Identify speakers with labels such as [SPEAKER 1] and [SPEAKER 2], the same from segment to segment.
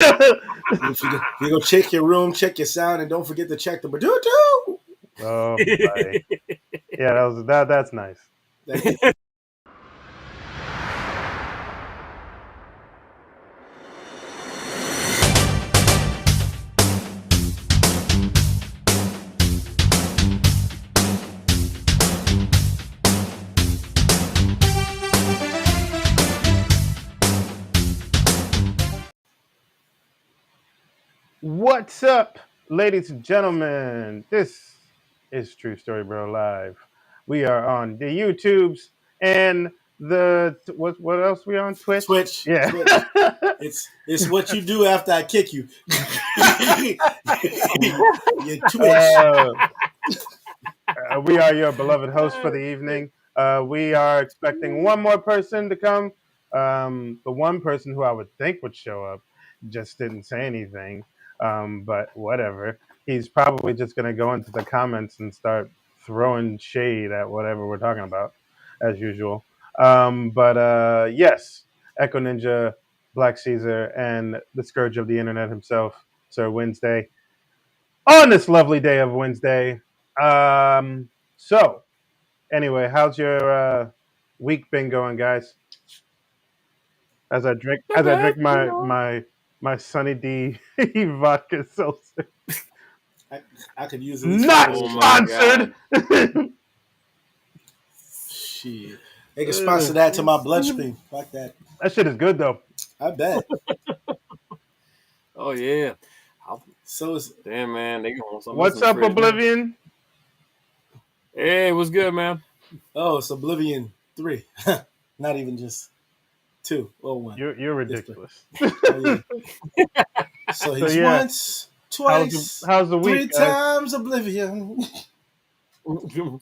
[SPEAKER 1] If you go check your room, check your sound, and don't forget to check the badoo-doo.
[SPEAKER 2] Oh boy. Yeah, that's nice.
[SPEAKER 1] Thank you.
[SPEAKER 2] What's up, ladies and gentlemen? This is True Story Bro Live. We are on the YouTubes and the what else we on? Twitch? Yeah.
[SPEAKER 1] Twitch. It's what you do after I kick you. You twitch.
[SPEAKER 2] We are your beloved hosts for the evening. We are expecting one more person to come. The one person who I would think would show up just didn't say anything. But whatever. He's probably just going to go into the comments and start throwing shade at whatever we're talking about, as usual. But yes, Echo Ninja, Black Caesar, and the scourge of the internet himself, Sir Wednesday, on this lovely day of Wednesday. So, anyway, how's your week been going, guys? As I drink my Sunny D vodka seltzer.
[SPEAKER 1] I could use it.
[SPEAKER 2] Not sponsored.
[SPEAKER 1] Shit, they can sponsor that to my bloodstream. Fuck that.
[SPEAKER 2] That shit is good though.
[SPEAKER 1] I bet.
[SPEAKER 3] Oh yeah.
[SPEAKER 1] So is
[SPEAKER 3] damn man. They going something.
[SPEAKER 2] What's up, Oblivion?
[SPEAKER 3] Hey, what's good, man?
[SPEAKER 1] Oh, it's Oblivion 3. Not even just 2 or 1.
[SPEAKER 2] You're ridiculous.
[SPEAKER 1] Oh, yeah. So he's once, twice,
[SPEAKER 2] how's the week?
[SPEAKER 1] 3 times Oblivion.
[SPEAKER 3] No,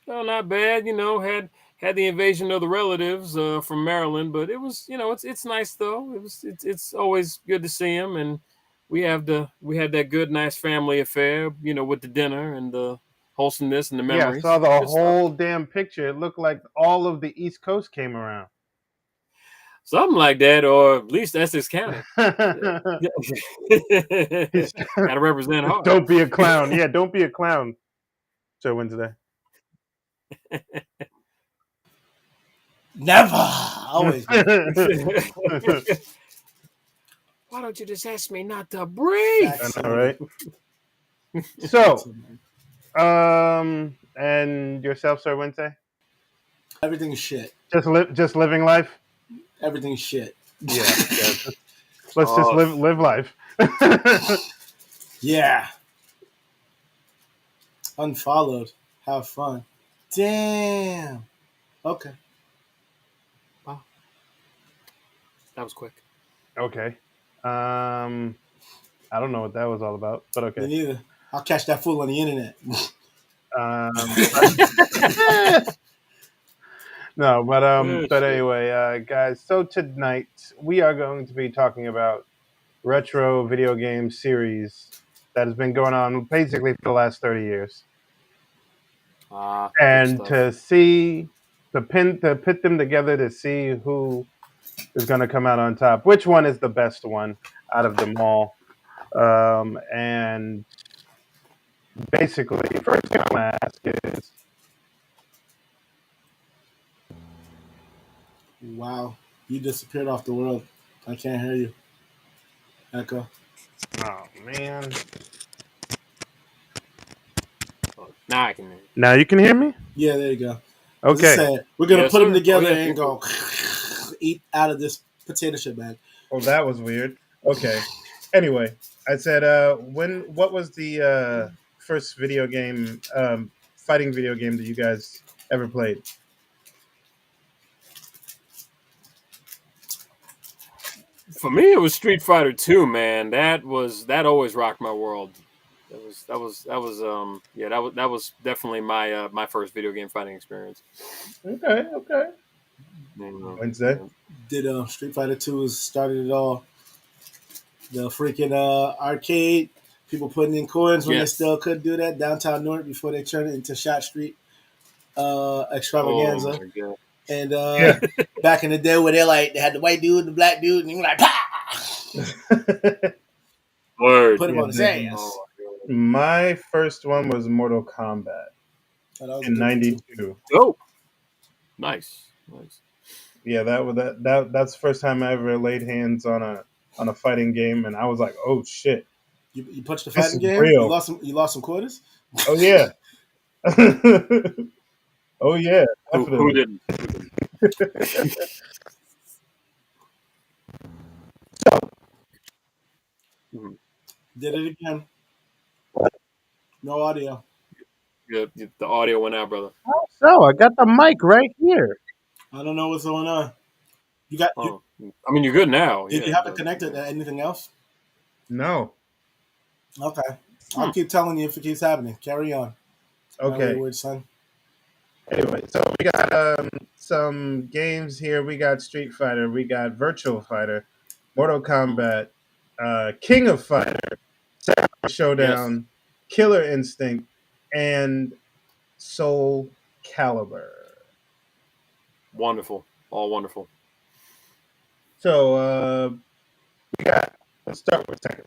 [SPEAKER 3] not bad. You know, had the invasion of the relatives from Maryland, but it was, you know, it's nice though. It's always good to see him, and we had that good, nice family affair, you know, with the dinner and the wholesomeness and the memories.
[SPEAKER 2] Yeah, I saw the whole damn picture. It looked like all of the East Coast came around.
[SPEAKER 3] Something like that, or at least that's his county. Gotta represent hard.
[SPEAKER 2] Don't be a clown. Yeah, don't be a clown. So Wednesday.
[SPEAKER 1] Never. Always.
[SPEAKER 3] Why don't you just ask me not to breathe?
[SPEAKER 2] All right. So, and yourself, Sir Wednesday?
[SPEAKER 1] Everything's shit.
[SPEAKER 2] Just living life.
[SPEAKER 1] Everything's shit.
[SPEAKER 2] Yeah. Let's just live life.
[SPEAKER 1] Yeah. Unfollowed. Have fun. Damn. Okay.
[SPEAKER 3] Wow. That was quick.
[SPEAKER 2] Okay. I don't know what that was all about, but okay.
[SPEAKER 1] Me neither. I'll catch that fool on the internet.
[SPEAKER 2] No, but anyway, guys. So tonight we are going to be talking about retro video game series that has been going on basically for the last 30 years, and to pit them together to see who is going to come out on top. Which one is the best one out of them all? And basically, first thing I'm going to ask is,
[SPEAKER 1] wow, you disappeared off the world. I can't hear you. Echo.
[SPEAKER 2] Oh man.
[SPEAKER 3] Now I can hear you.
[SPEAKER 2] Now you can hear me?
[SPEAKER 1] Yeah, there you go.
[SPEAKER 2] Okay.
[SPEAKER 1] We're going to put them together and go eat out of this potato chip bag.
[SPEAKER 2] Oh, that was weird. Okay. Anyway, I said, what was the first video game, fighting video game that you guys ever played?
[SPEAKER 3] For me, it was Street Fighter 2, man. That always rocked my world. That was definitely my first video game fighting experience.
[SPEAKER 2] Okay. Wednesday.
[SPEAKER 1] Did Street Fighter 2 started it all? The freaking arcade, people putting in coins when they still could do that, downtown Newark, before they turned it into Shot Street extravaganza.
[SPEAKER 3] Oh,
[SPEAKER 1] and back in the day where they had the white dude and the black dude, and you're like, "Pah!"
[SPEAKER 3] Word.
[SPEAKER 1] Put him on his ass.
[SPEAKER 3] Oh,
[SPEAKER 2] My first one was Mortal Kombat
[SPEAKER 1] Oh, that was a
[SPEAKER 2] in
[SPEAKER 1] good one, too.
[SPEAKER 2] '92.
[SPEAKER 3] dope. Nice.
[SPEAKER 2] Yeah, that's the first time I ever laid hands on a fighting game, and I was like, oh shit,
[SPEAKER 1] You punched the
[SPEAKER 2] this
[SPEAKER 1] fighting
[SPEAKER 2] is
[SPEAKER 1] game.
[SPEAKER 2] real.
[SPEAKER 1] You lost some quarters.
[SPEAKER 2] Oh yeah. Oh yeah,
[SPEAKER 3] Who
[SPEAKER 2] definitely.
[SPEAKER 3] didn't? Mhm.
[SPEAKER 1] Did it again. No audio.
[SPEAKER 3] Yeah, the audio went out, brother.
[SPEAKER 2] So I got the mic right here.
[SPEAKER 1] I don't know what's going on. You got you?
[SPEAKER 3] Oh, I mean, you're good now.
[SPEAKER 1] Did you
[SPEAKER 3] Yeah,
[SPEAKER 1] have it
[SPEAKER 3] but
[SPEAKER 1] connected to anything else?
[SPEAKER 2] No.
[SPEAKER 1] Okay. I'll
[SPEAKER 3] Hmm.
[SPEAKER 1] keep telling you if it keeps happening. Carry on, my
[SPEAKER 2] Okay.
[SPEAKER 1] wayward son.
[SPEAKER 2] Anyway, so we got some games here. We got Street Fighter, we got Virtual Fighter, Mortal Kombat, King of Fighter, Samurai
[SPEAKER 3] Yes,
[SPEAKER 2] Showdown, Killer Instinct, and Soul Calibur.
[SPEAKER 3] wonderful. All wonderful.
[SPEAKER 2] So we got. Let's start with Tekken.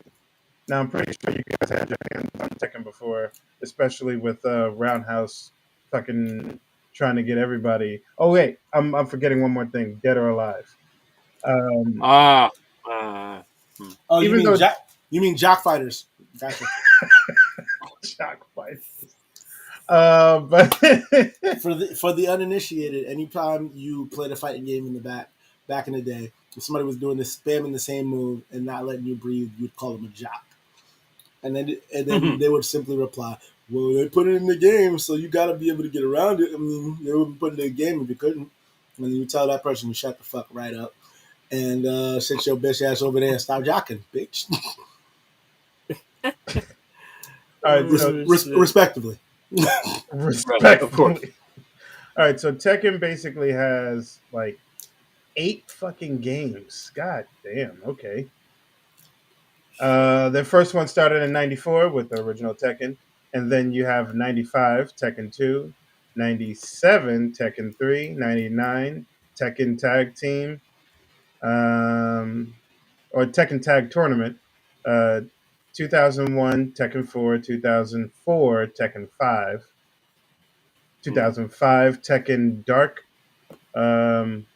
[SPEAKER 2] Now I'm pretty sure you guys had your hands on Tekken before, especially with Roundhouse fucking trying to get everybody. Oh wait, I'm forgetting one more thing: Dead or Alive. Um,
[SPEAKER 3] Ah, ah. Hmm.
[SPEAKER 1] Oh,
[SPEAKER 2] even though
[SPEAKER 1] You mean jock fighters? Gotcha.
[SPEAKER 2] shock fight. But
[SPEAKER 1] For the uninitiated, anytime you played a fighting game in the back in the day, if somebody was doing this spamming the same move and not letting you breathe, you'd call them a jock. And then they would simply reply, "Well, they put it in the game, so you got to be able to get around it. I mean, they wouldn't put it in the game if you couldn't." And then you tell that person to shut the fuck right up and sit your bitch ass over there and stop jocking, bitch.
[SPEAKER 2] all right, so
[SPEAKER 1] Respectively.
[SPEAKER 3] Right, of course.
[SPEAKER 2] respectfully. All right, so Tekken basically has like 8 fucking games. God damn. Okay. The first one started in '94 with the original Tekken, and then you have '95 Tekken 2, '97 Tekken 3, '99 Tekken Tag Team, or Tekken Tag Tournament, uh, 2001 Tekken 4, 2004 Tekken 5,
[SPEAKER 3] Mhm.
[SPEAKER 2] 2005 Tekken Dark, um,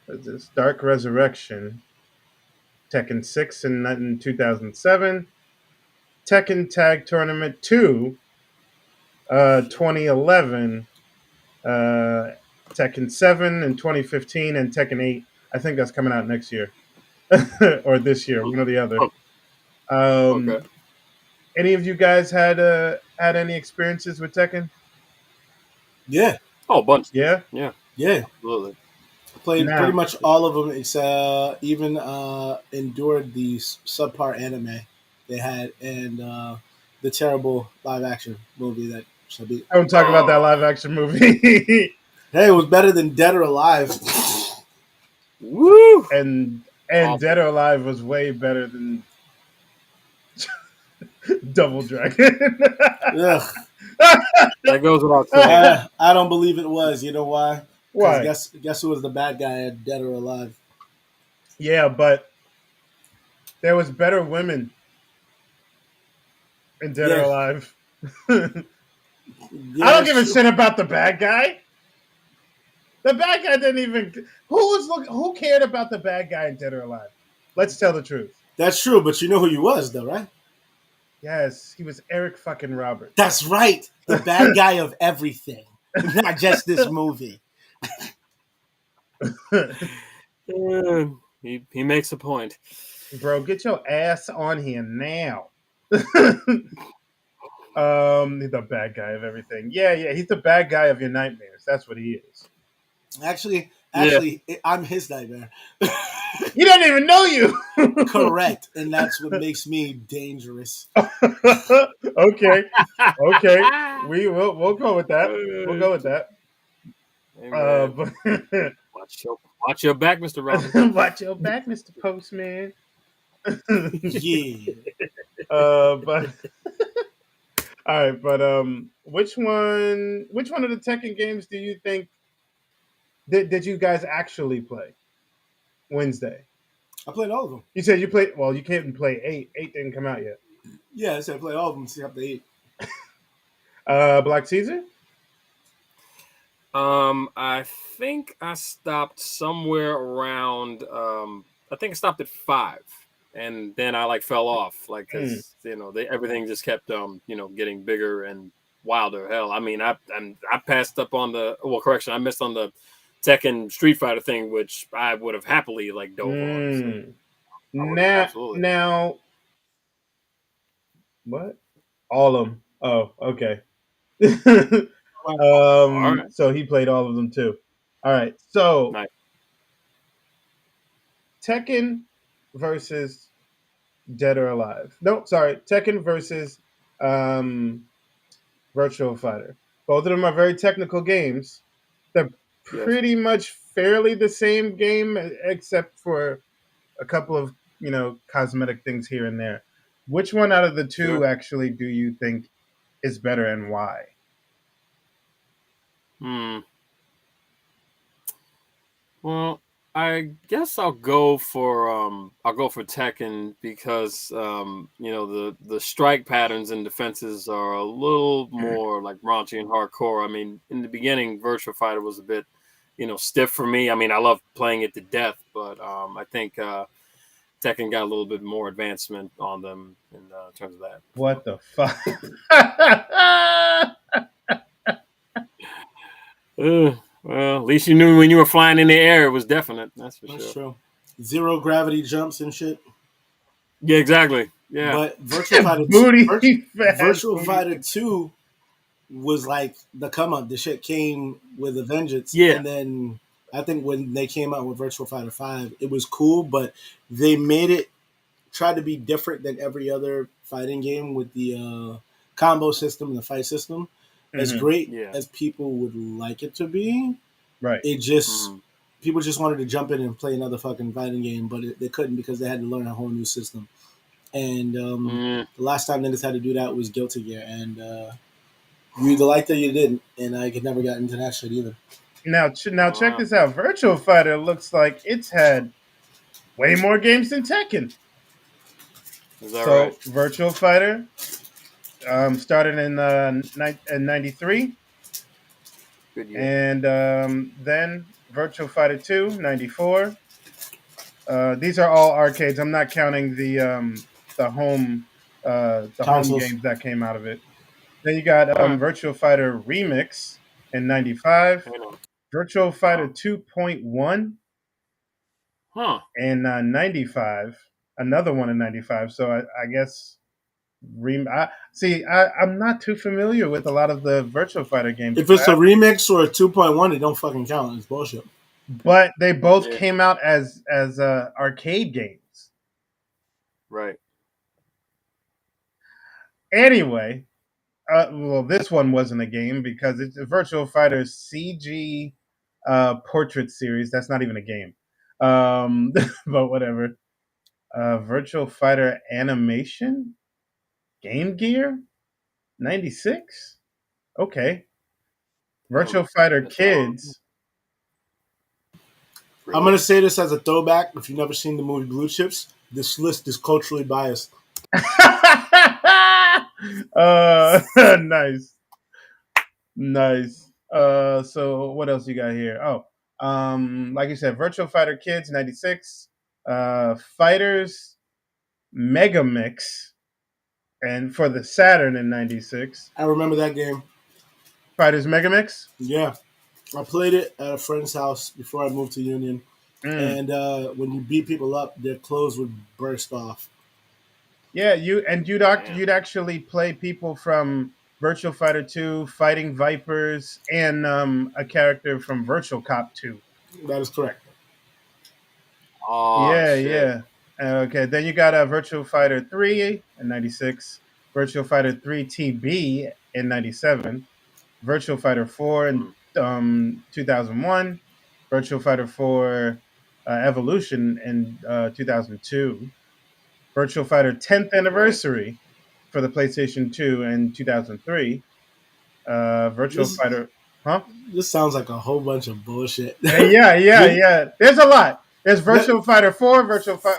[SPEAKER 2] what's this? Dark Resurrection, Tekken 6 in 2007. Tekken Tag Tournament 2, 2011, uh, Tekken 7 in 2015, and Tekken 8. I think that's coming out next year or this year, one or the other.
[SPEAKER 3] Oh, okay.
[SPEAKER 2] Any of you guys had any experiences with Tekken?
[SPEAKER 1] Yeah,
[SPEAKER 3] Oh, bunch.
[SPEAKER 2] Yeah.
[SPEAKER 3] Yeah,
[SPEAKER 1] yeah.
[SPEAKER 3] absolutely.
[SPEAKER 1] Played pretty
[SPEAKER 2] Now,
[SPEAKER 1] much all of them. It's even endured the subpar anime they had and the terrible live action movie that shall be.
[SPEAKER 2] don't talk about that
[SPEAKER 3] Oh,
[SPEAKER 2] live action movie.
[SPEAKER 1] Hey, it was better than Dead or Alive.
[SPEAKER 3] woo!
[SPEAKER 2] and
[SPEAKER 3] Awful.
[SPEAKER 2] Dead or Alive was way better than Double Dragon.
[SPEAKER 1] Ugh,
[SPEAKER 3] That goes without saying.
[SPEAKER 1] I don't believe it was. You know why? Because
[SPEAKER 2] Why?
[SPEAKER 1] guess who was the bad guy at Dead or Alive?
[SPEAKER 2] Yeah, but there was better women in Dead or
[SPEAKER 1] Yeah,
[SPEAKER 2] Alive. I
[SPEAKER 1] yeah,
[SPEAKER 2] don't
[SPEAKER 1] it's
[SPEAKER 2] give a
[SPEAKER 1] true.
[SPEAKER 2] shit about the bad guy. The bad guy didn't even. Who cared about the bad guy in Dead or Alive? Let's tell the truth.
[SPEAKER 1] That's true. But you know who he was, though, right?
[SPEAKER 2] Yes, he was Eric fucking Roberts.
[SPEAKER 1] That's right. The bad guy of everything, not just this movie.
[SPEAKER 3] He makes a point.
[SPEAKER 2] Bro, get your ass on here now. The bad guy of everything. Yeah, he's the bad guy of your nightmares. That's what he is.
[SPEAKER 1] Actually,
[SPEAKER 3] Yeah.
[SPEAKER 1] I'm his nightmare.
[SPEAKER 2] He doesn't even know you.
[SPEAKER 1] Correct, and that's what makes me dangerous.
[SPEAKER 2] Okay, okay. We'll go with that. We'll go with that.
[SPEAKER 3] Amen.
[SPEAKER 2] But
[SPEAKER 3] Watch your back, Mr. Robinson.
[SPEAKER 2] watch your back, Mr. Postman.
[SPEAKER 1] Yeah.
[SPEAKER 2] But all right, but which one of the Tekken games do you think did you guys actually play Wednesday?
[SPEAKER 1] I played all of them.
[SPEAKER 2] You said you played. Well, you can't play 8. 8 didn't come out yet.
[SPEAKER 1] Yeah, I said I played all of them. See up to 8.
[SPEAKER 2] Black Caesar.
[SPEAKER 3] I think I stopped somewhere around. I think I stopped at 5, and then I like fell off, like
[SPEAKER 2] Mm.
[SPEAKER 3] because everything just kept getting bigger and wilder. Hell, I mean, I passed up on the correction. I missed on the Tekken Street Fighter thing, which I would have happily like dove on. So
[SPEAKER 2] Mm.
[SPEAKER 3] I would have absolutely.
[SPEAKER 2] Now, what? All of them. Oh, okay.
[SPEAKER 3] All right,
[SPEAKER 2] So he played all of them too. All right. So
[SPEAKER 3] nice.
[SPEAKER 2] Tekken versus Dead or Alive. No, sorry. Tekken versus um, Virtual Fighter. Both of them are very technical games. They're
[SPEAKER 3] Yes.
[SPEAKER 2] pretty much fairly the same game, except for a couple of cosmetic things here and there. Which one out of the two
[SPEAKER 3] Sure.
[SPEAKER 2] actually do you think is better, and why?
[SPEAKER 3] Hmm. Well, I guess I'll go for Tekken because the strike patterns and defenses are a little more like raunchy and hardcore. I mean, in the beginning, Virtua Fighter was a bit stiff for me. I mean, I love playing it to death, but I think Tekken got a little bit more advancement on them in terms of that.
[SPEAKER 2] What the fuck?
[SPEAKER 3] Well, at least you knew when you were flying in the air, it was definite. That's for
[SPEAKER 1] That's
[SPEAKER 3] sure.
[SPEAKER 1] true. Zero gravity jumps and shit.
[SPEAKER 3] Yeah, exactly. Yeah.
[SPEAKER 1] But Virtual Fighter,
[SPEAKER 2] Booty fast
[SPEAKER 1] Virtual
[SPEAKER 2] booty.
[SPEAKER 1] Fighter 2 was like the come up. The shit came with a vengeance,
[SPEAKER 3] Yeah.
[SPEAKER 1] and then I think when they came out with Virtual Fighter 5, it was cool, but they made it try to be different than every other fighting game with the combo system and the fight system. As
[SPEAKER 2] Mm-hmm.
[SPEAKER 1] great
[SPEAKER 3] Yeah.
[SPEAKER 1] as people would like it to be,
[SPEAKER 2] Right.
[SPEAKER 1] it just people just wanted to jump in and play another fucking fighting game, but they couldn't because they had to learn a whole new system. And the last time niggas had to do that was Guilty Gear, and you either liked it or you didn't, and I could never get into that shit either.
[SPEAKER 2] Now check
[SPEAKER 3] Wow.
[SPEAKER 2] this out. Virtual Fighter looks like it's had way more games than Tekken.
[SPEAKER 3] Is that
[SPEAKER 2] So
[SPEAKER 3] right?
[SPEAKER 2] Virtual Fighter started in '93,
[SPEAKER 3] Good year.
[SPEAKER 2] and then Virtual Fighter 2, '94. These are all arcades. I'm not counting the home
[SPEAKER 1] Consoles.
[SPEAKER 2] games that came out of it. Then you got
[SPEAKER 3] All right.
[SPEAKER 2] Virtual Fighter Remix in '95,
[SPEAKER 3] Hang on.
[SPEAKER 2] Virtual Fighter 2.1
[SPEAKER 3] Huh.
[SPEAKER 2] in '95, another one in '95. So I guess I'm not too familiar with a lot of the Virtual Fighter games,
[SPEAKER 1] If it's a remix or a 2.1, it don't fucking count. It's bullshit.
[SPEAKER 2] but they both
[SPEAKER 3] Yeah.
[SPEAKER 2] came out as arcade games.
[SPEAKER 3] Right.
[SPEAKER 2] Anyway, well, this one wasn't a game because it's a Virtual Fighter CG portrait series. That's not even a game, but whatever. Virtual Fighter animation Game Gear '96. Okay, Virtual Fighter
[SPEAKER 3] That's all.
[SPEAKER 2] Kids.
[SPEAKER 1] I'm
[SPEAKER 3] Really?
[SPEAKER 1] gonna say this as a throwback. If you've never seen the movie Blue Chips, this list is culturally biased.
[SPEAKER 2] Nice, nice. So what else you got here? Oh, like you said, Virtual Fighter Kids '96, Fighters Mega Mix, and for the Saturn in '96,
[SPEAKER 1] I remember that game.
[SPEAKER 2] Fighters Mega Mix.
[SPEAKER 1] Yeah, I played it at a friend's house before I moved to Union,
[SPEAKER 2] Mm.
[SPEAKER 1] and when you beat people up, their clothes would burst off.
[SPEAKER 2] Yeah, you'd actually play people from Virtual Fighter 2, Fighting Vipers, and a character from Virtual Cop 2.
[SPEAKER 1] That is correct.
[SPEAKER 3] Oh
[SPEAKER 2] Yeah,
[SPEAKER 3] shit.
[SPEAKER 2] yeah. Okay, then you got a Virtual Fighter 3 in '96, Virtual Fighter 3 TB in '97, Virtual Fighter 4 in 2001, Virtual Fighter 4 Evolution in 2002, Virtual Fighter 10th
[SPEAKER 3] Right.
[SPEAKER 2] Anniversary for the PlayStation 2 in 2003, Virtual
[SPEAKER 1] This
[SPEAKER 2] Fighter, huh?
[SPEAKER 1] this sounds like a whole bunch of bullshit.
[SPEAKER 2] Yeah, yeah,
[SPEAKER 1] Did
[SPEAKER 2] yeah. There's a lot. There's Virtual Fighter 4,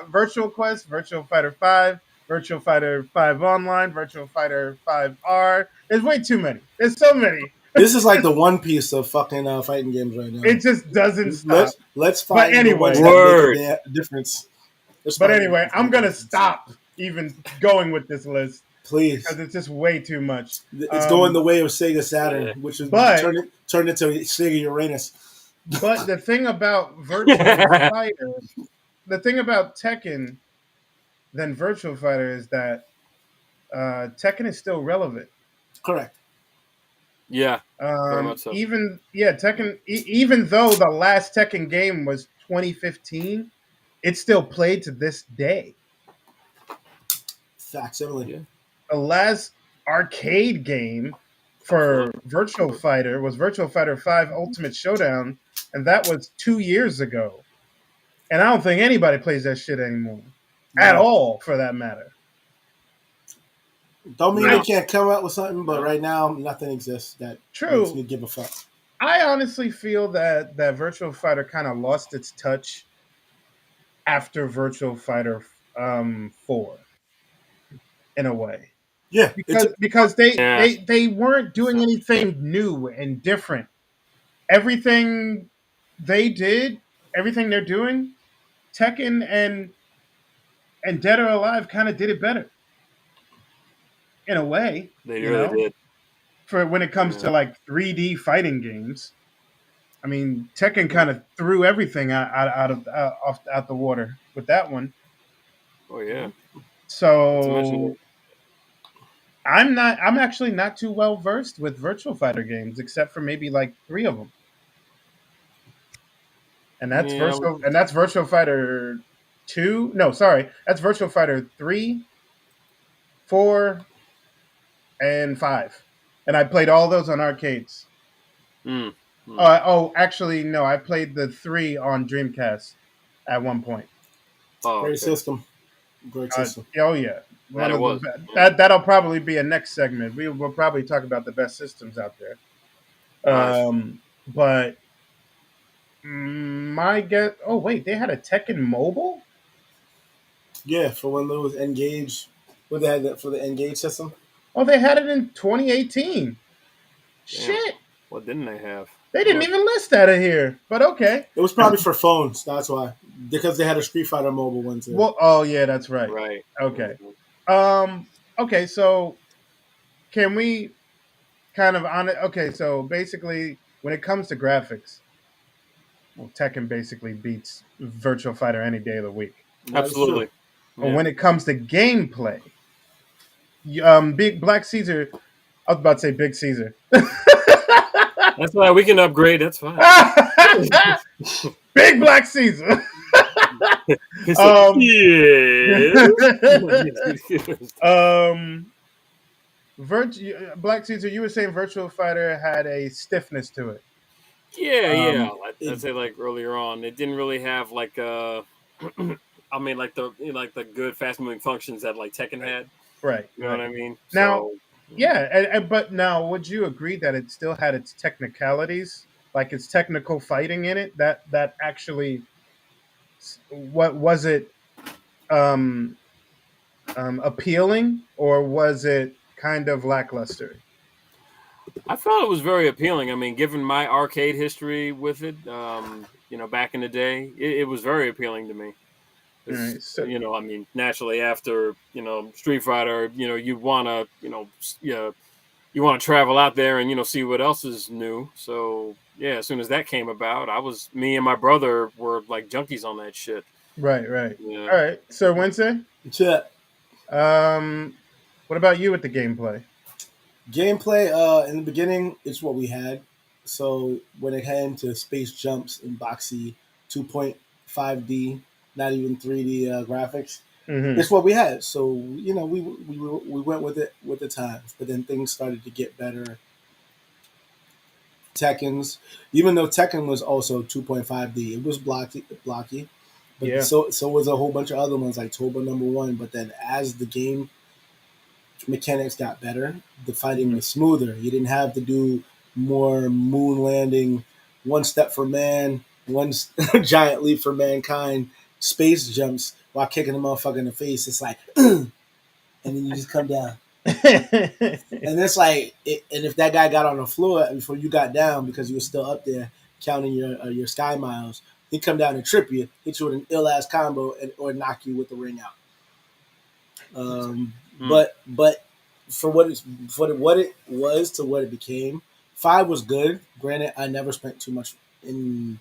[SPEAKER 2] Virtual Quest, Virtual Fighter 5, Virtual Fighter 5 Online, Virtual Fighter 5R. There's way too many. There's so many.
[SPEAKER 1] This is like the One Piece of fucking fighting games right now.
[SPEAKER 2] It just doesn't stop.
[SPEAKER 1] Let's
[SPEAKER 2] But
[SPEAKER 1] find the ones
[SPEAKER 2] anyway,
[SPEAKER 1] that make
[SPEAKER 3] Word.
[SPEAKER 1] a difference.
[SPEAKER 2] but anyway, I'm gonna stop even going with this list
[SPEAKER 1] Please.
[SPEAKER 2] because it's just way too much.
[SPEAKER 1] It's going the way of Sega Saturn,
[SPEAKER 3] Yeah.
[SPEAKER 1] which is
[SPEAKER 2] But-
[SPEAKER 1] turned into Sega Uranus.
[SPEAKER 2] But the thing about Virtual Fighter, the thing about Tekken than Virtual Fighter is that Tekken is still relevant.
[SPEAKER 1] Correct.
[SPEAKER 3] Yeah. Very much so.
[SPEAKER 2] Tekken. Even though the last Tekken game was 2015, it's still played to this day.
[SPEAKER 1] Facsimile.
[SPEAKER 3] Yeah.
[SPEAKER 2] The last arcade game for Virtual Fighter was Virtual Fighter 5 Ultimate Showdown, and that was 2 years ago. And I don't think anybody plays that shit anymore. At all, for that matter.
[SPEAKER 1] Don't mean
[SPEAKER 3] No.
[SPEAKER 1] they can't come up with something, but right now nothing exists that
[SPEAKER 2] True.
[SPEAKER 1] makes me give a fuck.
[SPEAKER 2] I honestly feel that Virtual Fighter kind of lost its touch after Virtual Fighter 4, in a way.
[SPEAKER 1] Yeah,
[SPEAKER 2] Because they weren't doing anything new and different. Everything they did, everything they're doing, Tekken and Dead or Alive kind of did it better. In a way.
[SPEAKER 3] They really did.
[SPEAKER 2] For when it comes to like 3D fighting games. I mean, Tekken kind of threw everything out the water with that one.
[SPEAKER 3] Oh yeah.
[SPEAKER 2] So I'm actually not too well versed with Virtual Fighter games, except for maybe like 3 of them. And that's Virtual Fighter 2. No, sorry, that's Virtual Fighter 3, 4, and 5. And I played all those on arcades. Actually, no, I played the 3 on Dreamcast at one point.
[SPEAKER 1] Great system.
[SPEAKER 2] Oh yeah, that'll probably be a next segment. We will probably talk about the best systems out there. But my guess. Oh wait, they had a Tekken Mobile.
[SPEAKER 1] Yeah, for one of those Engage. What they had that for the Engage system?
[SPEAKER 2] Oh, they had it in 2018. Damn. Shit.
[SPEAKER 3] What didn't they have?
[SPEAKER 2] They didn't even list that in here, but okay.
[SPEAKER 1] It was probably for phones. That's why, because they had a Street Fighter Mobile one too.
[SPEAKER 2] Well, oh yeah, that's right.
[SPEAKER 3] Right.
[SPEAKER 2] Okay. Okay. So, can we kind of on it? Okay. So basically, when it comes to graphics, well, Tekken basically beats Virtual Fighter any day of the week.
[SPEAKER 3] Absolutely.
[SPEAKER 2] But when it comes to gameplay, Big Black Caesar. I was about to say Big Caesar.
[SPEAKER 3] That's why we can upgrade. That's fine.
[SPEAKER 2] Big Black Caesar. Black Caesar, you were saying Virtual Fighter had a stiffness to it.
[SPEAKER 3] Yeah. I'd say like earlier on, it didn't really have like I mean like the good fast moving functions that like Tekken had.
[SPEAKER 2] Right.
[SPEAKER 3] You know what I mean?
[SPEAKER 2] Now, but now, would you agree that it still had its technicalities, like its technical fighting in it? That actually, what was it? Appealing, or was it kind of lackluster?
[SPEAKER 3] I felt it was very appealing. I mean, given my arcade history with it, back in the day, it was very appealing to me.
[SPEAKER 2] Right, so,
[SPEAKER 3] I mean, naturally after Street Fighter, you want to travel out there and see what else is new. So yeah, as soon as that came about, me and my brother were like junkies on that shit.
[SPEAKER 2] Right.
[SPEAKER 3] Yeah.
[SPEAKER 2] All right, Sir Wednesday.
[SPEAKER 1] Yeah.
[SPEAKER 2] What about you with the gameplay?
[SPEAKER 1] Gameplay, in the beginning, it's what we had. So when it came to space jumps and boxy 2.5D, not even 3D graphics, it's what we had. So we went with it with the times. But then things started to get better. Tekken's, even though Tekken was also 2.5D, it was blocky. But so was a whole bunch of other ones like Toba #1. But then as the game mechanics got better, the fighting was smoother. You didn't have to do more moon landing, one step for man, One's giant leap for mankind, space jumps while kicking a motherfucker in the face. It's like, and then you just come down. And it's like, and if that guy got on the floor before you got down because you were still up there counting your sky miles, he'd come down and trip you, hit you with an ill ass combo, or knock you with the ring out. But for what it was to what it became, 5 was good. Granted, I never spent too much in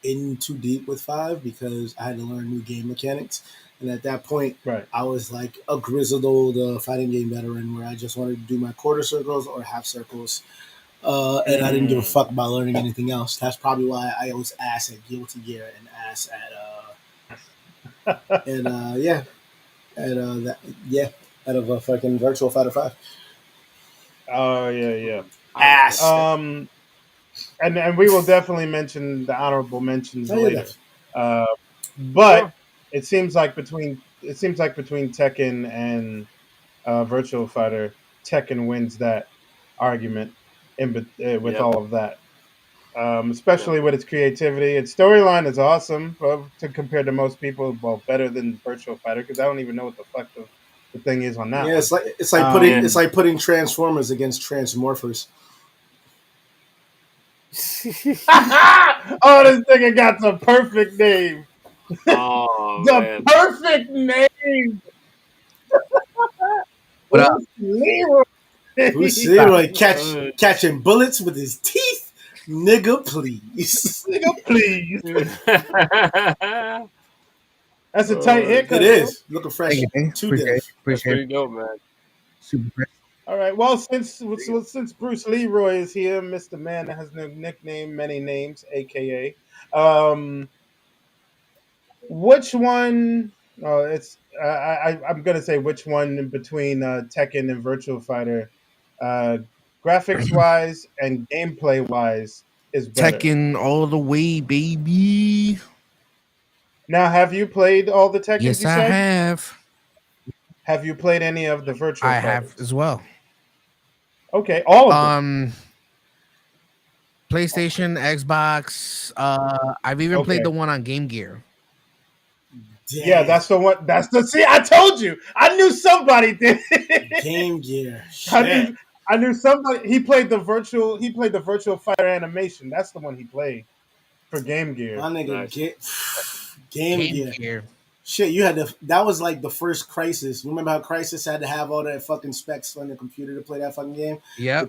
[SPEAKER 1] too deep with 5 because I had to learn new game mechanics. And at that point,
[SPEAKER 2] right.
[SPEAKER 1] I was like a grizzled old fighting game veteran where I just wanted to do my quarter circles or half circles. And I didn't give a fuck about learning anything else. That's probably why I was ass at Guilty Gear and ass at out of a fucking Virtual Fighter 5.
[SPEAKER 2] Oh yeah.
[SPEAKER 1] Ass.
[SPEAKER 2] And we will definitely mention the honorable mentions later.
[SPEAKER 1] Yeah,
[SPEAKER 2] but sure. It seems like between Tekken and Virtual Fighter, Tekken wins that argument with all of that. Especially with its creativity. Its storyline is awesome to compare to most people. Well, better than Virtual Fighter because I don't even know what the fuck the thing is on that.
[SPEAKER 1] Yeah,
[SPEAKER 2] one.
[SPEAKER 1] it's like putting Transformers against Transmorphers.
[SPEAKER 2] Oh, this nigga got the perfect name.
[SPEAKER 3] Oh,
[SPEAKER 2] the
[SPEAKER 3] man.
[SPEAKER 2] perfect name.
[SPEAKER 4] What up?
[SPEAKER 1] Bruce Leroy catching bullets with his teeth. Nigga, please.
[SPEAKER 2] Nigga, please. That's a tight haircut.
[SPEAKER 1] It is. Looking fresh.
[SPEAKER 4] Appreciate
[SPEAKER 3] That's pretty dope, man.
[SPEAKER 4] Super fresh.
[SPEAKER 2] All right. Well, since Bruce Leroy is here, Mr. Man that has no nickname, many names, aka, which one? Oh, it's I'm gonna say which one between Tekken and Virtual Fighter, graphics wise and gameplay wise, is better.
[SPEAKER 4] Tekken all the way, baby.
[SPEAKER 2] Now, have you played all the Tekken?
[SPEAKER 4] Yes, I have.
[SPEAKER 2] Have you played any of the Virtual
[SPEAKER 4] I
[SPEAKER 2] Fighters?
[SPEAKER 4] have as well.
[SPEAKER 2] Okay, all of them.
[SPEAKER 4] PlayStation, Xbox. I've even played the one on Game Gear.
[SPEAKER 1] Damn.
[SPEAKER 2] Yeah, that's the one. See, I told you. I knew somebody did.
[SPEAKER 1] Game Gear.
[SPEAKER 2] I knew somebody. He played the Virtual Fighter animation. That's the one he played for Game Gear.
[SPEAKER 1] My nigga, Game Gear. Shit, you had to. That was like the first Crisis. Remember how Crisis had to have all that fucking specs on the computer to play that fucking game?
[SPEAKER 4] Yeah.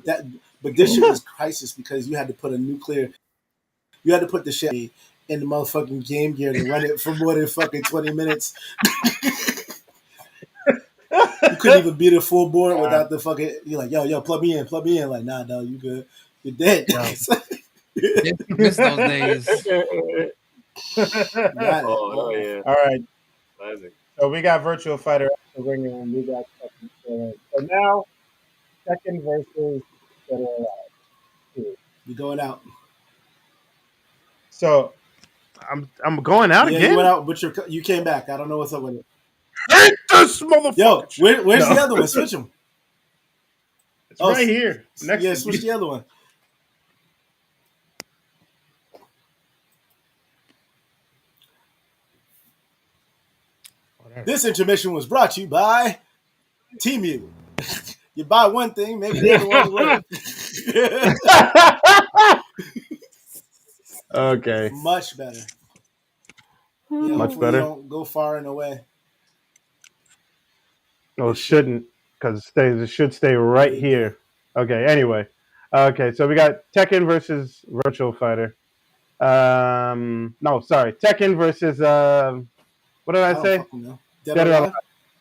[SPEAKER 1] But this shit was Crisis because you had to put You had to put the shit in the motherfucking Game Gear to run it for more than fucking 20 minutes. You couldn't even beat a full board without the fucking. You're like, yo, plug me in. Like, nah, no, you good. You're dead.
[SPEAKER 4] Miss those days.
[SPEAKER 3] Oh yeah.
[SPEAKER 2] All right.
[SPEAKER 3] Classic.
[SPEAKER 2] So we got Virtual Fighter after Ring and we got Tekken. So now Tekken versus Dead or Alive.
[SPEAKER 1] You're going out.
[SPEAKER 2] So I'm going out again.
[SPEAKER 1] You went out, but you came back. I don't know what's up with it.
[SPEAKER 2] Hate this motherfucker.
[SPEAKER 1] Yo, where's the other one? Switch them.
[SPEAKER 2] It's right here.
[SPEAKER 1] Switch the other one. This intermission was brought to you by T-Mew. You buy one thing, maybe the other one will.
[SPEAKER 2] Okay.
[SPEAKER 1] Much better.
[SPEAKER 2] Much better.
[SPEAKER 1] Don't go far and away.
[SPEAKER 2] No, it shouldn't, because it should stay right here. Okay, anyway. Okay, so we got Tekken versus Virtual Fighter. No, sorry. Tekken versus, what did I say?
[SPEAKER 1] Dead or Alive?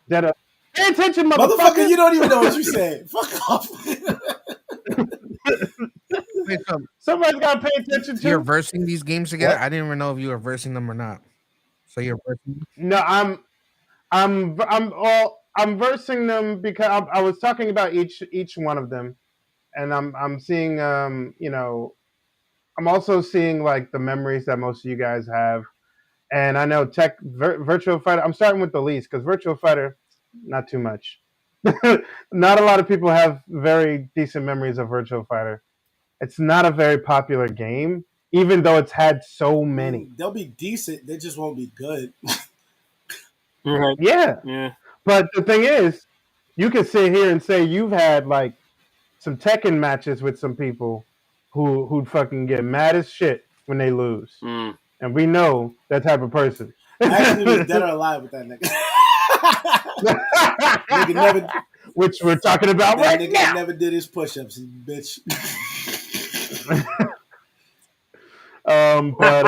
[SPEAKER 2] Dead or Alive. Pay attention,
[SPEAKER 1] motherfucker. You don't even know what you said. Fuck off.
[SPEAKER 4] Wait, so
[SPEAKER 2] somebody's got to pay attention to.
[SPEAKER 4] You're versing these games together?
[SPEAKER 2] What?
[SPEAKER 4] I didn't even know if you were versing them or not. So you're versing?
[SPEAKER 2] No, I'm versing them because I was talking about each one of them, and I'm seeing you know, I'm also seeing like the memories that most of you guys have, and I know Virtual Fighter. I'm starting with the least because Virtual Fighter, not too much. Not a lot of people have very decent memories of Virtual Fighter. It's not a very popular game, even though it's had so many.
[SPEAKER 1] They'll be decent. They just won't be good.
[SPEAKER 3] Right.
[SPEAKER 2] Yeah.
[SPEAKER 3] Yeah.
[SPEAKER 2] But the thing is, you can sit here and say you've had like some Tekken matches with some people who'd fucking get mad as shit when they lose.
[SPEAKER 3] Mm.
[SPEAKER 2] And we know that type of person.
[SPEAKER 1] I actually was dead or alive with that nigga. Nigga never,
[SPEAKER 2] Which we're talking about
[SPEAKER 1] that
[SPEAKER 2] right
[SPEAKER 1] nigga
[SPEAKER 2] now.
[SPEAKER 1] never did his push-ups, bitch.
[SPEAKER 2] But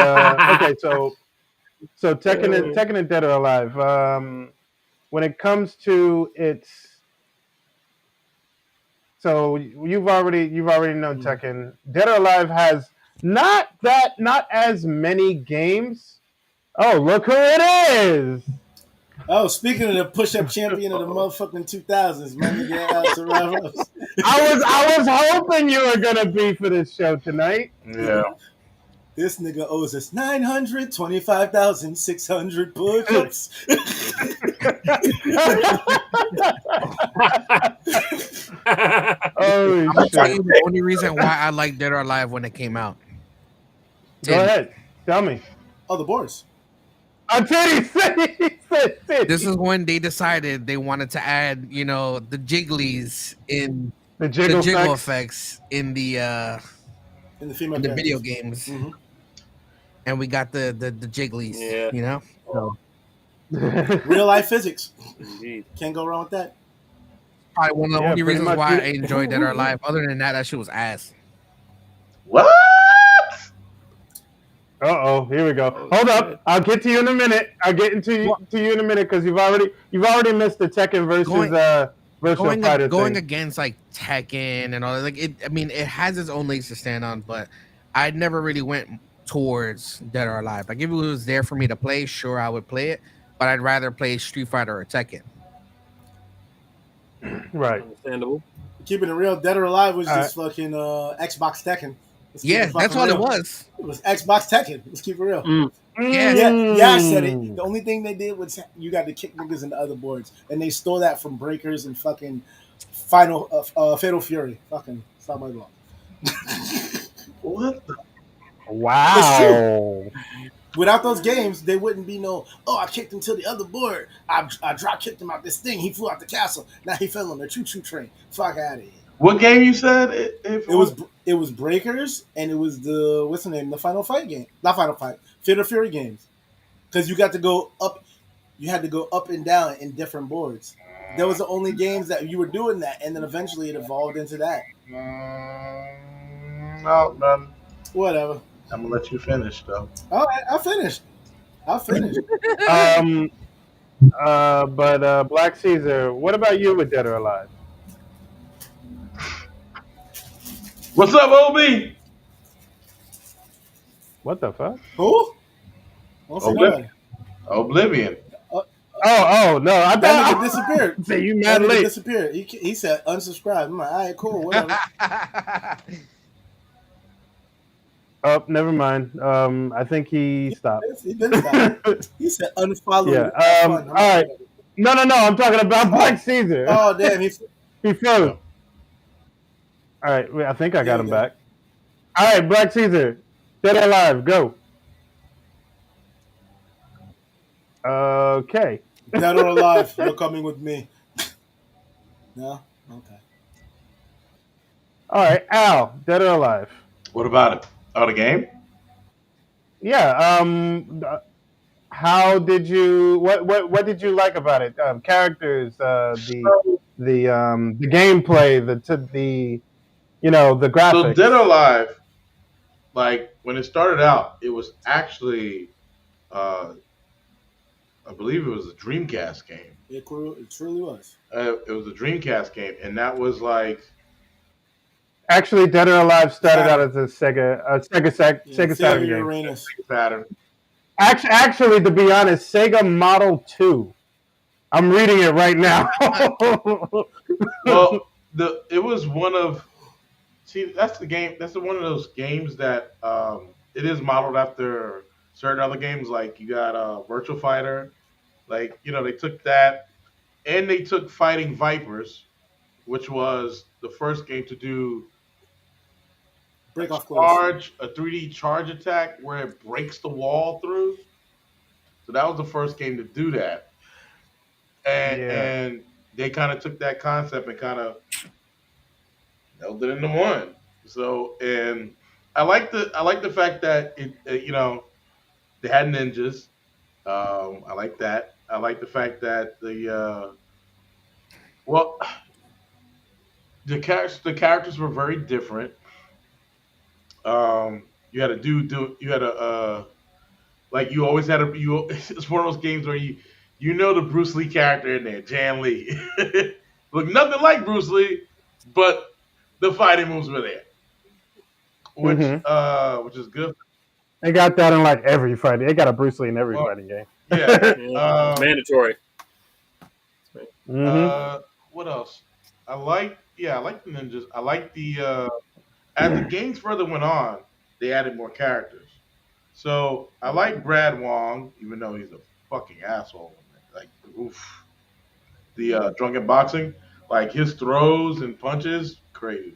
[SPEAKER 2] okay, so Tekken and Dead or Alive. When it comes to its, so you've already known Tekken. Dead or Alive has not as many games. Oh, look who it is!
[SPEAKER 1] Oh, speaking of the push-up champion of the motherfucking 2000s, my nigga to Roundhouse.
[SPEAKER 2] I was hoping you were gonna be for this show tonight.
[SPEAKER 5] Yeah.
[SPEAKER 1] This nigga owes us 925,600 push-ups.
[SPEAKER 2] Holy
[SPEAKER 4] I'm gonna tell
[SPEAKER 2] shit!
[SPEAKER 4] you the only reason why I like Dead or Alive when it came out.
[SPEAKER 2] Go ahead, tell me.
[SPEAKER 1] Oh, the boards.
[SPEAKER 2] Titty.
[SPEAKER 4] This is when they decided they wanted to add, the jigglies in
[SPEAKER 2] The
[SPEAKER 4] the
[SPEAKER 2] jiggle
[SPEAKER 4] jiggle
[SPEAKER 2] effects.
[SPEAKER 4] effects in the
[SPEAKER 1] In the female
[SPEAKER 4] video
[SPEAKER 1] characters.
[SPEAKER 4] games, and we got the jigglies.
[SPEAKER 3] Yeah.
[SPEAKER 4] So
[SPEAKER 1] Real life physics.
[SPEAKER 3] Indeed.
[SPEAKER 1] Can't go wrong with that.
[SPEAKER 4] probably one of the
[SPEAKER 2] Yeah,
[SPEAKER 4] only
[SPEAKER 2] pretty
[SPEAKER 4] reasons
[SPEAKER 2] much.
[SPEAKER 4] why I enjoyed Dead or Alive. Other than that shit was ass.
[SPEAKER 5] What?
[SPEAKER 2] Here we go. Hold up, I'll get to you in a minute. I'll get to you in a minute because you've already missed the Tekken versus virtual fighter
[SPEAKER 4] going
[SPEAKER 2] thing.
[SPEAKER 4] against like Tekken and all that. Like it, I mean, it has its own legs to stand on, but I never really went towards Dead or Alive. Like if it was there for me to play, sure I would play it, but I'd rather play Street Fighter or Tekken.
[SPEAKER 2] Right.
[SPEAKER 3] Understandable.
[SPEAKER 1] Keeping it real, Dead or Alive was just fucking Xbox Tekken.
[SPEAKER 4] Yeah, that's all it was.
[SPEAKER 1] It was Xbox Tekken. Let's keep it real.
[SPEAKER 4] Yeah.
[SPEAKER 1] I said it. The only thing they did was you got to kick niggas into other boards, and they stole that from Breakers and fucking Fatal Fury. Fucking stop my block.
[SPEAKER 5] What?
[SPEAKER 2] Wow.
[SPEAKER 1] It's true. Without those games, there wouldn't be no. Oh, I kicked him to the other board. I drop kicked him out this thing. He flew out the castle. Now he fell on the choo-choo train. Fuck out of here.
[SPEAKER 5] What game you said?
[SPEAKER 1] It was Breakers, and it was what's the name? The Final Fight game. Not Final Fight. Fatal Fury games. Because you got to go up. You had to go up and down in different boards. That was the only games that you were doing that, and then eventually it evolved into that.
[SPEAKER 5] No, none.
[SPEAKER 1] Whatever.
[SPEAKER 5] I'm gonna let you finish though.
[SPEAKER 1] All right, I finished.
[SPEAKER 2] But Black Caesar, what about you with Dead or Alive?
[SPEAKER 5] What's up, OB?
[SPEAKER 2] What the fuck?
[SPEAKER 1] Who?
[SPEAKER 5] Oblivion.
[SPEAKER 2] Oh no! I
[SPEAKER 1] That
[SPEAKER 2] thought
[SPEAKER 1] nigga disappeared.
[SPEAKER 2] Say you
[SPEAKER 1] That
[SPEAKER 2] mad
[SPEAKER 1] nigga
[SPEAKER 2] late.
[SPEAKER 1] disappeared. He said unsubscribe. I'm like, all right, cool, whatever.
[SPEAKER 2] Oh, never mind. I think he stopped.
[SPEAKER 1] He didn't stop. He said unfollow.
[SPEAKER 2] Yeah. All right. No. I'm talking about Black Caesar.
[SPEAKER 1] Oh damn, he
[SPEAKER 2] froze. All right. Wait, I think I got him back. All right, Black Caesar, Dead or Alive, go. Okay.
[SPEAKER 1] Dead or Alive, you're coming with me. No? Okay.
[SPEAKER 2] All right, Al, Dead or Alive.
[SPEAKER 5] What about it? Oh, the game?
[SPEAKER 2] Yeah. How did you? What did you like about it? Characters, the gameplay, the graphics.
[SPEAKER 5] So Dead or Alive, like when it started out, it was actually, I believe it was a Dreamcast game.
[SPEAKER 1] It truly was.
[SPEAKER 5] It was a Dreamcast game, and that was like.
[SPEAKER 2] Actually, Dead or Alive started out as a Sega Saturn game.
[SPEAKER 5] Saturn.
[SPEAKER 2] Actually, to be honest, Sega Model 2. I'm reading it right now.
[SPEAKER 5] Well, it was one of. See, that's the game. That's one of those games that it is modeled after certain other games. Like you got Virtual Fighter. Like they took that, and they took Fighting Vipers, which was the first game to do
[SPEAKER 1] break off close.
[SPEAKER 5] a 3D charge attack where it breaks the wall through. So that was the first game to do that,
[SPEAKER 2] Yeah.
[SPEAKER 5] and they kind of took that concept and kind of melded it into one. So and I like the fact that they had ninjas. I like that. I like the fact that well the characters were very different. You had a you had a like you always had a you. It's one of those games where you know the Bruce Lee character in there, Jan Lee. Look nothing like Bruce Lee, but the fighting moves were there,
[SPEAKER 2] Mm-hmm.
[SPEAKER 5] which is good.
[SPEAKER 2] They got that in like every fighting. They got a Bruce Lee in every
[SPEAKER 5] Well,
[SPEAKER 2] fighting game.
[SPEAKER 5] yeah.
[SPEAKER 3] Yeah, mandatory.
[SPEAKER 2] Mm-hmm.
[SPEAKER 5] What else? I like the ninjas. I like the as the games further went on, they added more characters. So I like Brad Wong, even though he's a fucking asshole. Like, oof, the drunken boxing, like his throws and punches, crazy.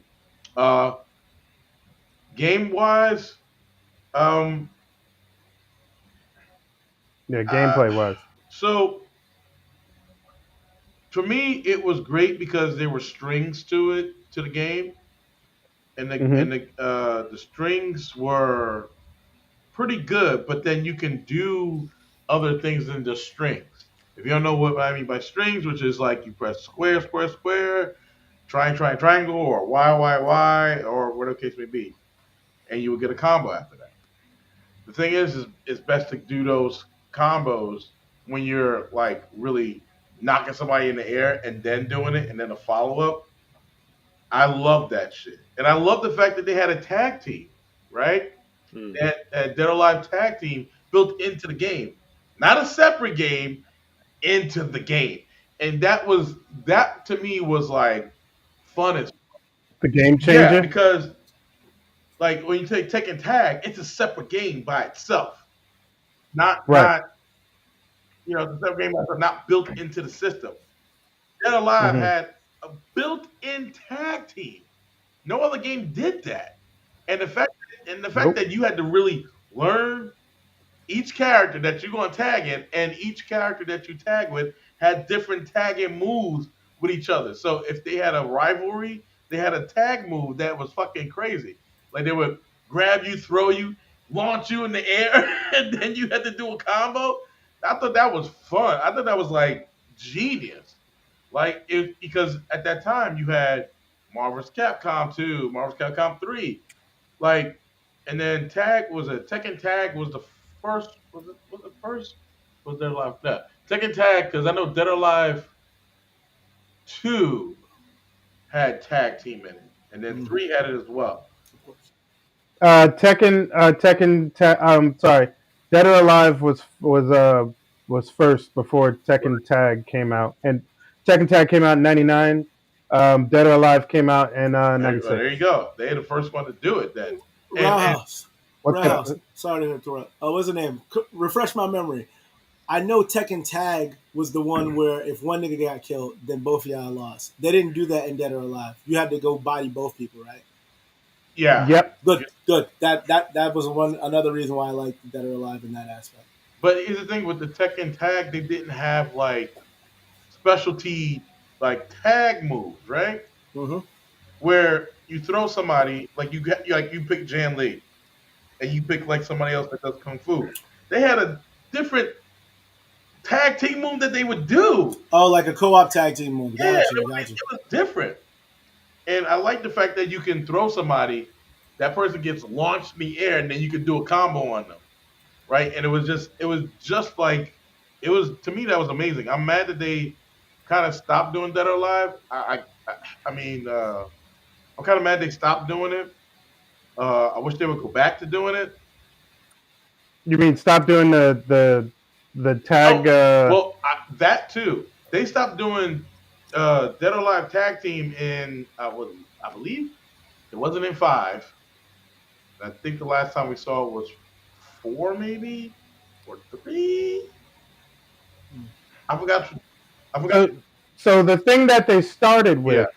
[SPEAKER 5] Uh, game wise, um,
[SPEAKER 2] Yeah,
[SPEAKER 5] uh,
[SPEAKER 2] gameplay was.
[SPEAKER 5] so for me, it was great because there were strings to the game, and
[SPEAKER 2] Mm-hmm.
[SPEAKER 5] the strings were pretty good. But then you can do other things than just strings. If you don't know what I mean by strings, which is like you press square, square, square, triangle, or Y, or whatever the case may be, and you will get a combo after that. The thing is it's best to do those combos when you're like really knocking somebody in the air and then doing it, and then a follow up. I love that shit, and I love the fact that they had a tag team, right?
[SPEAKER 3] Mm.
[SPEAKER 5] That Dead or Alive tag team built into the game, not a separate game, into the game, and that to me was like fun as
[SPEAKER 2] The game
[SPEAKER 5] yeah,
[SPEAKER 2] changer.
[SPEAKER 5] because like when you take Tekken Tag, it's a separate game by itself,
[SPEAKER 2] Right.
[SPEAKER 5] not it's a separate game that's not built into the system. Dead or Alive
[SPEAKER 2] Mm-hmm.
[SPEAKER 5] had a built-in tag team. No other game did that, and the fact
[SPEAKER 2] Nope.
[SPEAKER 5] that you had to really learn each character that you're going to tag in, and each character that you tag with had different tagging moves with each other. So if they had a rivalry, they had a tag move that was fucking crazy. Like they would grab you, throw you, launch you in the air, and then you had to do a combo. I thought that was fun. I thought that was like genius. Because at that time you had Marvel's Capcom 2, Marvel's Capcom 3, like, and then Tekken Tag was the first. Was it first? Was Dead or Alive? No, Tekken Tag because I know Dead or Alive 2 had tag team in it, and then
[SPEAKER 1] Mm,
[SPEAKER 5] 3 had it as well.
[SPEAKER 1] of course.
[SPEAKER 2] Sorry. Dead or Alive was first before Tekken Tag came out, and Tekken Tag came out in '99. Dead or Alive came out in
[SPEAKER 5] There
[SPEAKER 2] '96.
[SPEAKER 5] you go. They had the first one to do it then, and
[SPEAKER 1] Roundhouse.
[SPEAKER 2] What's
[SPEAKER 1] Roundhouse.
[SPEAKER 2] that?
[SPEAKER 1] Sorry to interrupt. What's the name? Refresh my memory. I know Tekken Tag was the one where if one nigga got killed, then both of y'all lost. They didn't do that in Dead or Alive. You had to go body both people, right?
[SPEAKER 5] yeah.
[SPEAKER 2] Yep.
[SPEAKER 1] Good, good. That was another reason why I liked Dead or Alive in that aspect.
[SPEAKER 5] But here's the thing with the Tekken Tag, they didn't have like specialty like tag moves, right?
[SPEAKER 1] Mm-hmm.
[SPEAKER 5] Where you throw somebody like you pick Jan Lee and you pick like somebody else that does kung fu. They had a different tag team move that they would do.
[SPEAKER 1] Oh, like a co-op tag team move.
[SPEAKER 5] Yeah,
[SPEAKER 1] Got you, got you.
[SPEAKER 5] it was different. And I like the fact that you can throw somebody, that person gets launched in the air, and then you can do a combo on them, right? And it was just like, it was to me that was amazing. I'm mad that they kind of stopped doing Dead or Alive. I mean, I'm kind of mad they stopped doing it. I wish they would go back to doing it.
[SPEAKER 2] You mean stop doing the tag?
[SPEAKER 5] Oh, well, that too. They stopped doing Dead or Alive tag team in I believe it wasn't in 5. I think the last time we saw it was 4, maybe, or 3. I forgot. I forgot.
[SPEAKER 2] So the thing that they started
[SPEAKER 5] Yeah,
[SPEAKER 2] with,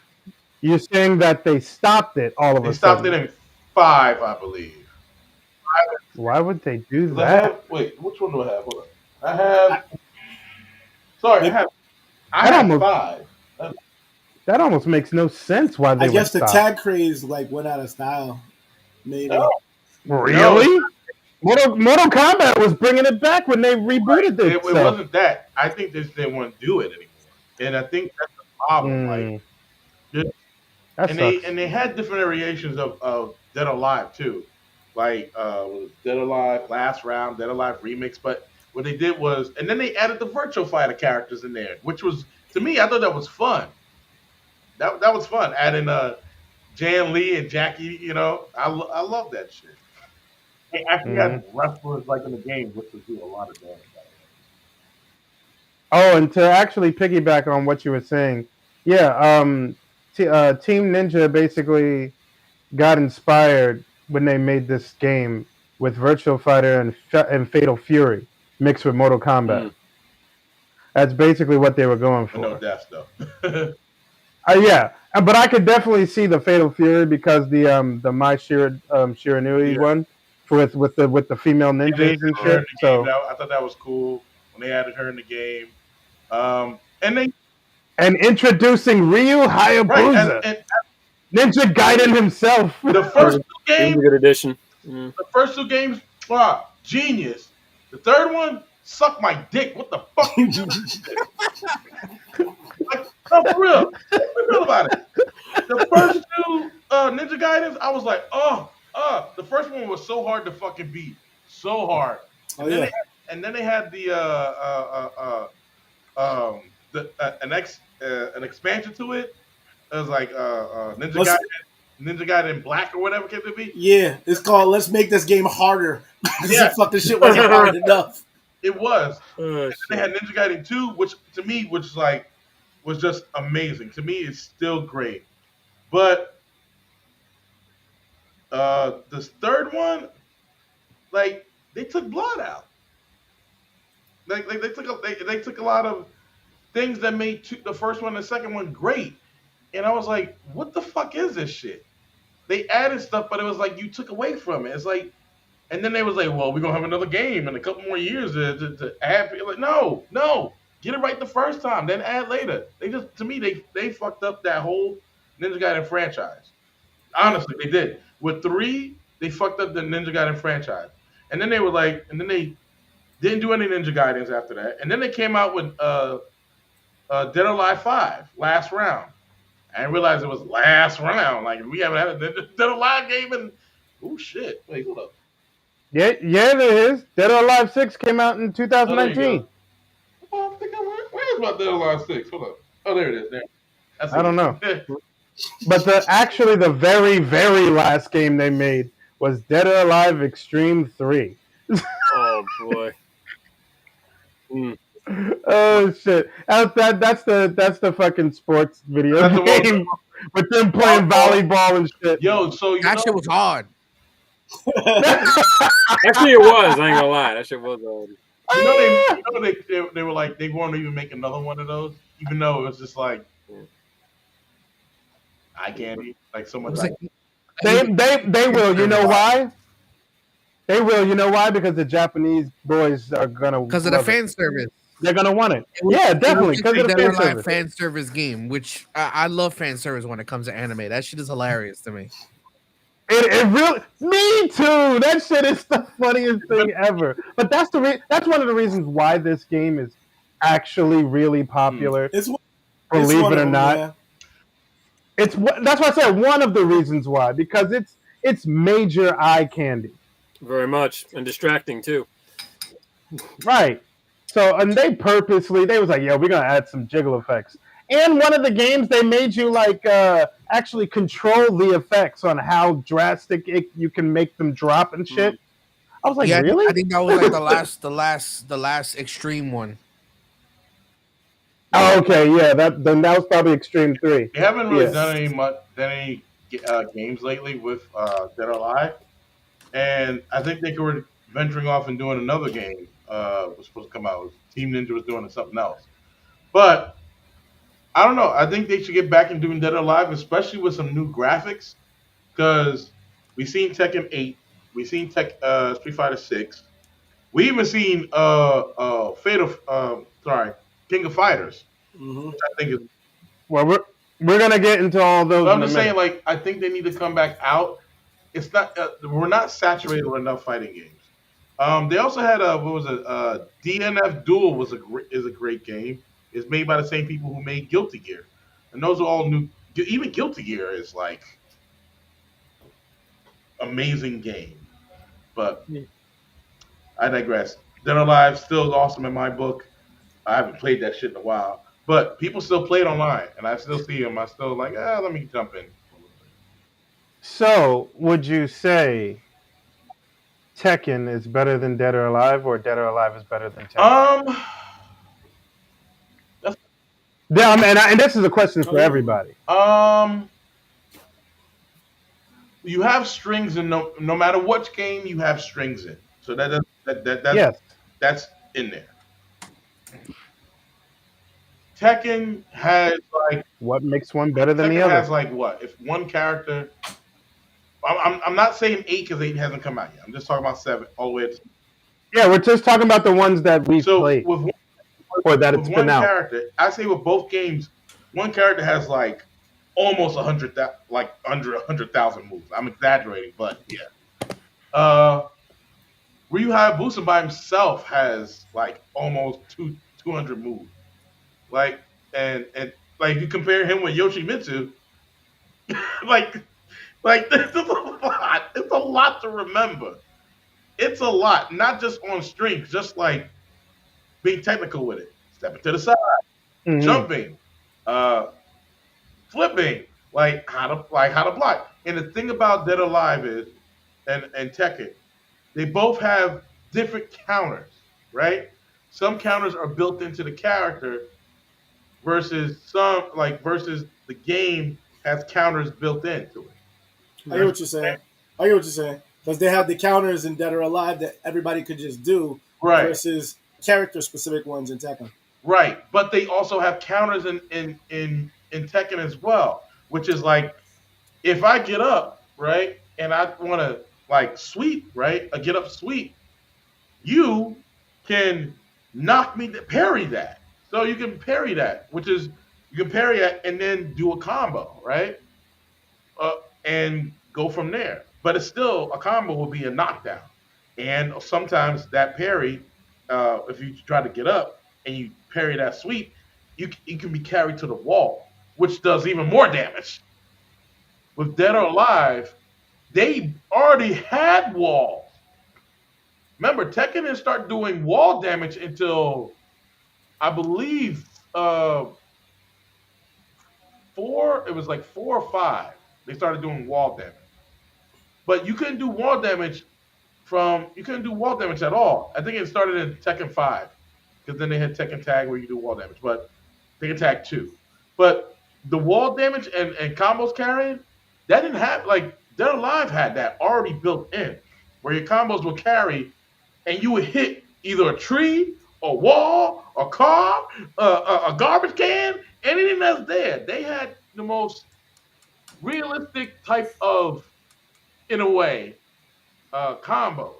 [SPEAKER 2] you're saying that they stopped it all of
[SPEAKER 5] they
[SPEAKER 2] a
[SPEAKER 5] stopped it
[SPEAKER 2] sudden.
[SPEAKER 5] in 5, I believe.
[SPEAKER 2] Why would they do
[SPEAKER 5] 'Cause I
[SPEAKER 2] that?
[SPEAKER 5] have wait, which one do I have? Hold on. I have sorry,
[SPEAKER 1] Maybe,
[SPEAKER 5] I
[SPEAKER 2] That
[SPEAKER 5] have
[SPEAKER 2] almost
[SPEAKER 5] 5.
[SPEAKER 2] that almost makes no sense why
[SPEAKER 1] I
[SPEAKER 2] they would
[SPEAKER 1] guess the
[SPEAKER 2] stop.
[SPEAKER 1] tag craze like went out of style.
[SPEAKER 5] No,
[SPEAKER 1] Maybe.
[SPEAKER 5] no,
[SPEAKER 2] Really? Mortal Kombat was bringing it back when they rebooted
[SPEAKER 5] it
[SPEAKER 2] itself.
[SPEAKER 5] wasn't that. I think they just didn't want to do it anymore, and I think that's the problem. Like,
[SPEAKER 2] Mm,
[SPEAKER 5] just-
[SPEAKER 2] that
[SPEAKER 5] and
[SPEAKER 2] sucks.
[SPEAKER 5] they had different variations of Dead or Alive too, like was Dead or Alive Last Round, Dead or Alive Remix. But what they did was, and then they added the Virtual Fighter characters in there, which was to me, I thought that was fun. That was fun. Adding Jan Lee and Jackie, I love that shit. They actually
[SPEAKER 2] Hmm.
[SPEAKER 5] had wrestlers like in the game, which would do a lot of damage. By
[SPEAKER 2] Oh, and to actually piggyback on what you were saying, yeah, Team Ninja basically got inspired when they made this game with Virtual Fighter and Fatal Fury mixed with Mortal Kombat.
[SPEAKER 3] Mm.
[SPEAKER 2] That's basically what they were going
[SPEAKER 5] the way. No
[SPEAKER 2] for.
[SPEAKER 5] deaths though.
[SPEAKER 2] Yeah, but I could definitely see the Fatal Fury because the Mai Shiranui
[SPEAKER 5] Yeah.
[SPEAKER 2] one with the female
[SPEAKER 5] And they
[SPEAKER 2] ninjas and
[SPEAKER 5] added her in
[SPEAKER 2] shit.
[SPEAKER 5] the game.
[SPEAKER 2] So
[SPEAKER 5] I thought that was cool when they added her in the game. And they
[SPEAKER 2] and introducing Ryu
[SPEAKER 5] right
[SPEAKER 2] Hayabusa,
[SPEAKER 5] and
[SPEAKER 2] Ninja Gaiden himself.
[SPEAKER 5] the
[SPEAKER 3] It
[SPEAKER 5] first
[SPEAKER 3] was,
[SPEAKER 5] two
[SPEAKER 3] it was
[SPEAKER 5] games,
[SPEAKER 3] a good addition. Mm.
[SPEAKER 5] the first two games, wow, genius. The third one, suck my dick. What the fuck you do to this shit? Like, no, for real. Be real about it. The first two Ninja Gaidens, I was like, the first one was so hard to fucking beat, so hard.
[SPEAKER 1] Oh
[SPEAKER 5] And then
[SPEAKER 1] yeah.
[SPEAKER 5] they had an expansion to it. It was like Ninja
[SPEAKER 1] Let's
[SPEAKER 5] Ninja Gaiden Black or whatever it could be.
[SPEAKER 1] yeah. It's called Let's Make This Game Harder because
[SPEAKER 5] Yeah,
[SPEAKER 1] the fucking shit wasn't hard enough.
[SPEAKER 5] it was.
[SPEAKER 3] Oh,
[SPEAKER 5] They
[SPEAKER 3] shit.
[SPEAKER 5] had Ninja Gaiden 2, which to me, was just amazing. To me, it's still great. But this third one, like they took blood out. Like they took a lot of things that made the first one and the second one great. And I was like, what the fuck is this shit? They added stuff, but it was like you took away from it. It's like, and then they was like, well, we're gonna have another game in a couple more years to add. Like, no, get it right the first time, then add later. They just, to me, they fucked up that whole Ninja Gaiden franchise. Honestly, they did. With 3, they fucked up the Ninja Gaiden franchise, and then they were like, and then they didn't do any Ninja Gaidens after that, and then they came out with Dead or Alive 5, Last Round. I didn't realize it was Last Round. Like we haven't had a Dead or Alive game in. Oh shit! Wait, hold up.
[SPEAKER 2] Yeah, there is. Dead or Alive 6 came out in
[SPEAKER 5] Oh, there you
[SPEAKER 2] 2019.
[SPEAKER 5] go. Oh, I think where's my Dead or Alive 6? Hold up. Oh, there it is. There. That's
[SPEAKER 2] I don't know.
[SPEAKER 5] it.
[SPEAKER 2] But the very, very last game they made was Dead or Alive Extreme 3.
[SPEAKER 3] Oh boy. Mm.
[SPEAKER 2] Oh shit! That's the fucking sports video
[SPEAKER 5] That's the one.
[SPEAKER 2] game with them playing volleyball and shit.
[SPEAKER 5] Yo, so
[SPEAKER 4] That shit was hard.
[SPEAKER 3] Actually, it was. I ain't gonna lie. That shit was.
[SPEAKER 5] they were like they won't even make another one of those, even though it was just like eye candy, like so
[SPEAKER 4] It
[SPEAKER 5] much.
[SPEAKER 4] was like
[SPEAKER 2] They will. You know why? They will. You know why? Because the Japanese boys are gonna
[SPEAKER 4] because of the
[SPEAKER 2] love it.
[SPEAKER 4] fan service.
[SPEAKER 2] They're gonna want it.
[SPEAKER 4] It was-
[SPEAKER 2] Yeah,
[SPEAKER 4] it was
[SPEAKER 2] definitely because of the
[SPEAKER 4] basically
[SPEAKER 2] fan
[SPEAKER 4] Dead or Alive
[SPEAKER 2] service.
[SPEAKER 4] fan service game, which I love fan service when it comes to anime. That shit is hilarious to me.
[SPEAKER 2] It really, me too. That shit is the funniest thing ever. But that's that's one of the reasons why this game is actually really popular.
[SPEAKER 1] It's one
[SPEAKER 2] Believe
[SPEAKER 1] of
[SPEAKER 2] it or
[SPEAKER 1] them,
[SPEAKER 2] not,
[SPEAKER 1] yeah.
[SPEAKER 2] that's why I said one of the reasons why, because it's major eye candy,
[SPEAKER 3] Very much, and distracting too.
[SPEAKER 2] right? So and they was like, yo, we're gonna add some jiggle effects. And one of the games they made you like actually control the effects on how drastic you can make them drop and shit. I was like,
[SPEAKER 4] Yeah,
[SPEAKER 2] really?
[SPEAKER 4] I think that was like the last extreme one.
[SPEAKER 2] Oh, okay, yeah. That was probably Extreme 3.
[SPEAKER 5] They haven't really
[SPEAKER 2] Yeah.
[SPEAKER 5] done any games lately with Dead or Alive, and I think they were venturing off and doing another game. Was supposed to come out. Team Ninja was doing something else, but I don't know. I think they should get back and doing Dead or Alive, especially with some new graphics, because We seen Tekken 8. We seen Street Fighter 6. We even seen Fatal sorry, King of Fighters,
[SPEAKER 1] Hmm.
[SPEAKER 5] which I think is.
[SPEAKER 2] Well, we're gonna get into all
[SPEAKER 5] But
[SPEAKER 2] those
[SPEAKER 5] I'm
[SPEAKER 2] in a
[SPEAKER 5] just saying,
[SPEAKER 2] minute.
[SPEAKER 5] like, I think they need to come back out. It's not we're not saturated with enough fighting games. They also had a what was it? DNF Duel is a great game. It's made by the same people who made Guilty Gear, and those are all new. Even Guilty Gear is like amazing game. But I digress. Dead or Alive still is awesome in my book. I haven't played that shit in a while, but people still play it online, and I still see them. I still like, let me jump in for a little bit.
[SPEAKER 2] So, would you say Tekken is better than Dead or Alive, or Dead or Alive is better than Tekken?
[SPEAKER 5] Um, that's,
[SPEAKER 2] Yeah, and this is a question
[SPEAKER 1] Oh
[SPEAKER 2] for
[SPEAKER 1] yeah.
[SPEAKER 2] everybody.
[SPEAKER 5] um, you have strings in no matter which game you have strings in, so
[SPEAKER 2] Yes.
[SPEAKER 5] that's in there. Tekken has like
[SPEAKER 2] What makes one better than the
[SPEAKER 5] Tekken has
[SPEAKER 2] other?
[SPEAKER 5] like what if one character. I'm not saying 8 because 8 hasn't come out yet. I'm just talking about 7 all the way to.
[SPEAKER 2] Yeah, we're just talking about the ones that we've
[SPEAKER 5] So
[SPEAKER 2] played or that
[SPEAKER 5] with
[SPEAKER 2] it's been
[SPEAKER 5] one
[SPEAKER 2] out.
[SPEAKER 5] character, I say with both games, one character has like almost 100 like under 100,000 moves. I'm exaggerating, but yeah. Ryu Hayabusa by himself has like almost 200 moves. Like and like you compare him with Yoshimitsu, like this is a lot. It's a lot to remember. It's a lot, not just on strings, just like being technical with it, stepping to the side,
[SPEAKER 2] Hmm.
[SPEAKER 5] jumping, uh, flipping, like how to block. And the thing about Dead or Alive is, and Tekken, they both have different counters, right? Some counters are built into the character versus the game has counters built into it.
[SPEAKER 1] I hear
[SPEAKER 5] You
[SPEAKER 1] what you're saying. I hear what you're saying because they had the counters in Dead or Alive that everybody could just do
[SPEAKER 5] right,
[SPEAKER 1] versus character specific ones in Tekken.
[SPEAKER 5] right. But they also have counters in Tekken as well, which is like if I get up, right, and I want to like sweep, right, a get up sweep, you can knock me to parry that. So you can parry that, which is you can parry it and then do a combo, right? Uh, and go from there. But it's still a combo will be a knockdown. And sometimes that parry, if you try to get up and you parry that sweep, you can be carried to the wall, which does even more damage. With Dead or Alive, they already had walls. Remember, Tekken didn't start doing wall damage until I believe four. It was like 4 or 5. They started doing wall damage, but you couldn't do wall damage at all. I think it started in Tekken 5 because then they had Tekken Tag where you do wall damage, but Tekken Tag 2. But the wall damage and combos carrying that didn't have like Dead or Alive had that already built in, where your combos will carry and you would hit either a tree, a wall, a car, a garbage can, anything that's there. They had the most realistic type of, in a way, combos,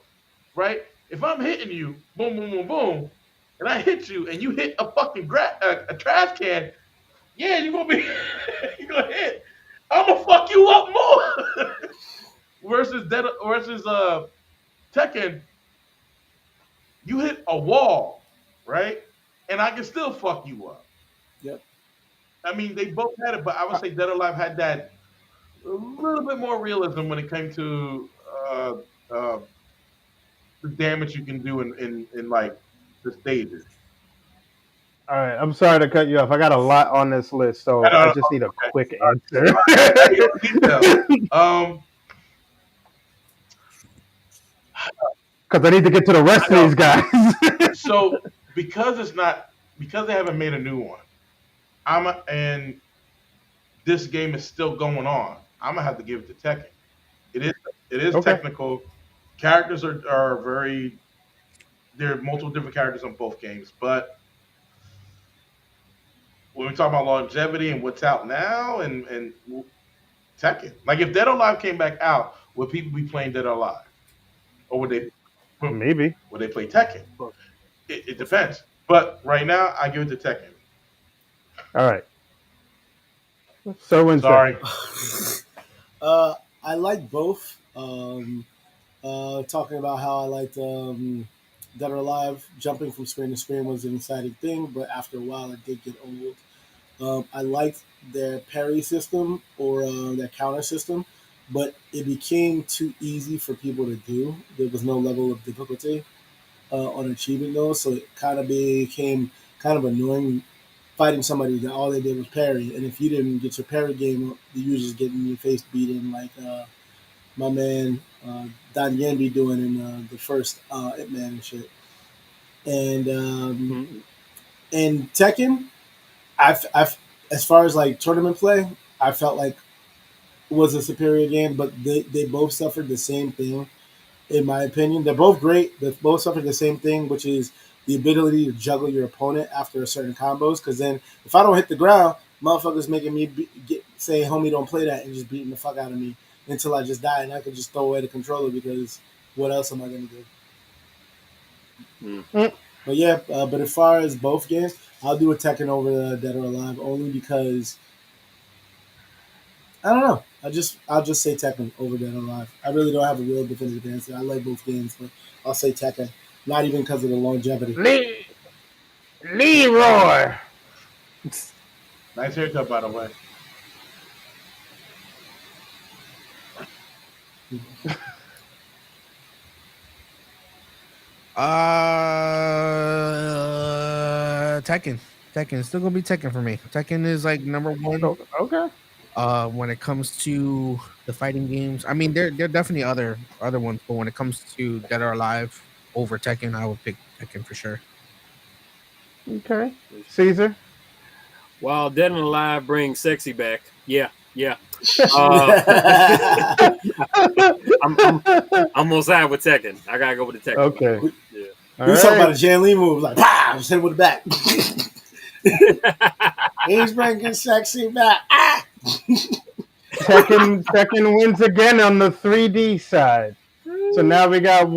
[SPEAKER 5] right? If I'm hitting you, boom, boom, boom, boom, and I hit you, and you hit a fucking a trash can, yeah, you're gonna be, you're gonna hit. I'm gonna fuck you up more. versus Tekken, you hit a wall, right? And I can still fuck you up.
[SPEAKER 1] Yep.
[SPEAKER 5] I mean, they both had it, but I would say Dead or Alive had that a little bit more realism when it came to uh, the damage you can do in like the stages.
[SPEAKER 2] All right, I'm sorry to cut you off. I got a lot on this list,
[SPEAKER 5] I
[SPEAKER 2] so
[SPEAKER 5] know.
[SPEAKER 2] I
[SPEAKER 5] I know.
[SPEAKER 2] just need a
[SPEAKER 5] Okay.
[SPEAKER 2] quick
[SPEAKER 5] All
[SPEAKER 2] answer.
[SPEAKER 5] right. I gotta go into detail. Um,
[SPEAKER 2] Because I need to get to the
[SPEAKER 5] I
[SPEAKER 2] rest of
[SPEAKER 5] know.
[SPEAKER 2] these guys.
[SPEAKER 5] So because they haven't made a new one, and this game is still going on. I'm gonna have to give it to Tekken. It is it is
[SPEAKER 2] Okay.
[SPEAKER 5] technical. Characters are very there are multiple different characters on both games, but when we talk about longevity and what's out now and Tekken, like if Dead or Alive came back out, would people be playing Dead or Alive, or
[SPEAKER 2] Maybe.
[SPEAKER 5] would they play Tekken? It depends. But right now, I give it to Tekken.
[SPEAKER 2] All right. So
[SPEAKER 5] Sorry.
[SPEAKER 2] interesting.
[SPEAKER 1] I like both. Talking about how I liked Dead or Alive, jumping from screen to screen was an exciting thing, but after a while it did get old. I liked their parry system or their counter system, but it became too easy for people to do. There was no level of difficulty on achieving those, so it kind of became kind of annoying fighting somebody that all they did was parry, and if you didn't get your parry game, you were just getting your face beaten like my man Don Yen be doing in the first Ip Man and shit. And and Tekken, I've as far as like tournament play, I felt like it was a superior game, but they both suffered the same thing, in my opinion. They're both great. They both suffered the same thing, which is the ability to juggle your opponent after a certain combos. Because then, if I don't hit the ground, motherfuckers making me say, "Homie, don't play that," and just beating the fuck out of me until I just die, and I could just throw away the controller because what else am I gonna do?
[SPEAKER 2] Mm.
[SPEAKER 1] But yeah, but as far as both games, I'll do a Tekken over Dead or Alive only because I don't know. I'll just say Tekken over Dead or Alive. I really don't have a real definitive answer. I like both games, but I'll say Tekken. Not even because of the longevity.
[SPEAKER 2] Leroy.
[SPEAKER 5] Nice haircut, by the way.
[SPEAKER 4] Tekken. Tekken. It's still gonna be Tekken for me. Tekken is like number one.
[SPEAKER 2] Okay.
[SPEAKER 4] When it comes to the fighting games, I mean, there are definitely other ones, but when it comes to Dead or Alive over Tekken, I would pick Tekken for sure.
[SPEAKER 2] Okay. Caesar.
[SPEAKER 3] While Dead and Alive brings sexy back, yeah. I'm gonna side with Tekken. I gotta go with the Tekken.
[SPEAKER 2] Okay.
[SPEAKER 3] Yeah.
[SPEAKER 1] We talking about a Jan Lee move, like, pow, just hit him with the back. He's bringing sexy back. Ah!
[SPEAKER 2] Tekken wins again on the 3D side. So now we got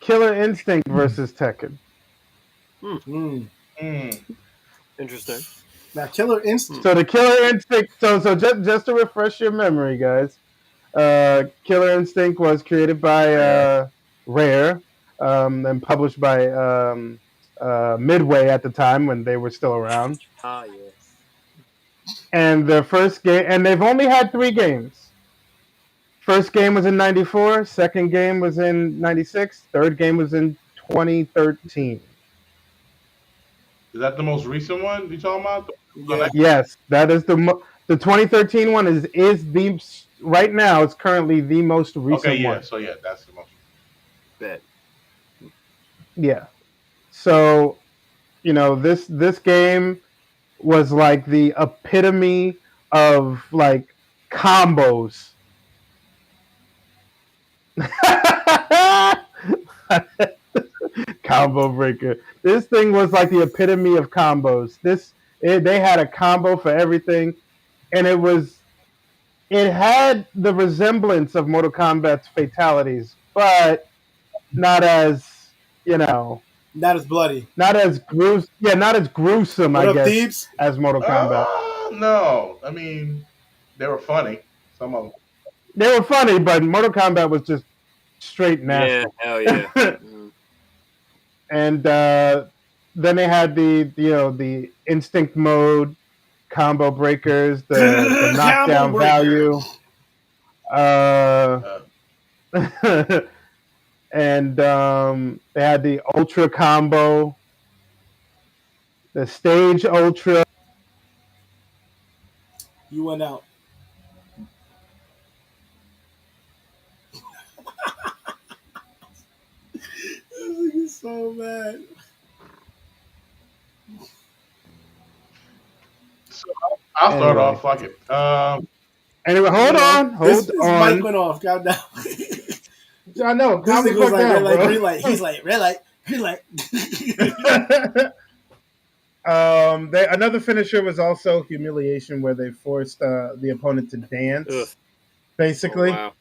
[SPEAKER 2] Killer Instinct versus Tekken.
[SPEAKER 3] Interesting.
[SPEAKER 1] Now, Killer Instinct.
[SPEAKER 2] So the Killer Instinct. So just to refresh your memory, guys, Killer Instinct was created by Rare and published by Midway at the time when they were still around.
[SPEAKER 3] Ah, yes.
[SPEAKER 2] And their first game, and they've only had 3 games. First game was in '94. Second game was in '96. Third game was in 2013.
[SPEAKER 5] Is that the most recent one you talking about?
[SPEAKER 1] Yeah.
[SPEAKER 2] Yes, that is the 2013 one is the right now. It's currently the most recent
[SPEAKER 5] Okay, yeah.
[SPEAKER 2] one.
[SPEAKER 5] So yeah, that's the most.
[SPEAKER 3] Bet.
[SPEAKER 2] Yeah. So, this game was like the epitome of like combos. Combo breaker. This thing was like the epitome of combos. They had a combo for everything, and it had the resemblance of Mortal Kombat's fatalities, but not as
[SPEAKER 1] not as bloody.
[SPEAKER 2] Not as gruesome. Yeah, not as gruesome.
[SPEAKER 1] What
[SPEAKER 2] I
[SPEAKER 1] up,
[SPEAKER 2] guess
[SPEAKER 1] Thebes?
[SPEAKER 2] as Mortal Kombat.
[SPEAKER 5] No, I mean they were funny. Some of them.
[SPEAKER 2] They were funny, but Mortal Kombat was just straight nasty.
[SPEAKER 3] Yeah, hell yeah.
[SPEAKER 2] And then they had the instinct mode, combo breakers, the knockdown value. And they had the ultra combo, the stage ultra.
[SPEAKER 1] You went out. This is so bad.
[SPEAKER 5] So I'll start off. Fuck it.
[SPEAKER 2] Anyway, hold on.
[SPEAKER 1] This mic went off. Calm down.
[SPEAKER 2] I know.
[SPEAKER 1] This thing was like red light, green light. He's like red light, green light.
[SPEAKER 2] Another finisher was also humiliation, where they forced the opponent to
[SPEAKER 3] Ugh.
[SPEAKER 2] dance,
[SPEAKER 3] Oh
[SPEAKER 2] basically.
[SPEAKER 3] wow.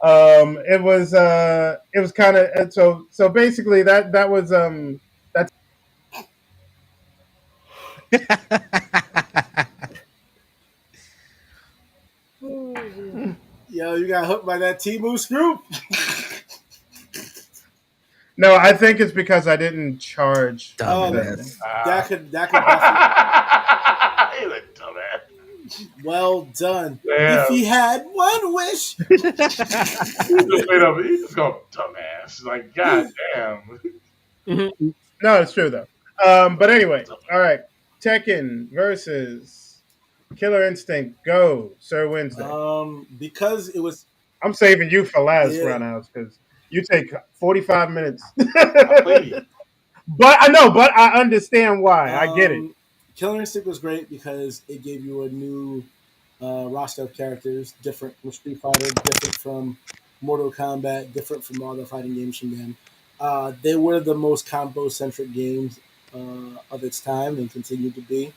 [SPEAKER 2] It was kind of so basically that was that's
[SPEAKER 1] Yo, you got hooked by that T-Moose group.
[SPEAKER 2] no, I think it's because I didn't charge
[SPEAKER 1] Oh,
[SPEAKER 2] them.
[SPEAKER 4] Dumbass.
[SPEAKER 1] that could definitely.
[SPEAKER 5] He's a dumbass.
[SPEAKER 1] Well done. If
[SPEAKER 5] Damn.
[SPEAKER 1] he had one wish.
[SPEAKER 5] He just made up. He just go dumbass. Like, god damn.
[SPEAKER 3] Mhm.
[SPEAKER 2] No, it's true though. But anyway, all right. Tekken versus Killer Instinct. Go, Sir Wednesday.
[SPEAKER 1] Because it was
[SPEAKER 2] I'm saving you for last,
[SPEAKER 1] yeah.
[SPEAKER 2] Roundhouse, because you take 45 minutes.
[SPEAKER 5] I played.
[SPEAKER 2] But I know, but I understand why. I get it.
[SPEAKER 1] Killer Instinct was great because it gave you a new roster of characters, different from Street Fighter, different from Mortal Kombat, different from all the fighting games from them. They were the most combo centric games of its time and continue to be.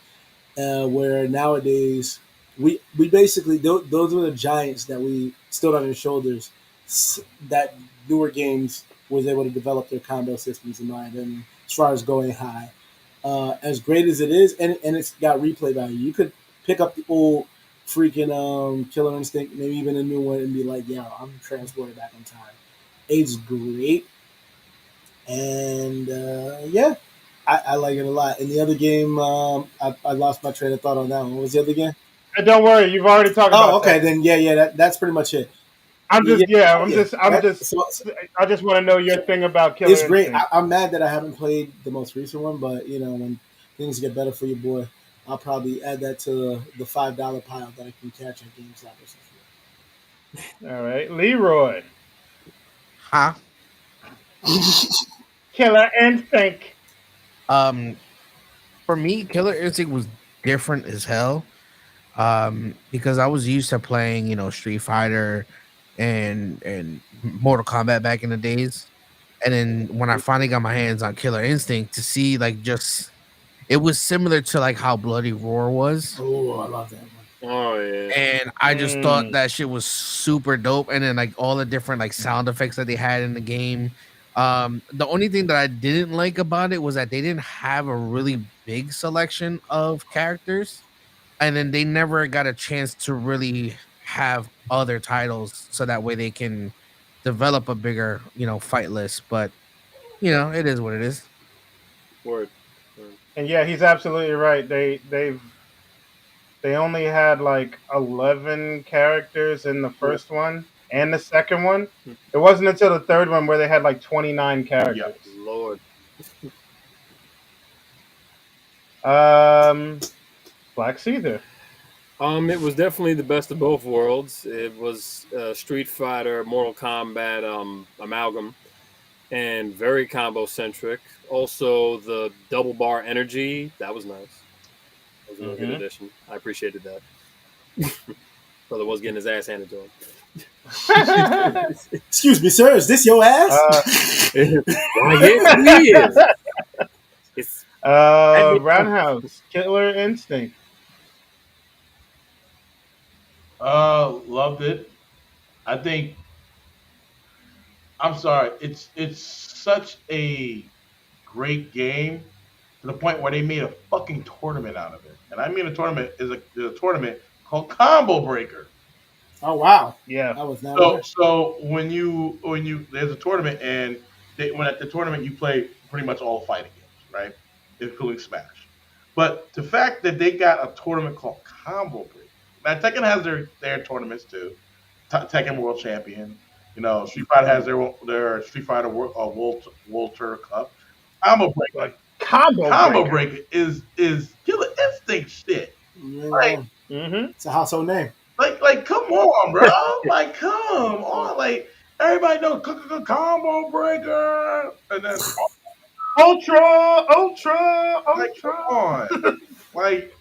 [SPEAKER 1] Where nowadays we basically those were the giants that we stood on their shoulders. That newer games was able to develop their combo systems in mind, and as far as going high, as great as it is, and it's got replay value. You could pick up the old freaking Killer Instinct, maybe even a new one, and be like, "Yeah, I'm transported back in time." It's great, and yeah, I like it a lot. And the other game, I lost my train of thought on that one. What was the other game?
[SPEAKER 2] And don't worry, you've already talked
[SPEAKER 1] Oh,
[SPEAKER 2] about
[SPEAKER 1] okay,
[SPEAKER 2] Tekken.
[SPEAKER 1] then yeah, that's pretty much it.
[SPEAKER 2] I'm
[SPEAKER 1] Yeah,
[SPEAKER 2] just, yeah,
[SPEAKER 1] oh, yeah. So
[SPEAKER 2] I just want to know your thing about
[SPEAKER 1] it's
[SPEAKER 2] Killer
[SPEAKER 1] great.
[SPEAKER 2] Instinct.
[SPEAKER 1] I'm mad that I haven't played the most recent one, but when things get better for your boy, I'll probably add that to the $5 pile that I can catch at GameStop or
[SPEAKER 2] All right, Leroy,
[SPEAKER 4] Huh?
[SPEAKER 1] something.
[SPEAKER 2] Killer Instinct.
[SPEAKER 4] Um, for me, Killer Instinct was different as hell. Because I was used to playing, Street Fighter and Mortal Kombat back in the days. And then when I finally got my hands on Killer Instinct to see like just it was similar to like how Bloody Roar was.
[SPEAKER 1] Oh, I love that one.
[SPEAKER 3] Oh yeah.
[SPEAKER 4] And I just thought that shit was super dope. And then like all the different like sound effects that they had in the game. The only thing that I didn't like about it was that they didn't have a really big selection of characters. And then they never got a chance to really have other titles so that way they can develop a bigger, fight list. But it is what it is.
[SPEAKER 3] Word. Word.
[SPEAKER 2] And yeah, he's absolutely right. They only had like 11 characters in the
[SPEAKER 3] Yeah.
[SPEAKER 2] first one and the second one. It wasn't until the third one where they had like 29 characters.
[SPEAKER 3] Lord.
[SPEAKER 2] Black Caesar.
[SPEAKER 3] It was definitely the best of both worlds. It was Street Fighter, Mortal Kombat amalgam, and very combo centric. Also, the double bar energy that was nice. That was a really good addition. I appreciated that. Brother was getting his ass handed to him.
[SPEAKER 1] Excuse me, sir. Is this your ass?
[SPEAKER 3] Why, yes, he is. It's
[SPEAKER 2] Roundhouse. Killer Instinct.
[SPEAKER 5] Loved it. I think. I'm sorry. It's such a great game to the point where they made a fucking tournament out of it. And I mean, a tournament is a tournament called Combo Breaker.
[SPEAKER 1] Oh wow,
[SPEAKER 2] Yeah.
[SPEAKER 1] I was not
[SPEAKER 5] So
[SPEAKER 1] aware.
[SPEAKER 5] so when you there's a tournament and when at the tournament you play pretty much all fighting games, right? Including Smash. But the fact that they got a tournament called Combo Breaker. Now Tekken has their tournaments too. Tekken World Champion. Street Fighter has their Street Fighter World Tour Cup. Combo Breaker.
[SPEAKER 2] Like Combo
[SPEAKER 5] Breaker is Killer Instinct shit. Like
[SPEAKER 1] Yeah,
[SPEAKER 2] Mm-hmm.
[SPEAKER 1] it's a household name.
[SPEAKER 5] like come on, bro. Like come on. Like everybody knows Combo Breaker, and then
[SPEAKER 2] Ultra.
[SPEAKER 5] like come on. Like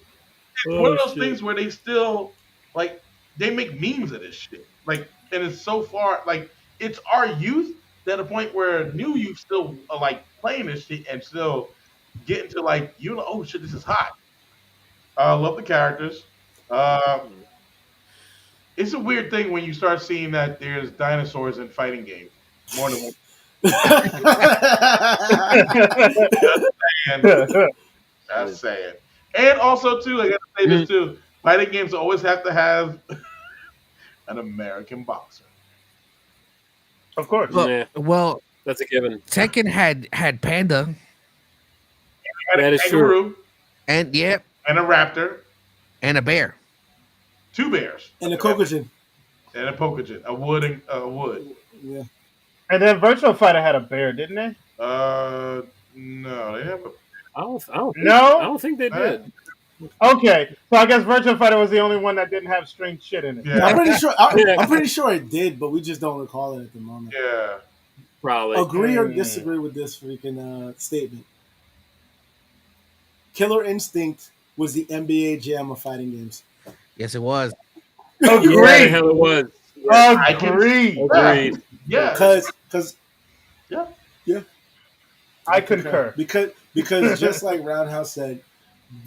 [SPEAKER 5] it's one of those things where they still like they make memes of this shit. Like, and it's so far like it's our youth to the point where new youth still are like playing this shit and still get into like you know, oh shit, this is hot. Love the characters. Uh, it's a weird thing when you start seeing that there's dinosaurs in fighting games more than one. And that's saying. And also too, I gotta say this too. Fighting games always have to have an American boxer.
[SPEAKER 2] Of course.
[SPEAKER 4] Well,
[SPEAKER 3] Nah,
[SPEAKER 4] well,
[SPEAKER 3] that's a given.
[SPEAKER 4] Tekken had Panda,
[SPEAKER 5] And
[SPEAKER 3] That
[SPEAKER 5] a
[SPEAKER 3] is true.
[SPEAKER 5] kangaroo
[SPEAKER 4] and yeah,
[SPEAKER 5] and a raptor,
[SPEAKER 4] and a bear.
[SPEAKER 5] two bears,
[SPEAKER 1] And the Kokujin.
[SPEAKER 5] and a pokajin, a wood and a wood.
[SPEAKER 1] Yeah.
[SPEAKER 2] And then Virtual Fighter had a bear, didn't they?
[SPEAKER 5] No, they have a.
[SPEAKER 3] I
[SPEAKER 2] No.
[SPEAKER 3] don't think they
[SPEAKER 5] Huh?
[SPEAKER 3] did.
[SPEAKER 2] Okay, so I guess Virtual Fighter was the only one that didn't have strange shit in it.
[SPEAKER 1] I'm
[SPEAKER 5] Yeah,
[SPEAKER 1] pretty sure.
[SPEAKER 3] Yeah.
[SPEAKER 1] I'm pretty sure it did, but we just don't recall it at the moment.
[SPEAKER 5] yeah.
[SPEAKER 3] Probably.
[SPEAKER 1] Agree or
[SPEAKER 2] Mm.
[SPEAKER 1] disagree with this freaking statement? Killer Instinct was the NBA Jam of fighting games.
[SPEAKER 4] Yes, it was.
[SPEAKER 3] Yeah, the
[SPEAKER 2] Agreed.
[SPEAKER 3] hell it was.
[SPEAKER 5] I can.
[SPEAKER 2] Agreed.
[SPEAKER 3] Agreed.
[SPEAKER 5] Yeah,
[SPEAKER 1] Because
[SPEAKER 5] yeah.
[SPEAKER 1] yeah,
[SPEAKER 2] I concur.
[SPEAKER 1] because just like Roundhouse said,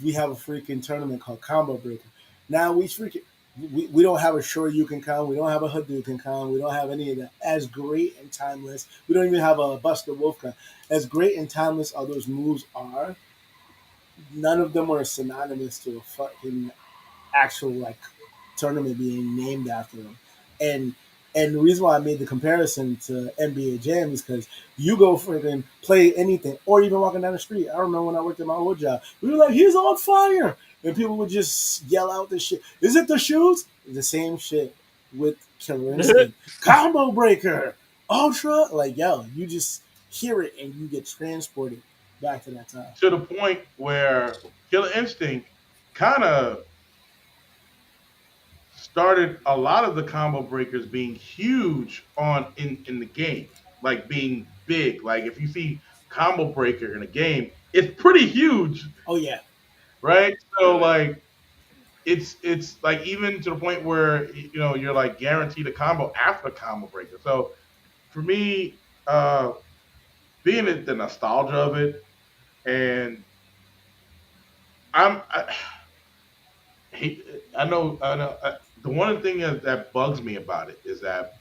[SPEAKER 1] we have a freaking tournament called Combo Breaker. Now we don't have a Shoryuken Con, we don't have a Hadouken Con, we don't have any of that. As great and timeless, we don't even have a Buster Wolf Con. As great and timeless all those moves are, none of them were synonymous to a fucking actual like tournament being named after them. And and the reason why I made the comparison to NBA Jam is because you go freaking play anything, or even walking down the street. I remember when I worked at my old job, we were like, "He's on fire," and people would just yell out this shit. Is it the shoes? The same shit with Killer Instinct, Combo Breaker, Ultra. Like yo, you just hear it and you get transported back to that time.
[SPEAKER 5] To the point where Killer Instinct kind of started a lot of the combo breakers being huge in the game, like being big. Like if you see combo breaker in a game, it's pretty huge,
[SPEAKER 1] Oh yeah,
[SPEAKER 5] right? So like it's like even to the point where you know you're like guaranteed a combo after the combo breaker. So for me, being the nostalgia of it, and I he, I know. The one thing that bugs me about it is that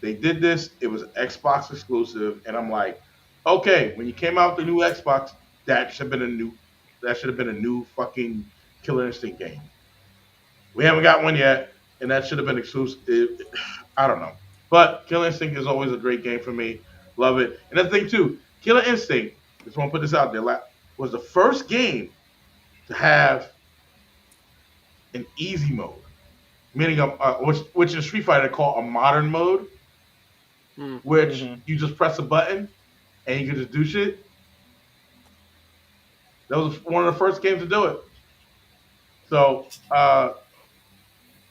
[SPEAKER 5] they did this. It was Xbox exclusive, and I'm like, okay, when you came out with the new Xbox, that should have been a new, that should have been a new fucking Killer Instinct game. We haven't got one yet, and that should have been exclusive. I don't know, but Killer Instinct is always a great game for me. Love it. And the thing too, Killer Instinct. Just want to put this out there. Was the first game to have an easy mode, meaning which in Street Fighter they call a modern mode,
[SPEAKER 3] Hmm.
[SPEAKER 5] which
[SPEAKER 2] Mhm.
[SPEAKER 5] you just press a button and you can just do shit. That was one of the first games to do it. So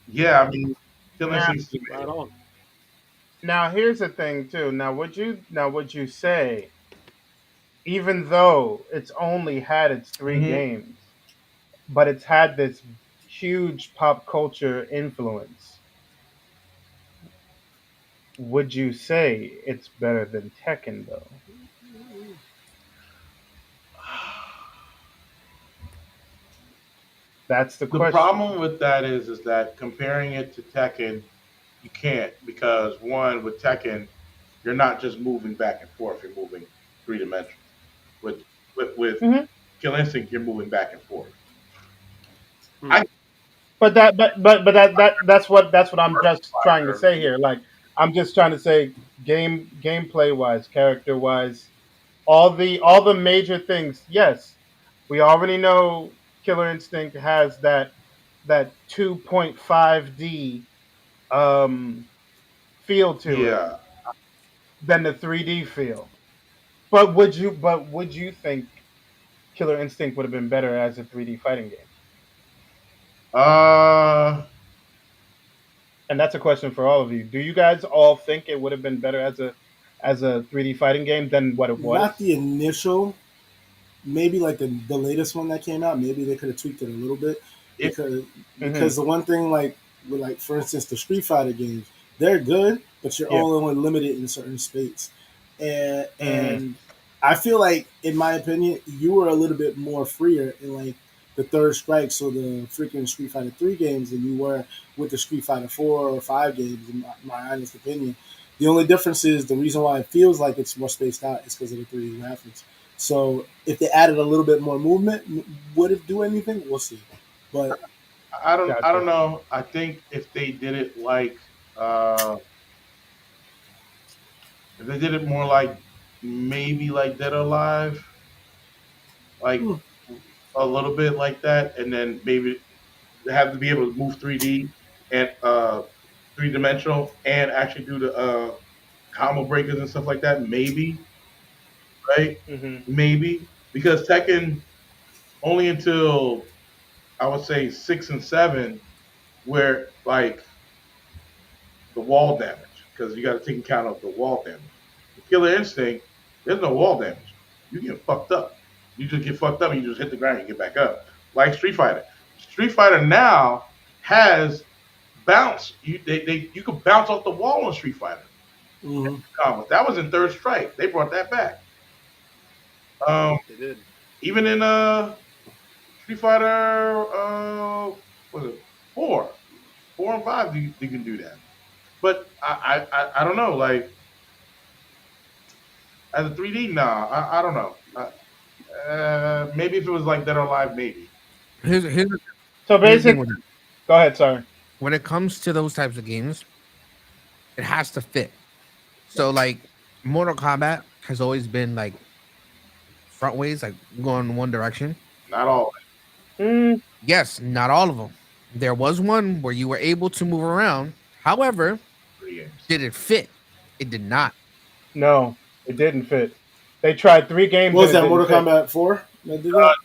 [SPEAKER 5] yeah, I mean, Killing
[SPEAKER 2] Now,
[SPEAKER 5] Instinct is
[SPEAKER 3] Right
[SPEAKER 5] amazing.
[SPEAKER 3] on.
[SPEAKER 2] now here's the thing too. Now would you say, even though it's only had its 3
[SPEAKER 5] Mhm.
[SPEAKER 2] games, but it's had this huge pop culture influence, would you say it's better than Tekken though? That's the
[SPEAKER 5] The
[SPEAKER 2] question.
[SPEAKER 5] problem with that is that comparing it to Tekken, you can't because one with Tekken, you're not just moving back and forth; you're moving 3 dimensions. With with
[SPEAKER 2] Hmm.
[SPEAKER 5] Kill Instinct, you're moving back and forth.
[SPEAKER 3] Hmm.
[SPEAKER 5] I
[SPEAKER 2] But that's what I'm just trying to
[SPEAKER 5] Fighter,
[SPEAKER 2] say here. Like, I'm just trying to say, gameplay wise, character wise, all the major things. Yes, we already know Killer Instinct has that 2.5D feel to it
[SPEAKER 5] yeah.
[SPEAKER 2] than the 3D feel. But would you think Killer Instinct would have been better as a 3D fighting game?
[SPEAKER 5] Uh,
[SPEAKER 2] And that's a question for all of you. Do you guys all think it would have been better as a 3D fighting game than what it
[SPEAKER 1] not
[SPEAKER 2] was?
[SPEAKER 1] the initial. Maybe like the latest one that came out. Maybe they could have tweaked it a little bit
[SPEAKER 5] it,
[SPEAKER 1] because
[SPEAKER 2] Hmm.
[SPEAKER 1] the one thing like with like for instance the Street Fighter games, they're good, but you're
[SPEAKER 2] Yeah.
[SPEAKER 1] only limited in certain states, and
[SPEAKER 2] Hmm.
[SPEAKER 1] I feel like, in my opinion, you were a little bit more freer in like the Third Strike, so the freaking Street Fighter 3 games, than you were with the Street Fighter 4 or 5 games. In my honest opinion, the only difference is the reason why it feels like it's more spaced out is because of the 3D graphics. So if they added a little bit more movement, would it do anything? We'll see. But
[SPEAKER 5] I
[SPEAKER 2] Gotcha.
[SPEAKER 5] don't know. I think if they did it like uh if they did it more like maybe like Dead or Alive, like
[SPEAKER 1] hmm,
[SPEAKER 5] a little bit like that, and then maybe they have to be able to move 3D and 3 dimensional and actually do the combo breakers and stuff like that. Maybe, right?
[SPEAKER 2] Hmm.
[SPEAKER 5] Maybe because Tekken only until I would say 6 and 7, where like the wall damage, because you got to take account of the wall damage. The Killer Instinct, there's no wall damage. You get fucked up. You just get fucked up and you just hit the ground and get back up. Like Street Fighter. Street Fighter now has bounce. You could bounce off the wall in Street Fighter.
[SPEAKER 1] hmm.
[SPEAKER 5] That was in Third Strike. They brought that back. Um,
[SPEAKER 3] They did.
[SPEAKER 5] even in Street Fighter, was it 4 and 5? You can do that. But I don't know. Like as a 3D, nah, I don't know. Maybe if it was like Dead or Alive, maybe.
[SPEAKER 4] Here's
[SPEAKER 2] So
[SPEAKER 4] the thing
[SPEAKER 2] basic.
[SPEAKER 4] with it.
[SPEAKER 2] Go ahead. Sorry.
[SPEAKER 4] When it comes to those types of games, it has to fit. So like Mortal Kombat has always been like front ways, like going one direction.
[SPEAKER 5] Not all
[SPEAKER 2] Mm,
[SPEAKER 4] Yes, not all of them. There was one where you were able to move around. However,
[SPEAKER 5] 3 games.
[SPEAKER 4] did it fit? It did not.
[SPEAKER 2] no, it didn't fit. They tried 3 games
[SPEAKER 1] What was
[SPEAKER 2] and it
[SPEAKER 1] that?
[SPEAKER 2] didn't
[SPEAKER 1] Mortal
[SPEAKER 2] fit.
[SPEAKER 1] Kombat 4 that did that?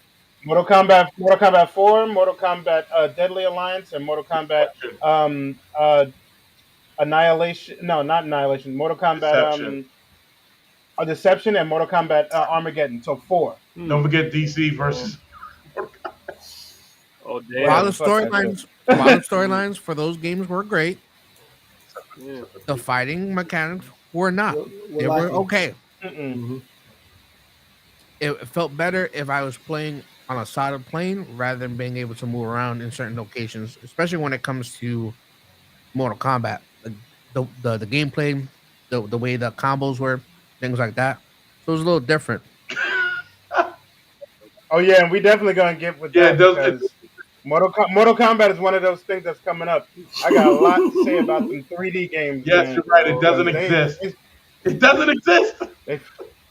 [SPEAKER 2] Mortal Kombat 4, Mortal Kombat Deadly Alliance, and Mortal Kombat Annihilation. No, not Annihilation. Mortal Kombat
[SPEAKER 5] Deception.
[SPEAKER 2] Deception and Mortal Kombat Armageddon. So 4.
[SPEAKER 5] Don't forget DC versus.
[SPEAKER 3] Oh
[SPEAKER 4] While
[SPEAKER 2] Whatever
[SPEAKER 3] damn.
[SPEAKER 4] the
[SPEAKER 2] the fuck that is.
[SPEAKER 4] storylines for those games were great,
[SPEAKER 3] Yeah.
[SPEAKER 4] the fighting mechanics were not.
[SPEAKER 1] We're
[SPEAKER 4] They were
[SPEAKER 1] lacking.
[SPEAKER 4] okay.
[SPEAKER 2] Mm-mm.
[SPEAKER 1] Hmm.
[SPEAKER 4] It felt better if I was playing on a solid plane rather than being able to move around in certain locations, especially when it comes to Mortal Kombat. The gameplay, the way the combos were, things like that. So it was a little different.
[SPEAKER 2] Oh yeah, and we definitely gonna get with
[SPEAKER 5] Yeah, it
[SPEAKER 2] that
[SPEAKER 5] does.
[SPEAKER 2] because Mortal Kombat is one of those things that's coming up. I got a lot to say about them 3D games,
[SPEAKER 5] Yes,
[SPEAKER 2] man.
[SPEAKER 5] you're right. It
[SPEAKER 2] Because
[SPEAKER 5] doesn't exist. It doesn't exist.
[SPEAKER 2] they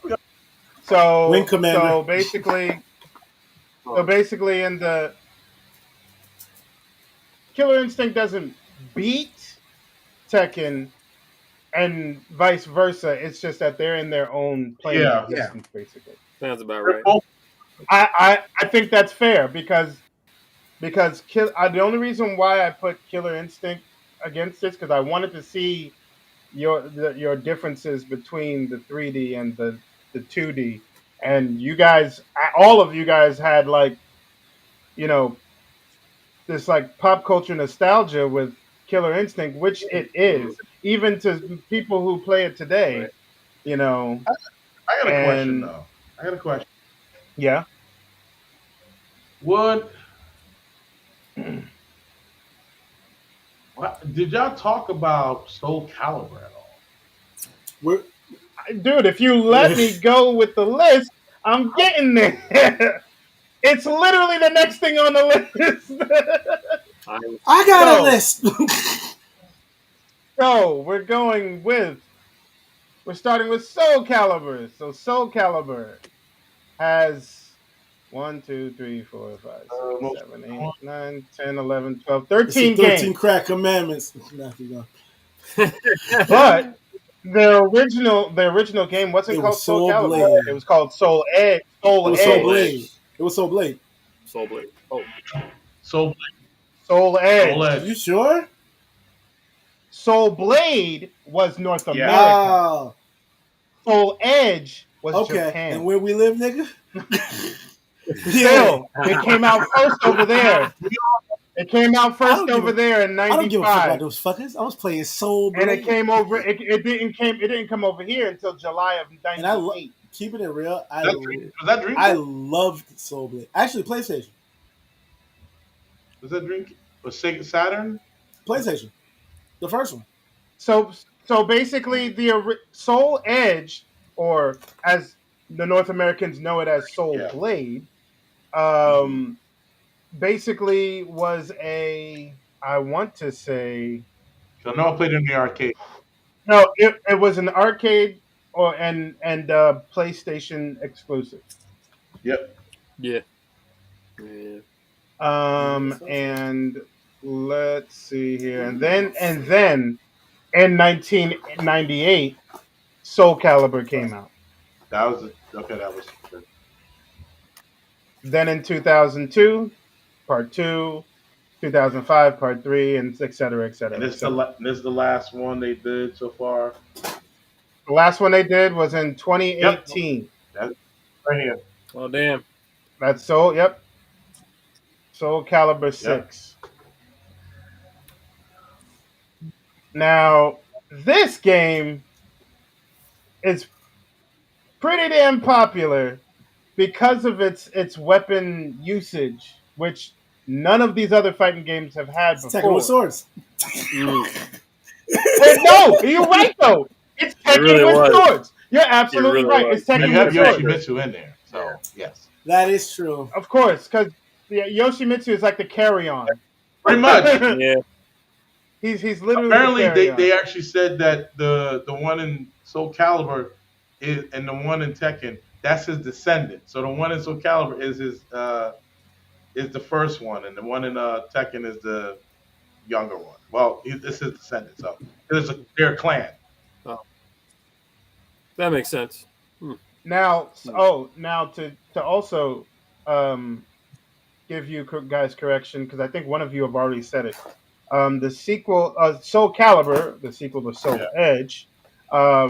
[SPEAKER 1] Wing
[SPEAKER 2] so
[SPEAKER 1] Commander.
[SPEAKER 2] so basically so basically in the Killer Instinct doesn't beat Tekken and vice versa. It's just that they're in their own plane of
[SPEAKER 5] Yeah.
[SPEAKER 4] Yeah.
[SPEAKER 2] existence, basically.
[SPEAKER 3] Sounds about
[SPEAKER 5] They're
[SPEAKER 3] right.
[SPEAKER 5] both
[SPEAKER 2] I think that's fair because the only reason why I put Killer Instinct against this because I wanted to see your differences between the 3D and the 2D, and you guys, all of you guys had like you know this like pop culture nostalgia with Killer Instinct, which it is, even to people who play it today,
[SPEAKER 3] Right.
[SPEAKER 2] you know,
[SPEAKER 5] I got a question
[SPEAKER 2] and
[SPEAKER 5] though. I got a question.
[SPEAKER 2] yeah.
[SPEAKER 5] What did y'all talk about Soul Calibur at all?
[SPEAKER 1] We're,
[SPEAKER 2] Dude, if you let me go with the list, I'm getting there. It's literally the next thing on the list.
[SPEAKER 1] I got a
[SPEAKER 2] So,
[SPEAKER 1] list.
[SPEAKER 2] so we're starting with Soul Calibur. So Soul Calibur has 1, 2, 3, 4, 5, 6,
[SPEAKER 5] Most
[SPEAKER 2] 7, 8, 9, 10, 11, 12,
[SPEAKER 1] It's the
[SPEAKER 2] 13
[SPEAKER 1] 13
[SPEAKER 2] games.
[SPEAKER 1] crack commandments. Matthew, go.
[SPEAKER 2] But the original game wasn't
[SPEAKER 1] It was
[SPEAKER 2] called Soul
[SPEAKER 1] Soul
[SPEAKER 2] Calibur.
[SPEAKER 1] Blade.
[SPEAKER 2] It was called Soul Edge.
[SPEAKER 1] It was Soul Blade.
[SPEAKER 3] Edge.
[SPEAKER 1] It was Soul Blade.
[SPEAKER 3] Soul Blade. Oh,
[SPEAKER 5] Soul
[SPEAKER 2] Soul Edge.
[SPEAKER 5] Soul
[SPEAKER 1] Are
[SPEAKER 5] Edge.
[SPEAKER 1] you sure?
[SPEAKER 2] Soul Blade was North
[SPEAKER 5] Yeah.
[SPEAKER 2] America.
[SPEAKER 1] Oh,
[SPEAKER 2] Soul Edge was
[SPEAKER 1] okay.
[SPEAKER 2] Japan.
[SPEAKER 1] And where we live, nigga?
[SPEAKER 2] Still, it came out first over there. It came out
[SPEAKER 1] I
[SPEAKER 2] first
[SPEAKER 1] don't give
[SPEAKER 2] over
[SPEAKER 1] a-
[SPEAKER 2] there in
[SPEAKER 1] I don't give a fuck about
[SPEAKER 2] '95,
[SPEAKER 1] those fuckers. I was playing Soul Blade.
[SPEAKER 2] and it came over. It didn't come over here until July of
[SPEAKER 1] And I, lo-
[SPEAKER 2] '98.
[SPEAKER 1] keeping it real,
[SPEAKER 5] Was that
[SPEAKER 1] I
[SPEAKER 5] Dreamcast?
[SPEAKER 1] loved Soul Blade. Actually, PlayStation,
[SPEAKER 5] Was that Dream? Was Sega Saturn?
[SPEAKER 1] PlayStation, the first one.
[SPEAKER 2] So so basically, the Soul Edge, or as the North Americans know it as Soul
[SPEAKER 5] Yeah.
[SPEAKER 2] Blade,
[SPEAKER 5] Hmm.
[SPEAKER 2] basically was a, I want to say,
[SPEAKER 5] So no, I played it in the arcade.
[SPEAKER 2] no, it was an arcade or and PlayStation exclusive.
[SPEAKER 5] Yep.
[SPEAKER 3] Yeah. Yeah.
[SPEAKER 1] Yeah, that's what I said.
[SPEAKER 2] And let's see here, and then in 1998, Soul Calibur came out.
[SPEAKER 5] That was okay. That was good.
[SPEAKER 2] Then in 2002, Part Two, 2005, Part Three, and et cetera, et
[SPEAKER 5] And
[SPEAKER 2] cetera, et cetera.
[SPEAKER 5] this is the last one they did so far.
[SPEAKER 2] The last one they did was in
[SPEAKER 5] Yep.
[SPEAKER 2] 2018.
[SPEAKER 5] That's right here.
[SPEAKER 3] Oh damn.
[SPEAKER 2] That's Soul. Yep, Soul Calibur
[SPEAKER 5] Yep.
[SPEAKER 2] 6. Now, this game is pretty damn popular because of its weapon usage, which none of these other fighting games have had
[SPEAKER 1] It's Tekken with
[SPEAKER 2] before.
[SPEAKER 1] swords.
[SPEAKER 3] Mm.
[SPEAKER 2] No, you're right though. It's
[SPEAKER 3] It really
[SPEAKER 2] Tekken with
[SPEAKER 3] was.
[SPEAKER 2] swords. You're
[SPEAKER 3] It
[SPEAKER 2] absolutely
[SPEAKER 3] really
[SPEAKER 2] right.
[SPEAKER 3] was.
[SPEAKER 2] It's
[SPEAKER 5] And you
[SPEAKER 2] Tekken
[SPEAKER 5] have
[SPEAKER 2] with swords.
[SPEAKER 5] Yoshimitsu in there. So yes.
[SPEAKER 1] That is true.
[SPEAKER 2] Of course, because Yoshimitsu is like the carry-on.
[SPEAKER 5] Pretty much.
[SPEAKER 3] Yeah.
[SPEAKER 2] he's literally the
[SPEAKER 5] Apparently,
[SPEAKER 2] carry-on.
[SPEAKER 5] they actually said that the one in Soul Calibur is, and the one in Tekken, that's his descendant. So the one in Soul Calibur is his is the first one, and the one in Tekken is the younger one. Well, it's his descendant. So they're a clan.
[SPEAKER 3] Oh, that makes sense. Hmm.
[SPEAKER 2] Now, now to also um, give you guys correction because I think one of you have already said it. The sequel, Soul Calibur, the sequel to Soul
[SPEAKER 5] Yeah.
[SPEAKER 2] Edge,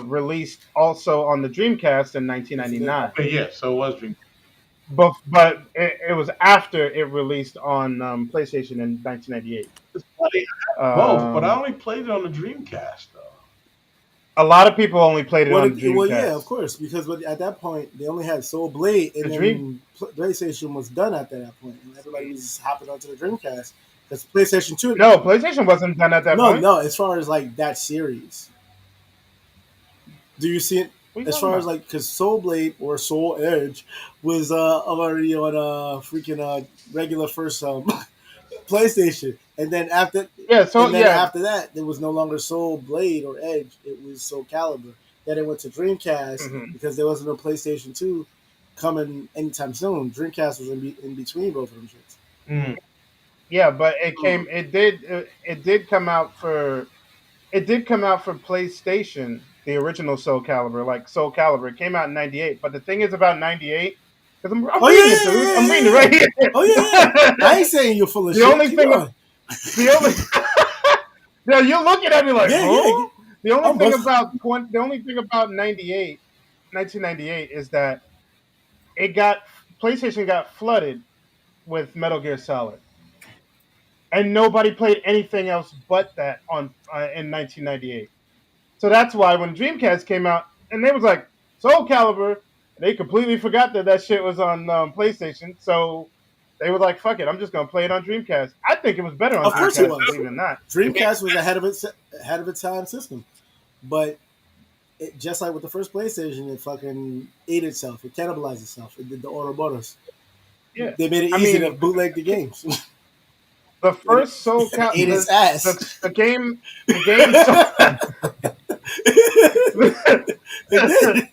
[SPEAKER 2] released also on the Dreamcast in 1999.
[SPEAKER 5] Okay, yeah. So it was Dream.
[SPEAKER 2] But it was after it released on PlayStation in 1998.
[SPEAKER 5] It's funny, both, but I
[SPEAKER 2] Um,
[SPEAKER 5] only played it on the Dreamcast though.
[SPEAKER 2] a lot of people only played it on the
[SPEAKER 1] Well,
[SPEAKER 2] Dreamcast.
[SPEAKER 1] yeah, of course, because at that point they only had Soul Blade, and
[SPEAKER 2] The
[SPEAKER 1] then PlayStation was done at that point, and everybody was hopping onto the Dreamcast. Because PlayStation Two,
[SPEAKER 2] No, PlayStation wasn't done at that point.
[SPEAKER 1] no. As far as like that series, do you see it?
[SPEAKER 2] What are you
[SPEAKER 1] As
[SPEAKER 2] talking
[SPEAKER 1] far as
[SPEAKER 2] about?
[SPEAKER 1] like, because Soul Blade or Soul Edge was already on freaking regular first PlayStation, and then
[SPEAKER 2] Yeah, so yeah,
[SPEAKER 1] after that, there was no longer Soul Blade or Edge; it was Soul Calibur. Then it went to Dreamcast
[SPEAKER 2] mhm.
[SPEAKER 1] because there wasn't a PlayStation Two coming anytime soon. Dreamcast was in between both of them shits.
[SPEAKER 5] Mm.
[SPEAKER 2] Yeah, but it did come out for PlayStation, the original Soul Calibur, like Soul Calibur. It came out in '98. But the thing is about '98, because I'm
[SPEAKER 1] Oh
[SPEAKER 2] reading it,
[SPEAKER 1] yeah,
[SPEAKER 2] dude.
[SPEAKER 1] yeah,
[SPEAKER 2] I'm
[SPEAKER 1] yeah,
[SPEAKER 2] reading it
[SPEAKER 1] yeah,
[SPEAKER 2] right
[SPEAKER 1] yeah.
[SPEAKER 2] here.
[SPEAKER 1] Oh yeah. I ain't saying you're full of
[SPEAKER 2] The
[SPEAKER 1] shit.
[SPEAKER 2] only
[SPEAKER 1] Keep
[SPEAKER 2] thing,
[SPEAKER 1] going.
[SPEAKER 2] the only, yeah, you're looking at me like,
[SPEAKER 1] Yeah,
[SPEAKER 2] huh?
[SPEAKER 1] yeah.
[SPEAKER 2] The only
[SPEAKER 1] I'm
[SPEAKER 2] thing
[SPEAKER 1] both.
[SPEAKER 2] about the only thing about 1998 is that it got PlayStation got flooded with Metal Gear Solid, and nobody played anything else but that on in 1998. So that's why when Dreamcast came out, and they was like Soul Calibur, they completely forgot that that shit was on PlayStation. So they were like, "Fuck it, I'm just gonna play it on Dreamcast." I think it was better on
[SPEAKER 1] Of course it
[SPEAKER 2] Dreamcast,
[SPEAKER 1] was.
[SPEAKER 2] believe it or not.
[SPEAKER 1] Dreamcast was ahead of its time system, but just like with the first PlayStation, it fucking ate itself. It cannibalized itself. It did the Ouroboros.
[SPEAKER 2] Yeah,
[SPEAKER 1] They made it
[SPEAKER 2] I
[SPEAKER 1] easy to
[SPEAKER 2] mean,
[SPEAKER 1] bootleg the games.
[SPEAKER 2] the
[SPEAKER 1] and
[SPEAKER 2] first Soul
[SPEAKER 1] it ate its ass.
[SPEAKER 2] the game Soul
[SPEAKER 1] It did.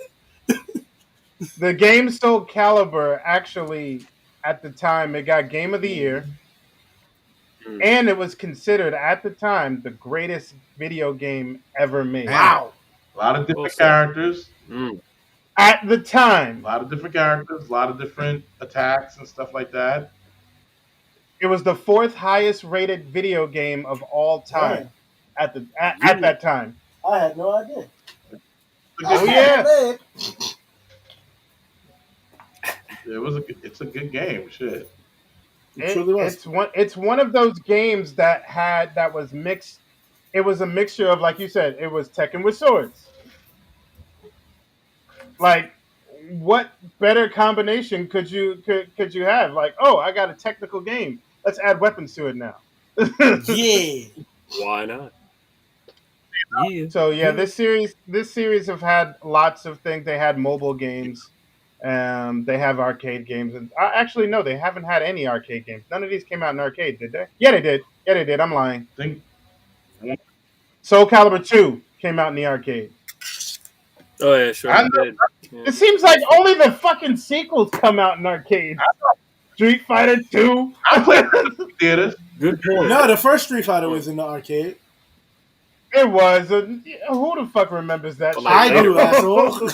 [SPEAKER 2] the game Soul Calibur actually at the time it got Game of the Year.
[SPEAKER 3] Mm.
[SPEAKER 2] And it was considered at the time the greatest video game ever made.
[SPEAKER 1] Wow.
[SPEAKER 5] A lot of
[SPEAKER 3] Well
[SPEAKER 5] different
[SPEAKER 3] said.
[SPEAKER 5] characters,
[SPEAKER 3] Mm.
[SPEAKER 2] At the
[SPEAKER 5] a
[SPEAKER 2] time,
[SPEAKER 5] lot of different characters, a lot of different attacks and stuff like that.
[SPEAKER 2] it was the fourth highest rated video game of all time at
[SPEAKER 3] Really?
[SPEAKER 2] that time.
[SPEAKER 1] I had no idea.
[SPEAKER 2] Oh yeah,
[SPEAKER 5] It's a good game. Shit.
[SPEAKER 1] It truly was.
[SPEAKER 2] it's one of those games that was mixed. It was a mixture of, like you said, it was Tekken with swords. Like what better combination could you have? Like, oh, I got a technical game. Let's add weapons to it now.
[SPEAKER 1] Yeah.
[SPEAKER 3] Why not? Yeah.
[SPEAKER 2] So yeah,
[SPEAKER 1] Yeah.
[SPEAKER 2] this series have had lots of things. They had mobile games, they have arcade games, and actually no, they haven't had any arcade games. None of these came out in arcade, did they? Yeah, they did. Yeah, they did. I'm lying.
[SPEAKER 5] I think one,
[SPEAKER 2] Soul Calibur 2 came out in the arcade.
[SPEAKER 3] Oh yeah, sure
[SPEAKER 5] I know
[SPEAKER 3] did. Yeah.
[SPEAKER 2] It seems like only the fucking sequels come out in arcades. Street Fighter 2.
[SPEAKER 5] I played theaters.
[SPEAKER 3] Good point.
[SPEAKER 1] No, the first Street Fighter was in the arcade.
[SPEAKER 2] It was. Who the fuck remembers that
[SPEAKER 3] But
[SPEAKER 2] shit?
[SPEAKER 3] like
[SPEAKER 1] I do,
[SPEAKER 3] later on.
[SPEAKER 1] asshole.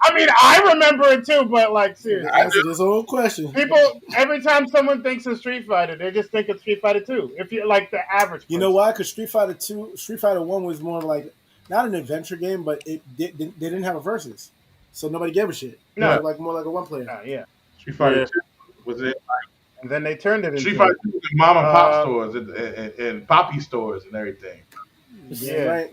[SPEAKER 2] I mean, I remember it too, but like seriously,
[SPEAKER 1] Answer this whole question.
[SPEAKER 2] people every time someone thinks of Street Fighter, they just think of Street Fighter 2. If you're like the average person.
[SPEAKER 1] You know why? Because Street Fighter 1 was more like not an adventure game, but they didn't have a versus, so nobody gave a shit.
[SPEAKER 2] No.
[SPEAKER 1] It was like more like a one player.
[SPEAKER 2] Yeah.
[SPEAKER 5] Street Fighter
[SPEAKER 3] Yeah.
[SPEAKER 5] 2 was it?
[SPEAKER 2] And then they turned it into
[SPEAKER 5] Street Fighter 2 was in mom and pop
[SPEAKER 2] Uh,
[SPEAKER 5] stores and poppy stores and everything.
[SPEAKER 2] Yeah.
[SPEAKER 1] Right.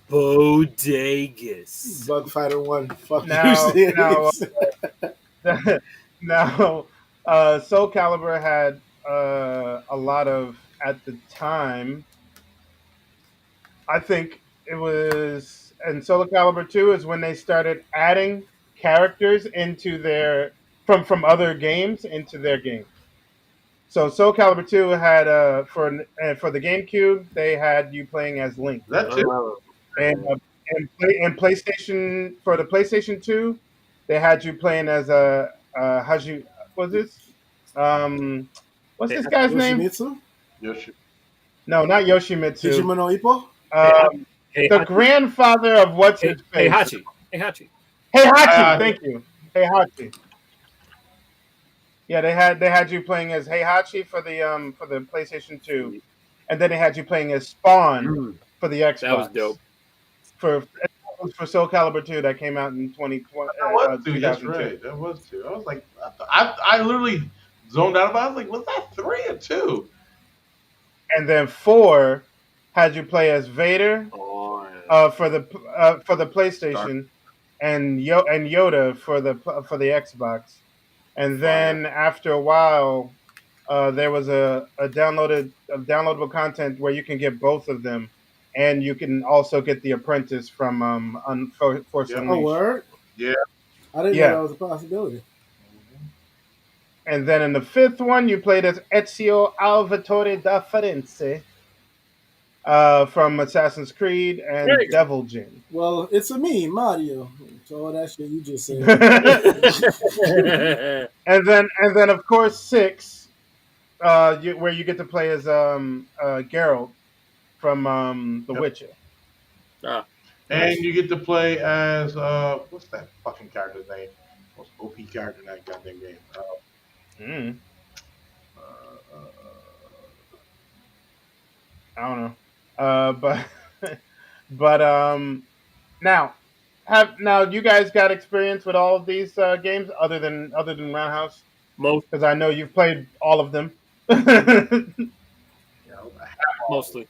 [SPEAKER 3] Bodegas.
[SPEAKER 1] Bug Fighter 1. Fuck
[SPEAKER 2] Now-
[SPEAKER 1] you,
[SPEAKER 2] now,
[SPEAKER 1] serious.
[SPEAKER 2] Now, Soul Calibur had a lot of at the time. I think it was, and Soul Calibur 2 is when they started adding characters into their from other games into their games. So Soul Calibur 2 had for the GameCube they had you playing as Link,
[SPEAKER 5] Is that it?
[SPEAKER 2] and PlayStation for the PlayStation 2 they had you playing as how's you what's this what's this guy's name?
[SPEAKER 1] Yoshimitsu?
[SPEAKER 5] Yoshi.
[SPEAKER 2] No, not Yoshimitsu.
[SPEAKER 1] Digimon Ippo?
[SPEAKER 2] The grandfather of what's his face?
[SPEAKER 3] Heihachi. Heihachi.
[SPEAKER 2] Heihachi, thank you. Heihachi. Yeah, they had you playing as Heihachi for the PlayStation 2, and then they had you playing as Spawn for the Xbox.
[SPEAKER 3] That was dope.
[SPEAKER 2] For Soul Calibur 2 that came out in 2020.
[SPEAKER 5] That was 2. That's
[SPEAKER 2] 2002.
[SPEAKER 5] right. That was 2. I was like, I literally zoned out about it. I was like, was that 3 or 2?
[SPEAKER 2] And then 4 had you play as Vader for the PlayStation, and Yoda for the Xbox. And then after a while, there was a downloadable content where you can get both of them, and you can also get the Apprentice from Force
[SPEAKER 5] Yeah.
[SPEAKER 2] Unleashed.
[SPEAKER 1] Oh, word?
[SPEAKER 5] Yeah.
[SPEAKER 1] I didn't
[SPEAKER 2] Yeah.
[SPEAKER 1] know that was a possibility.
[SPEAKER 2] And then in the 5th one, you played as Ezio Alvatore da Firenze from Assassin's Creed and
[SPEAKER 3] There you go.
[SPEAKER 2] Devil Jin.
[SPEAKER 1] Well, it's a me, Mario. So all that shit you just said.
[SPEAKER 2] And then of course 6, where you get to play as Geralt from The Witcher.
[SPEAKER 5] And you get to play as what's that fucking character's name? Most OP character in that goddamn game.
[SPEAKER 2] I don't know, but now you guys got experience with all of these games other than Roundhouse,
[SPEAKER 3] Most
[SPEAKER 2] because I know you've played all of them.
[SPEAKER 3] mostly.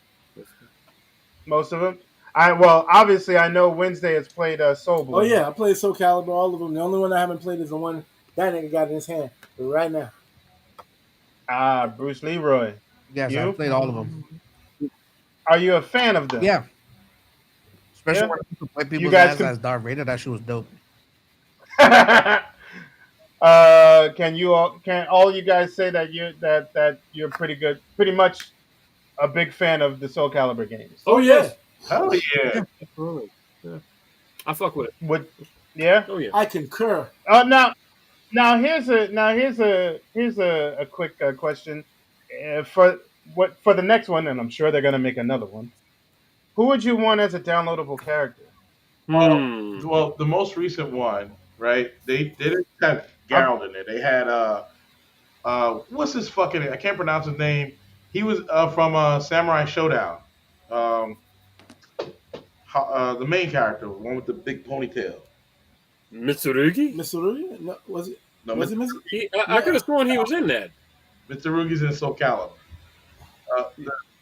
[SPEAKER 2] Most of them. Obviously I know Wednesday has played Soul Blade.
[SPEAKER 1] Oh, yeah, I played Soul Calibur, all of them. The only one I haven't played is the one that nigga got in his hand right now.
[SPEAKER 2] Bruce Leroy.
[SPEAKER 4] Yes,
[SPEAKER 2] You?
[SPEAKER 4] I played all of them.
[SPEAKER 2] Are you a fan of them?
[SPEAKER 4] Yeah. Especially
[SPEAKER 2] Yeah.
[SPEAKER 4] when people play people's
[SPEAKER 2] guys
[SPEAKER 4] ass
[SPEAKER 2] can-
[SPEAKER 4] as Darth Vader. That shit was dope.
[SPEAKER 2] Can all you guys say that you're pretty much a big fan of the Soul Calibur games?
[SPEAKER 3] Oh yes.
[SPEAKER 5] Hell yeah.
[SPEAKER 3] Absolutely. Yeah. I fuck with it.
[SPEAKER 2] Yeah.
[SPEAKER 3] Oh yeah.
[SPEAKER 1] I concur.
[SPEAKER 2] Now here's a quick question for the next one, and I'm sure they're gonna make another one. Who would you want as a downloadable character?
[SPEAKER 5] Well, the most recent one, right? They didn't have Geralt in it. They had what's his fucking name? I can't pronounce his name. He was from Samurai Showdown. The main character, the one with the big ponytail.
[SPEAKER 3] Mitsurugi?
[SPEAKER 1] Mitsurugi? No, was it?
[SPEAKER 5] No,
[SPEAKER 1] Was it Mitsurugi?
[SPEAKER 3] I could have sworn he was in that.
[SPEAKER 5] Mitsurugi's in Soul Calibur.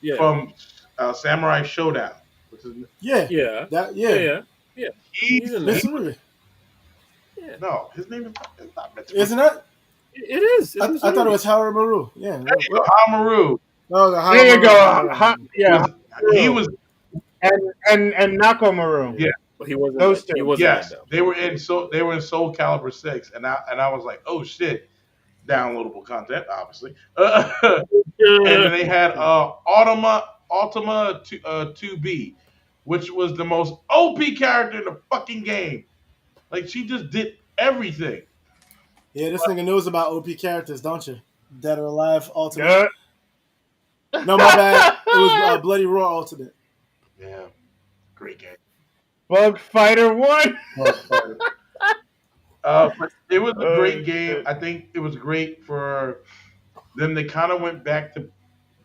[SPEAKER 3] Yeah.
[SPEAKER 5] From Samurai Showdown. Which is,
[SPEAKER 1] Yeah.
[SPEAKER 3] Yeah.
[SPEAKER 1] That,
[SPEAKER 3] Yeah.
[SPEAKER 1] yeah.
[SPEAKER 3] Yeah.
[SPEAKER 5] he,
[SPEAKER 3] He's in there.
[SPEAKER 1] Mitsurugi.
[SPEAKER 3] Yeah,
[SPEAKER 5] No, his name is not Mitsubishi.
[SPEAKER 1] Isn't it?
[SPEAKER 3] it is. It's
[SPEAKER 1] I thought it
[SPEAKER 3] Mitsurugi.
[SPEAKER 1] was Howard Maru. Yeah.
[SPEAKER 5] Hamaru
[SPEAKER 1] Oh, the
[SPEAKER 2] There you
[SPEAKER 1] Howard
[SPEAKER 2] go.
[SPEAKER 1] Maru.
[SPEAKER 2] Yeah,
[SPEAKER 5] was he
[SPEAKER 2] Haru.
[SPEAKER 5] was
[SPEAKER 2] and Nakomaru.
[SPEAKER 5] yeah.
[SPEAKER 3] But he wasn't.
[SPEAKER 2] Those
[SPEAKER 3] He
[SPEAKER 2] two.
[SPEAKER 3] wasn't in
[SPEAKER 5] Yes,
[SPEAKER 3] though.
[SPEAKER 5] they were in Soul Calibur 6, and I was like, oh shit, downloadable content, obviously. And then they had Ultima 2B, which was the most OP character in the fucking game. Like she just did everything.
[SPEAKER 1] Yeah, this nigga knows about OP characters, don't you? Dead or Alive Ultimate.
[SPEAKER 2] Yeah.
[SPEAKER 1] No, my bad. It was Bloody Raw Ultimate.
[SPEAKER 5] Yeah, great game.
[SPEAKER 2] Bug Fighter 1.
[SPEAKER 5] But it was a great game.
[SPEAKER 2] Shit.
[SPEAKER 5] I think it was great for them. They kind of went back to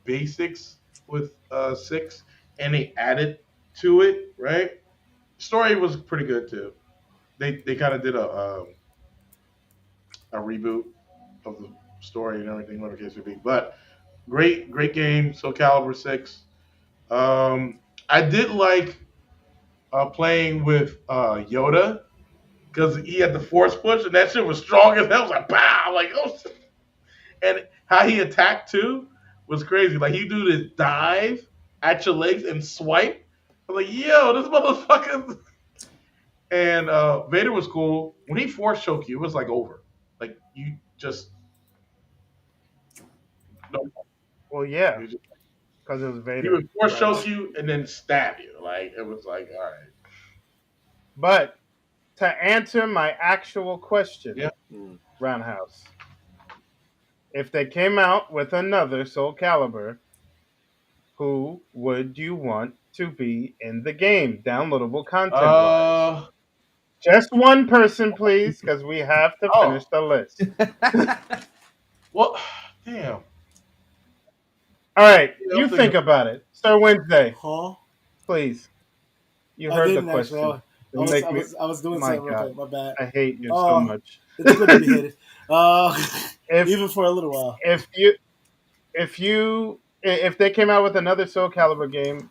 [SPEAKER 5] basics with 6, and they added to it. Right, story was pretty good too. They kind of did a reboot of the story and everything, whatever the case would be. But great game. Soul Calibur 6. I did like playing with Yoda because he had the force push and that shit was strong as hell. I was like, pow! Like, oh, shit. And how he attacked too was crazy. Like he do this dive at your legs and swipe. I'm like, yo, this motherfucker. And Vader was cool. When he force choked you, it was like over. Like you just no.
[SPEAKER 2] Well, yeah,
[SPEAKER 5] You just,
[SPEAKER 2] because it was
[SPEAKER 5] he
[SPEAKER 2] Vader.
[SPEAKER 5] would force
[SPEAKER 2] Right.
[SPEAKER 5] choke you and then stab you. Like it was like, all right.
[SPEAKER 2] But to answer my actual question,
[SPEAKER 5] Yeah.
[SPEAKER 2] Roundhouse, if they came out with another Soul Calibur, who would you want to be in the game, downloadable content wise? Just one person, please, because we have to finish the list.
[SPEAKER 5] Well, damn.
[SPEAKER 2] All right,
[SPEAKER 5] Yeah,
[SPEAKER 2] you
[SPEAKER 5] I'm
[SPEAKER 2] think
[SPEAKER 5] thinking-
[SPEAKER 2] about it. Sir Wednesday,
[SPEAKER 1] Huh?
[SPEAKER 2] please. You
[SPEAKER 1] I
[SPEAKER 2] heard the
[SPEAKER 1] didn't
[SPEAKER 2] question.
[SPEAKER 1] actually.
[SPEAKER 2] Don't make me-
[SPEAKER 1] I was doing
[SPEAKER 2] My
[SPEAKER 1] something real
[SPEAKER 2] God.
[SPEAKER 1] quick. My bad.
[SPEAKER 2] I hate you so
[SPEAKER 1] Oh.
[SPEAKER 2] much.
[SPEAKER 1] It's good to be hated.
[SPEAKER 2] If
[SPEAKER 1] Even for a little while.
[SPEAKER 2] if they came out with another Soul Calibur game,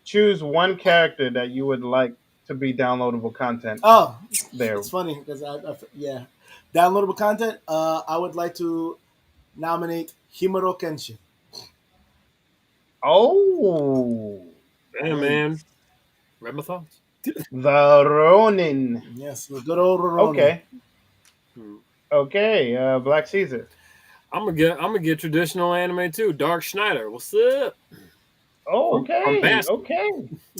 [SPEAKER 2] choose one character that you would like to be downloadable content.
[SPEAKER 1] Oh,
[SPEAKER 2] There.
[SPEAKER 1] it's funny because yeah, downloadable content. I would like to nominate Himuro Kenshin.
[SPEAKER 2] Oh,
[SPEAKER 3] Yeah, man. Read my thoughts.
[SPEAKER 2] the Ronin.
[SPEAKER 1] Yes, the good old Ronin.
[SPEAKER 2] Okay,
[SPEAKER 3] Hmm.
[SPEAKER 2] okay. Black Caesar.
[SPEAKER 3] I'm gonna get traditional anime too. Dark Schneider. What's up?
[SPEAKER 2] Oh,
[SPEAKER 3] From
[SPEAKER 2] okay,
[SPEAKER 3] Basket.
[SPEAKER 2] okay.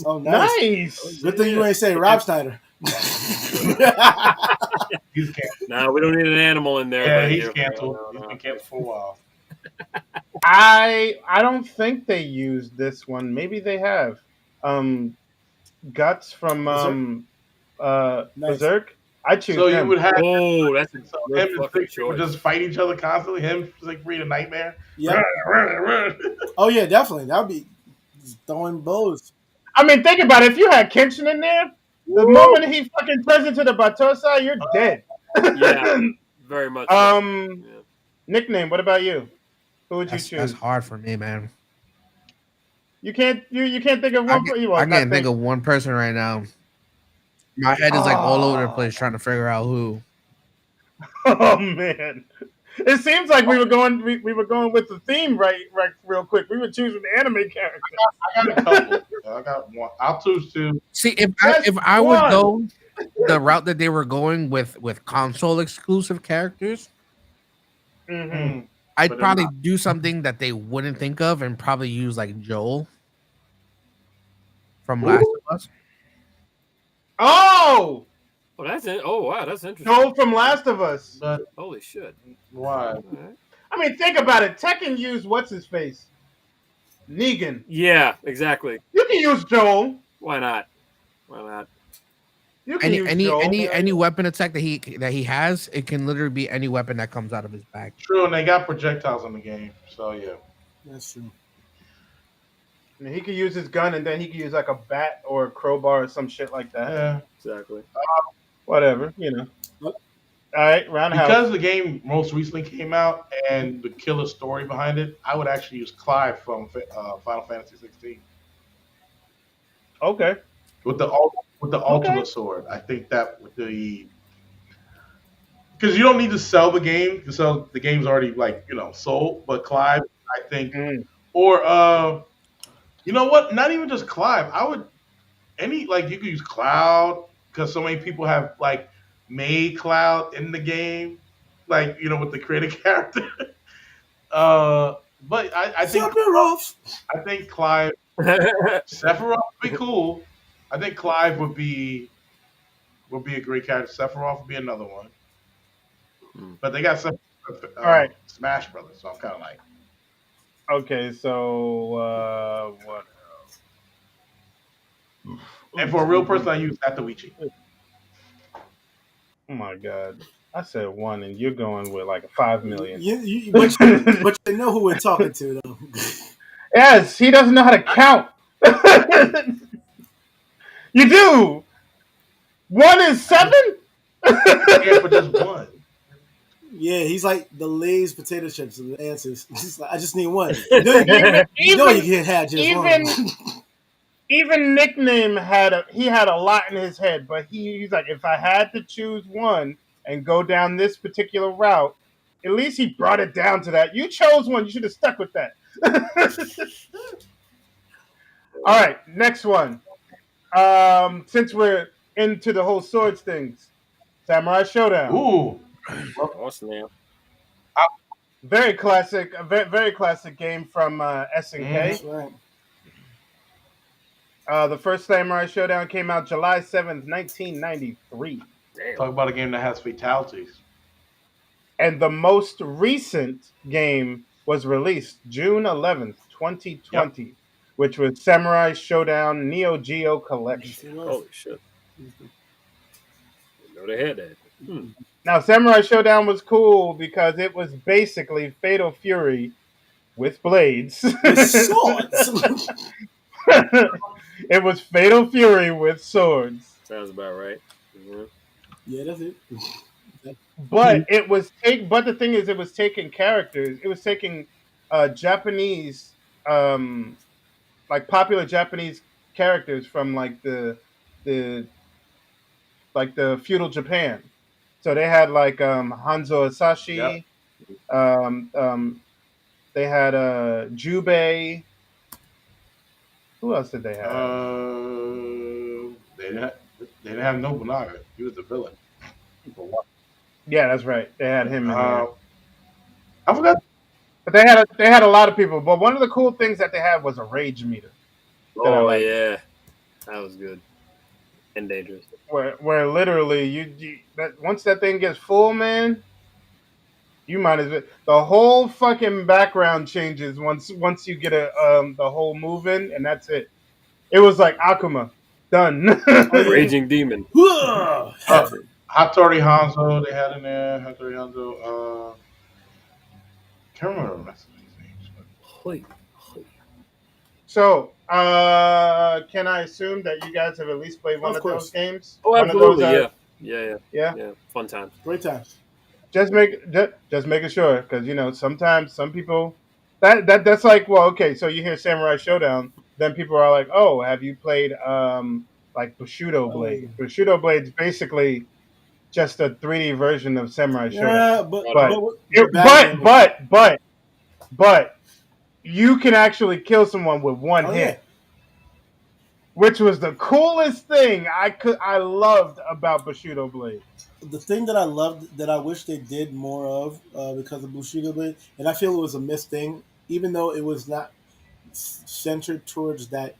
[SPEAKER 1] Oh, nice.
[SPEAKER 2] Nice.
[SPEAKER 1] Good thing you ain't say Rob Schneider.
[SPEAKER 5] He's canceled.
[SPEAKER 3] No, we don't need an animal in there.
[SPEAKER 5] Yeah,
[SPEAKER 3] thank
[SPEAKER 5] he's
[SPEAKER 3] you.
[SPEAKER 5] canceled.
[SPEAKER 3] No,
[SPEAKER 5] He's
[SPEAKER 3] no.
[SPEAKER 5] been canceled for a while.
[SPEAKER 2] I don't think they used this one. Maybe they have. Guts from
[SPEAKER 1] Nice.
[SPEAKER 2] Berserk. I choose
[SPEAKER 5] So you
[SPEAKER 2] him.
[SPEAKER 5] would have
[SPEAKER 3] Oh, that's a
[SPEAKER 5] so
[SPEAKER 3] good
[SPEAKER 5] him and
[SPEAKER 3] fucking
[SPEAKER 5] Siegfried would
[SPEAKER 3] choice.
[SPEAKER 5] just fight each other constantly. Him Siegfried a nightmare.
[SPEAKER 1] Yep. Oh yeah, definitely. That would be throwing bows.
[SPEAKER 2] I mean, think about it. If you had Kenshin in there, the moment he fucking turns into the Batosa, you're dead.
[SPEAKER 3] Yeah, very much. So. Yeah.
[SPEAKER 2] Nickname. What about you? Who would you
[SPEAKER 4] That's
[SPEAKER 2] choose?
[SPEAKER 4] hard for me, man.
[SPEAKER 2] You can't. You can't think of
[SPEAKER 4] I
[SPEAKER 2] one.
[SPEAKER 4] can't think of one person right now. My head is like all over the place trying to figure out who.
[SPEAKER 2] Oh man, it seems like we were going. We were going with the theme right. Real quick. We were choosing anime characters.
[SPEAKER 5] I got a couple. I got one. I'll choose two.
[SPEAKER 4] See, if
[SPEAKER 2] Just
[SPEAKER 4] I would
[SPEAKER 2] one.
[SPEAKER 4] go the route that they were going with console exclusive characters,
[SPEAKER 2] Mm-hmm.
[SPEAKER 4] I'd
[SPEAKER 5] But they're
[SPEAKER 4] probably do something that they wouldn't think of and probably use like Joel from Last of Us.
[SPEAKER 2] Oh,
[SPEAKER 3] Oh, that's it. Oh, wow, that's interesting.
[SPEAKER 2] Joel from Last of Us.
[SPEAKER 5] But
[SPEAKER 3] Holy shit!
[SPEAKER 5] why?
[SPEAKER 3] All right.
[SPEAKER 2] I mean, think about it. Tekken used what's his face, Negan.
[SPEAKER 3] Yeah, exactly.
[SPEAKER 2] You can use Joel.
[SPEAKER 3] Why not? Why not?
[SPEAKER 2] You can use
[SPEAKER 4] Any
[SPEAKER 2] Joel.
[SPEAKER 4] any weapon attack that he has, it can literally be any weapon that comes out of his bag.
[SPEAKER 5] True, and they got projectiles in the game. So yeah.
[SPEAKER 1] That's true.
[SPEAKER 2] And he could use his gun, and then he could use like a bat or a crowbar or some shit like that.
[SPEAKER 5] Yeah.
[SPEAKER 3] Exactly.
[SPEAKER 2] Whatever, All right, Roundhouse.
[SPEAKER 5] Because the game most recently came out and the killer story behind it, I would actually use Clive from Final Fantasy 16
[SPEAKER 2] Okay.
[SPEAKER 5] with the ultimate sword. I think that with the because you don't need to sell the game, so the game's already like sold. But Clive, I think,
[SPEAKER 2] Mm.
[SPEAKER 5] or you know what? Not even just Clive. I would like you could use Cloud because so many people have like made Cloud in the game, like with the creative character. But
[SPEAKER 1] Sephiroth.
[SPEAKER 5] I think Clive Sephiroth would be cool. I think Clive would be a great character. Sephiroth would be another one. But they got some
[SPEAKER 2] All right.
[SPEAKER 5] Smash Brothers, so I'm kind of like,
[SPEAKER 2] Okay. So what?
[SPEAKER 5] and for a real person, I use Atoichi.
[SPEAKER 2] Oh my god! I said one, and you're going with like a 5 million.
[SPEAKER 1] But you know who we're talking to, though.
[SPEAKER 2] Yes, he doesn't know how to count. You do. One is 7.
[SPEAKER 5] Yeah, but just one.
[SPEAKER 1] Yeah, he's like the Lay's potato chips and the answers. He's like, I just need one. You know you can't have just
[SPEAKER 2] even
[SPEAKER 1] one.
[SPEAKER 2] even nickname had a lot in his head, but he's like, if I had to choose one and go down this particular route, at least he brought it down to that. You chose one, you should have stuck with that. All right, next one. Since we're into the whole swords things, Samurai Showdown.
[SPEAKER 5] Ooh,
[SPEAKER 3] Awesome, man.
[SPEAKER 2] Very classic, a very classic game from SNK.
[SPEAKER 1] That's right.
[SPEAKER 2] The first Samurai Showdown came out July 7th, 1993.
[SPEAKER 5] talk about a game that has fatalities.
[SPEAKER 2] And the most recent game was released June 11th, 2020, which was Samurai Showdown Neo Geo Collection.
[SPEAKER 3] Holy shit. You know they had that.
[SPEAKER 2] Now, Samurai Showdown was cool because it was basically Fatal Fury with blades.
[SPEAKER 1] With swords.
[SPEAKER 2] It was Fatal Fury with swords.
[SPEAKER 3] Sounds about right. Mm-hmm.
[SPEAKER 1] Yeah, that's it.
[SPEAKER 2] But but the thing is, it was taking characters. It was taking Japanese, like popular Japanese characters from like the feudal Japan. So they had like Hanzo Asashi. They had Jubei. Who else did they have?
[SPEAKER 5] They didn't have Nobunaga. He was the villain.
[SPEAKER 2] Yeah, that's right. They had him in there.
[SPEAKER 5] I forgot.
[SPEAKER 2] But they had a lot of people. But one of the cool things that they had was a rage meter.
[SPEAKER 3] Oh yeah, that was good and dangerous.
[SPEAKER 2] Where literally once that thing gets full, man, you might as well. The whole fucking background changes once you get the whole moving, and that's it. It was like Akuma, done.
[SPEAKER 3] Raging Demon.
[SPEAKER 5] Hattori Hanzo they had in there. Hattori Hanzo. Can't remember the rest of these names.
[SPEAKER 3] Hoy.
[SPEAKER 2] So, can I assume that you guys have at least played one of those games?
[SPEAKER 3] Oh, absolutely. Yeah. Fun times.
[SPEAKER 1] Great times.
[SPEAKER 2] Just making sure, because sometimes some people that's like, well, okay, so you hear Samurai Showdown, then people are like, oh, have you played like Bushido Blade? Bushido Blade's basically just a 3D version of Samurai Showdown. But you can actually kill someone with one hit. Which was the coolest thing I loved about Bushido Blade.
[SPEAKER 1] The thing that I loved that I wish they did more of because of Bushido Blade, and I feel it was a missed thing, even though it was not centered towards that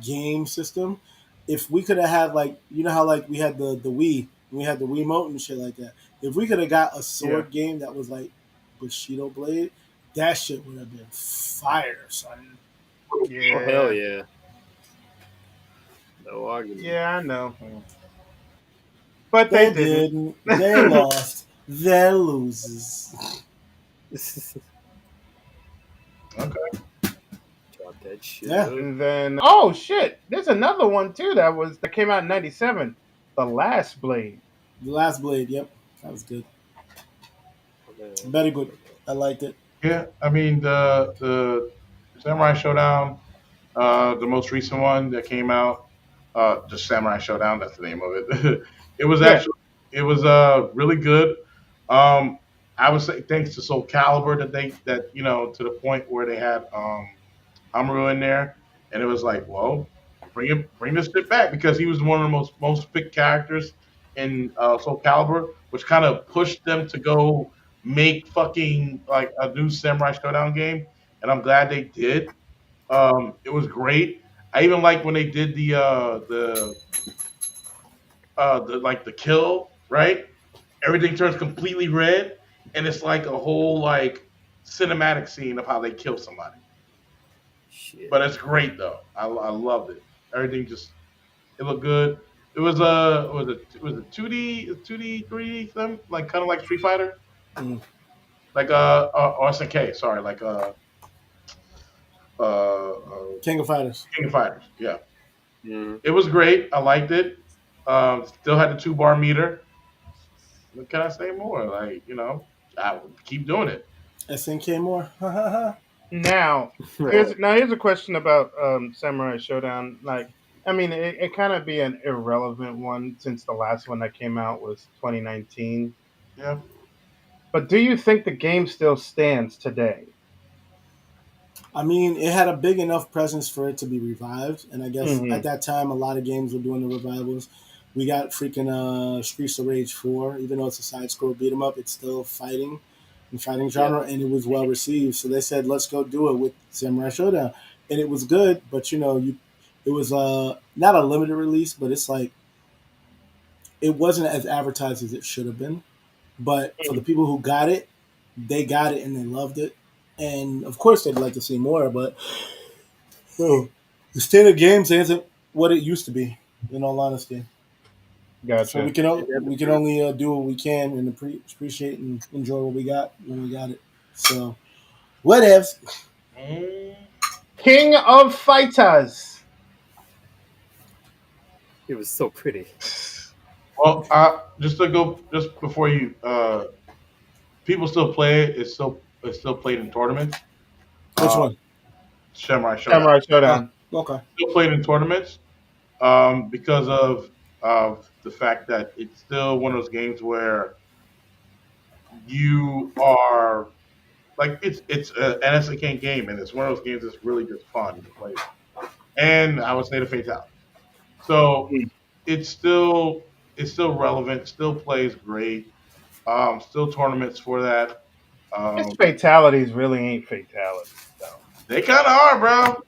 [SPEAKER 1] game system. If we could have had like, you know how like we had the Wii, and we had the Wiimote and shit like that. If we could have got a sword game that was like Bushido Blade, that shit would have been fire, son.
[SPEAKER 2] Yeah.
[SPEAKER 3] Oh, hell yeah. No argument.
[SPEAKER 2] Yeah, I know. But they didn't.
[SPEAKER 1] They lost. They're losers.
[SPEAKER 5] Okay.
[SPEAKER 3] Drop that shit.
[SPEAKER 1] Yeah.
[SPEAKER 2] And then, oh shit, there's another one too that came out in '97. The Last Blade.
[SPEAKER 1] The Last Blade. Yep, that was good. Very good. I liked it.
[SPEAKER 5] Yeah, I mean the Samurai Showdown, the most recent one that came out, just Samurai Showdown. That's the name of it. It was really good. Um, I would say thanks to Soul Calibur that to the point where they had Amaru in there, and it was like, well, bring this shit back because he was one of the most picked characters in Soul Calibur, which kind of pushed them to go make fucking like a new Samurai Showdown game, and I'm glad they did. It was great. I even like when they did the like the kill, right? Everything turns completely red, and it's like a whole like cinematic scene of how they kill somebody.
[SPEAKER 3] Shit.
[SPEAKER 5] But it's great though. I loved it. Everything just it looked good. It was a 2D 3D thing like kind of like Street Fighter,
[SPEAKER 1] Mm.
[SPEAKER 5] like or SNK. Sorry, like
[SPEAKER 1] King of Fighters.
[SPEAKER 5] King of Fighters. Yeah,
[SPEAKER 3] Mm.
[SPEAKER 5] it was great. I liked it. Still had the 2 bar meter. What can I say more? Like I would keep doing it.
[SPEAKER 1] SNK more.
[SPEAKER 2] Now, here's a question about Samurai Showdown. Like, I mean, it kind of be an irrelevant one since the last one that came out was 2019.
[SPEAKER 5] Yeah.
[SPEAKER 2] But do you think the game still stands today?
[SPEAKER 1] I mean, it had a big enough presence for it to be revived, and I guess
[SPEAKER 2] Hmm.
[SPEAKER 1] at that time, a lot of games were doing the revivals. We got freaking Streets of Rage 4, even though it's a side scroll beat 'em up, it's still fighting and fighting
[SPEAKER 5] Yeah.
[SPEAKER 1] genre, and it was well received. So they said, let's go do it with Samurai Showdown, and it was good. But it was not a limited release, but it's like it wasn't as advertised as it should have been. But for the people who got it, they got it and they loved it, and of course they'd like to see more, but oh, the state of games isn't what it used to be. In all honesty, so
[SPEAKER 2] Gotcha.
[SPEAKER 1] we can only do what we can and appreciate and enjoy what we got when we got it. So whatevs.
[SPEAKER 5] Mm,
[SPEAKER 2] King of Fighters.
[SPEAKER 3] It was so pretty.
[SPEAKER 5] well, just to go just before you, people still play it. It's still played in tournaments.
[SPEAKER 1] Which
[SPEAKER 5] Uh,
[SPEAKER 1] one?
[SPEAKER 5] Samurai Showdown
[SPEAKER 2] Samurai
[SPEAKER 1] Ah,
[SPEAKER 2] Showdown.
[SPEAKER 1] okay.
[SPEAKER 5] still played in tournaments because of the fact that it's still one of those games where you are like an SNK game, and it's one of those games that's really just fun to play. And I would say the fatalities. So it's still relevant, still plays great. Still tournaments for that.
[SPEAKER 2] His
[SPEAKER 5] Um,
[SPEAKER 2] fatalities really ain't fatalities though.
[SPEAKER 5] they kind of are, bro.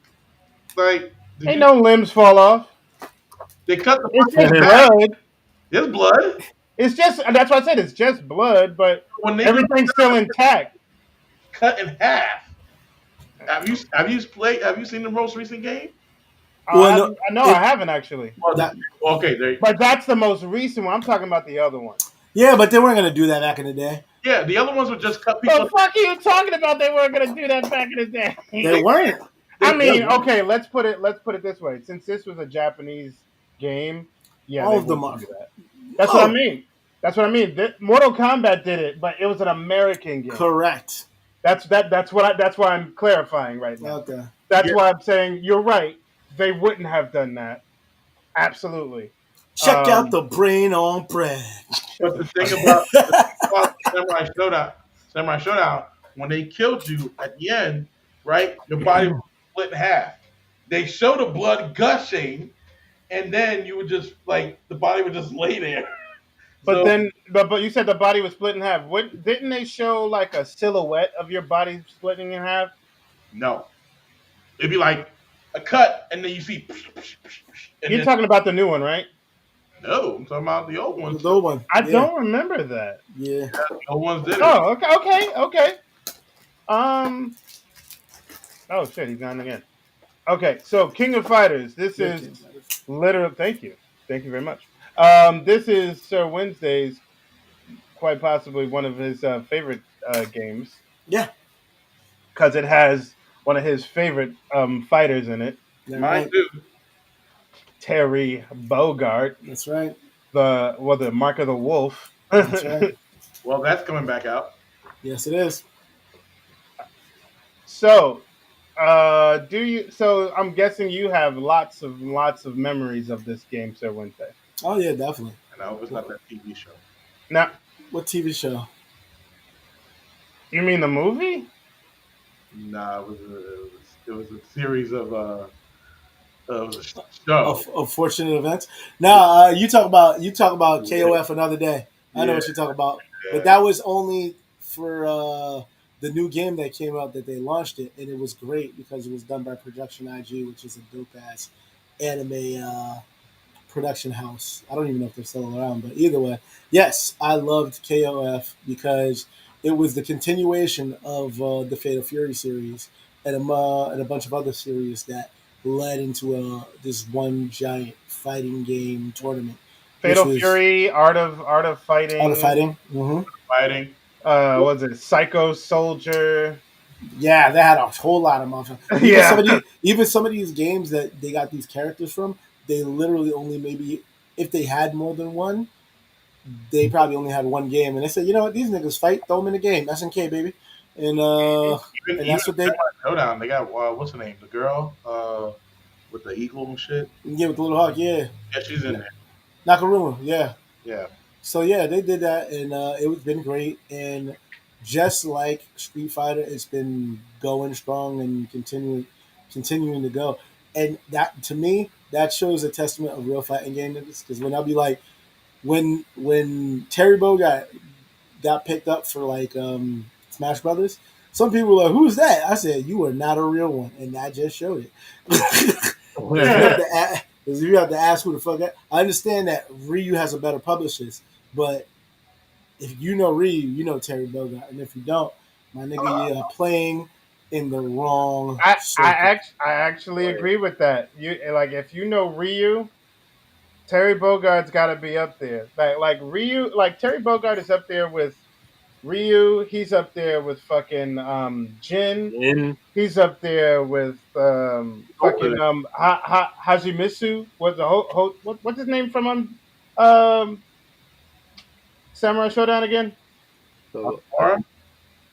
[SPEAKER 5] Like, did
[SPEAKER 2] Ain't
[SPEAKER 5] you?
[SPEAKER 2] no limbs fall off.
[SPEAKER 5] They cut the
[SPEAKER 2] It's
[SPEAKER 5] person
[SPEAKER 2] just
[SPEAKER 5] in half.
[SPEAKER 2] blood.
[SPEAKER 5] There's blood.
[SPEAKER 2] It's just that's why I said it's just blood, but
[SPEAKER 5] When they cut
[SPEAKER 2] everything's still intact.
[SPEAKER 5] cut in half. Have you seen the most recent game?
[SPEAKER 1] Well, no,
[SPEAKER 2] I know I
[SPEAKER 1] it
[SPEAKER 2] haven't actually,
[SPEAKER 5] Well,
[SPEAKER 1] that
[SPEAKER 5] okay, there.
[SPEAKER 2] but that's the most recent one. I'm talking about the other one.
[SPEAKER 1] yeah, but they weren't gonna do that back in the day.
[SPEAKER 5] Yeah, the other ones would just cut people.
[SPEAKER 2] The fuck are you talking about? They weren't gonna do that back in the day.
[SPEAKER 1] They weren't.
[SPEAKER 2] I
[SPEAKER 1] They
[SPEAKER 2] mean,
[SPEAKER 1] weren't.
[SPEAKER 2] okay, let's put it this way. Since this was a Japanese game, yeah,
[SPEAKER 1] All
[SPEAKER 2] they
[SPEAKER 1] of them
[SPEAKER 2] wouldn't
[SPEAKER 1] are.
[SPEAKER 2] do that. That's what I
[SPEAKER 1] Oh,
[SPEAKER 2] mean. That's what I mean. Mortal Kombat did it, but it was an American game.
[SPEAKER 1] correct.
[SPEAKER 2] That's why I'm clarifying right now.
[SPEAKER 1] Okay.
[SPEAKER 2] That's
[SPEAKER 5] Yeah,
[SPEAKER 2] why I'm saying you're right. They wouldn't have done that. Absolutely.
[SPEAKER 1] Check out
[SPEAKER 2] Um,
[SPEAKER 1] the brain on bread.
[SPEAKER 2] shut
[SPEAKER 5] but
[SPEAKER 2] the
[SPEAKER 5] the
[SPEAKER 2] fuck
[SPEAKER 5] thing
[SPEAKER 2] up.
[SPEAKER 5] about Samurai Showdown, when they killed you at the end, right? Your body was split in half. They show the blood gushing, and then you would just like the body would just lay there.
[SPEAKER 2] But
[SPEAKER 5] So
[SPEAKER 2] then, but you said the body was split in half. What didn't they show like a silhouette of your body splitting in half?
[SPEAKER 5] no, it'd be like a cut, and then you see, and
[SPEAKER 2] You're
[SPEAKER 5] then
[SPEAKER 2] talking about the new one, right?
[SPEAKER 5] no, I'm talking about the old ones
[SPEAKER 1] The
[SPEAKER 5] too.
[SPEAKER 1] one.
[SPEAKER 2] I
[SPEAKER 1] Yeah.
[SPEAKER 2] don't remember that.
[SPEAKER 1] Yeah.
[SPEAKER 5] The old ones did it.
[SPEAKER 2] Oh, okay. Um. Oh shit, he's gone again. Okay, so King of Fighters. This
[SPEAKER 1] Yeah,
[SPEAKER 2] is
[SPEAKER 1] King Fighters.
[SPEAKER 2] literally. Thank you very much. This is Sir Wednesday's, quite possibly one of his favorite games
[SPEAKER 1] Yeah.
[SPEAKER 2] because it has one of his favorite fighters in it,
[SPEAKER 1] That's
[SPEAKER 5] Mine
[SPEAKER 1] right.
[SPEAKER 5] too.
[SPEAKER 2] Terry Bogart,
[SPEAKER 1] That's right.
[SPEAKER 2] the Mark of the Wolf.
[SPEAKER 1] That's right.
[SPEAKER 5] Well, that's coming back out.
[SPEAKER 1] Yes, it is.
[SPEAKER 2] So, do you? So, I'm guessing you have lots of memories of this game, Sir Wednesday.
[SPEAKER 1] Oh yeah, definitely.
[SPEAKER 5] And I hope it's not that TV show.
[SPEAKER 2] Now,
[SPEAKER 1] What TV show?
[SPEAKER 2] You mean the movie?
[SPEAKER 5] Nah, it was a series of it was a show.
[SPEAKER 1] Of unfortunate events. Now you talk about
[SPEAKER 5] Yeah,
[SPEAKER 1] KOF another day. I know
[SPEAKER 5] yeah,
[SPEAKER 1] what you talk about, but
[SPEAKER 5] yeah.
[SPEAKER 1] that was only for the new game that came out that they launched it, and it was great because it was done by Production IG, which is a dope ass anime production house. I don't even know if they're still around, but either way, yes, I loved KOF because it was the continuation of the Fatal Fury series and a bunch of other series that led into this one giant fighting game tournament, which
[SPEAKER 2] Fatal
[SPEAKER 1] was
[SPEAKER 2] Fury, Art of
[SPEAKER 1] Art of
[SPEAKER 2] Fighting.
[SPEAKER 1] Fighting. Hmm.
[SPEAKER 5] Fighting.
[SPEAKER 2] Was it Psycho Soldier?
[SPEAKER 1] Yeah, they had a whole lot of motherfuckers.
[SPEAKER 2] Yeah.
[SPEAKER 1] Even some of these games that they got these characters from, they literally only maybe if they had more than one, they probably only had one game, and they said, you know what, these niggas fight, throw them in the game, SNK baby, and
[SPEAKER 5] Even
[SPEAKER 1] that's what they
[SPEAKER 5] Showdown, they got what's her name? The girl with the eagle and shit.
[SPEAKER 1] give with the little hawk, yeah,
[SPEAKER 5] Yeah, she's in there.
[SPEAKER 1] Nakaruma, yeah.
[SPEAKER 5] Yeah.
[SPEAKER 1] So yeah, they did that, and it was been great, and just like Street Fighter, it's been going strong and continuing to go, and that to me that shows a testament of real fighting game niggas. Because when I'll be like, when Terry Bow got picked up for like Smash Brothers. Some people were like, "Who's that?" I said, "You are not a real one," and I just showed it. Because you have to ask who the fuck. I understand that Ryu has a better publicist, but if you know Ryu, you know Terry Bogard, and if you don't, my nigga, you are playing in the wrong circuit.
[SPEAKER 2] I actually agree with that. You like if you know Ryu, Terry Bogart's got to be up there. Like Ryu, like Terry Bogart is up there with Ryu. He's up there with fucking Jin.
[SPEAKER 3] And
[SPEAKER 2] He's up there with
[SPEAKER 5] Over
[SPEAKER 2] fucking Hajimitsu. What's his name from um Samurai Showdown again?
[SPEAKER 3] so,
[SPEAKER 5] there.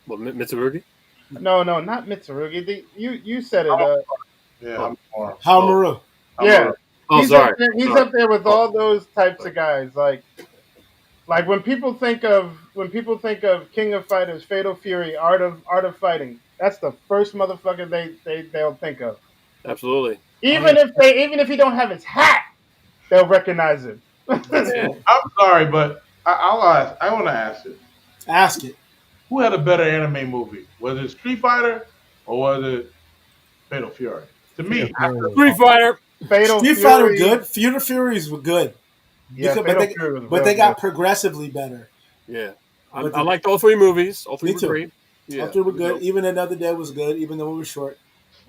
[SPEAKER 3] well, Mitsurugi.
[SPEAKER 2] No, no, not Mitsurugi. You said it.
[SPEAKER 5] Yeah,
[SPEAKER 3] Oh,
[SPEAKER 5] I'm more.
[SPEAKER 1] Hamaru.
[SPEAKER 2] Yeah,
[SPEAKER 3] oh, sorry.
[SPEAKER 2] He's
[SPEAKER 3] Sorry.
[SPEAKER 2] up there with
[SPEAKER 3] Oh,
[SPEAKER 2] all those types of guys. Like when people think of King of Fighters, Fatal Fury, Art of Fighting, that's the first motherfucker they'll think of.
[SPEAKER 3] absolutely.
[SPEAKER 1] Oh yeah,
[SPEAKER 2] Even if he don't have his hat, they'll recognize him.
[SPEAKER 1] that's
[SPEAKER 3] Yeah.
[SPEAKER 1] right.
[SPEAKER 5] I'm sorry, but I'll ask. I want to ask you:
[SPEAKER 1] Ask it.
[SPEAKER 5] who had a better anime movie? Was it Street Fighter or was it Fatal Fury? To
[SPEAKER 4] Fatal
[SPEAKER 5] me,
[SPEAKER 4] Fury.
[SPEAKER 3] Street Fighter.
[SPEAKER 2] Fatal
[SPEAKER 1] Street Fighter were
[SPEAKER 2] Fury,
[SPEAKER 1] good. Future Furies were good
[SPEAKER 2] yeah,
[SPEAKER 1] because
[SPEAKER 2] Fatal Fury was
[SPEAKER 1] but
[SPEAKER 2] real
[SPEAKER 1] they
[SPEAKER 2] good.
[SPEAKER 1] got progressively better.
[SPEAKER 3] Yeah.
[SPEAKER 1] But
[SPEAKER 3] I liked all three movies. All three
[SPEAKER 1] me
[SPEAKER 3] were
[SPEAKER 1] too.
[SPEAKER 3] great.
[SPEAKER 1] All
[SPEAKER 3] Yeah.
[SPEAKER 1] three were
[SPEAKER 3] You know,
[SPEAKER 1] good. Even Another Day was good, even though it was short.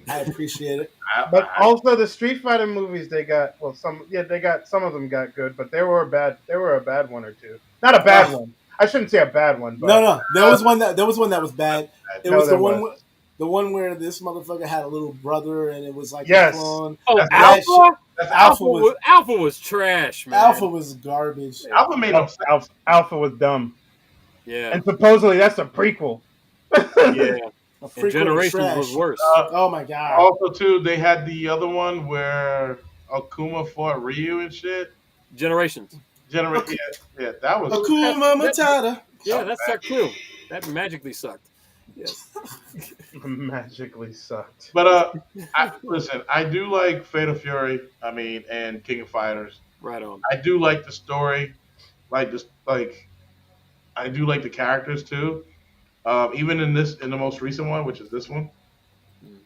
[SPEAKER 1] I appreciate it.
[SPEAKER 2] But
[SPEAKER 5] I
[SPEAKER 2] also the Street Fighter movies, they got well, they got some of them got good, but they were a bad one or two. Not a bad
[SPEAKER 1] Ah,
[SPEAKER 2] one. I shouldn't say a bad one,
[SPEAKER 1] no,
[SPEAKER 2] but
[SPEAKER 1] no, there was one that was bad. It
[SPEAKER 2] no,
[SPEAKER 1] was
[SPEAKER 2] there was.
[SPEAKER 1] the one where this motherfucker had a little brother, and it was like a
[SPEAKER 2] Yes,
[SPEAKER 1] clone.
[SPEAKER 3] oh,
[SPEAKER 5] that's
[SPEAKER 1] That shit,
[SPEAKER 3] Alpha.
[SPEAKER 5] that's
[SPEAKER 1] Alpha
[SPEAKER 3] Was trash,
[SPEAKER 1] Alpha
[SPEAKER 3] man.
[SPEAKER 1] was garbage.
[SPEAKER 3] Yeah.
[SPEAKER 5] Alpha made no sense.
[SPEAKER 2] Alpha was dumb,
[SPEAKER 3] Yeah.
[SPEAKER 2] and supposedly that's a prequel.
[SPEAKER 3] Yeah.
[SPEAKER 1] A
[SPEAKER 3] And
[SPEAKER 1] prequel to
[SPEAKER 3] Generations was
[SPEAKER 1] trash.
[SPEAKER 3] worse.
[SPEAKER 5] Uh,
[SPEAKER 1] Oh my god.
[SPEAKER 5] Also, too, they had the other one where Akuma fought Ryu and shit.
[SPEAKER 3] Generations.
[SPEAKER 5] Yeah, yeah, that was
[SPEAKER 1] Akuma Matata.
[SPEAKER 3] Yeah,
[SPEAKER 5] that
[SPEAKER 3] that sucked too. That magically sucked. Yes.
[SPEAKER 2] Magically sucked.
[SPEAKER 5] But listen, I do like Fatal Fury. I mean, and King of Fighters.
[SPEAKER 3] Right on.
[SPEAKER 5] I do like the story. Like this, like I do like the characters too. Even in the most recent one, which is this one.
[SPEAKER 3] Mm.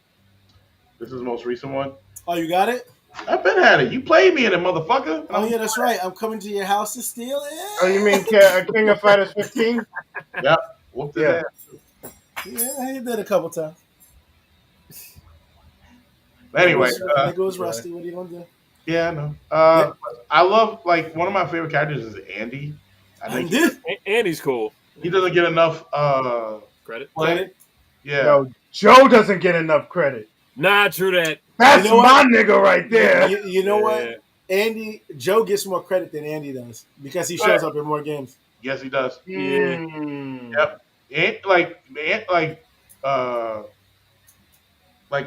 [SPEAKER 5] This is the most recent one.
[SPEAKER 1] Oh, you got it?
[SPEAKER 5] I've been at it. You played me in it, motherfucker. And
[SPEAKER 1] Oh yeah, that's right. I'm coming to your house to steal
[SPEAKER 2] Oh, you mean
[SPEAKER 1] it.
[SPEAKER 2] King of Fighters 15?
[SPEAKER 5] Yep. Whooped his
[SPEAKER 2] Yeah.
[SPEAKER 5] ass.
[SPEAKER 1] Yeah, he did a couple times.
[SPEAKER 5] Anyway,
[SPEAKER 1] Nigga was rusty. What are you gonna do?
[SPEAKER 5] yeah, I know.
[SPEAKER 1] Yeah.
[SPEAKER 5] I love like one of my favorite characters is Andy. I think
[SPEAKER 1] Andy?
[SPEAKER 3] Andy's cool.
[SPEAKER 5] he doesn't get enough
[SPEAKER 3] Credit.
[SPEAKER 5] play. Yeah.
[SPEAKER 2] No, Joe doesn't get enough credit.
[SPEAKER 3] Nah, true that.
[SPEAKER 2] That's
[SPEAKER 1] You know
[SPEAKER 2] my
[SPEAKER 1] what?
[SPEAKER 2] nigga right there.
[SPEAKER 1] You know
[SPEAKER 3] Yeah.
[SPEAKER 1] what? Joe gets more credit than Andy does because he shows up in more games.
[SPEAKER 5] Yes, he does.
[SPEAKER 3] Yeah.
[SPEAKER 2] Mm.
[SPEAKER 5] Yep. And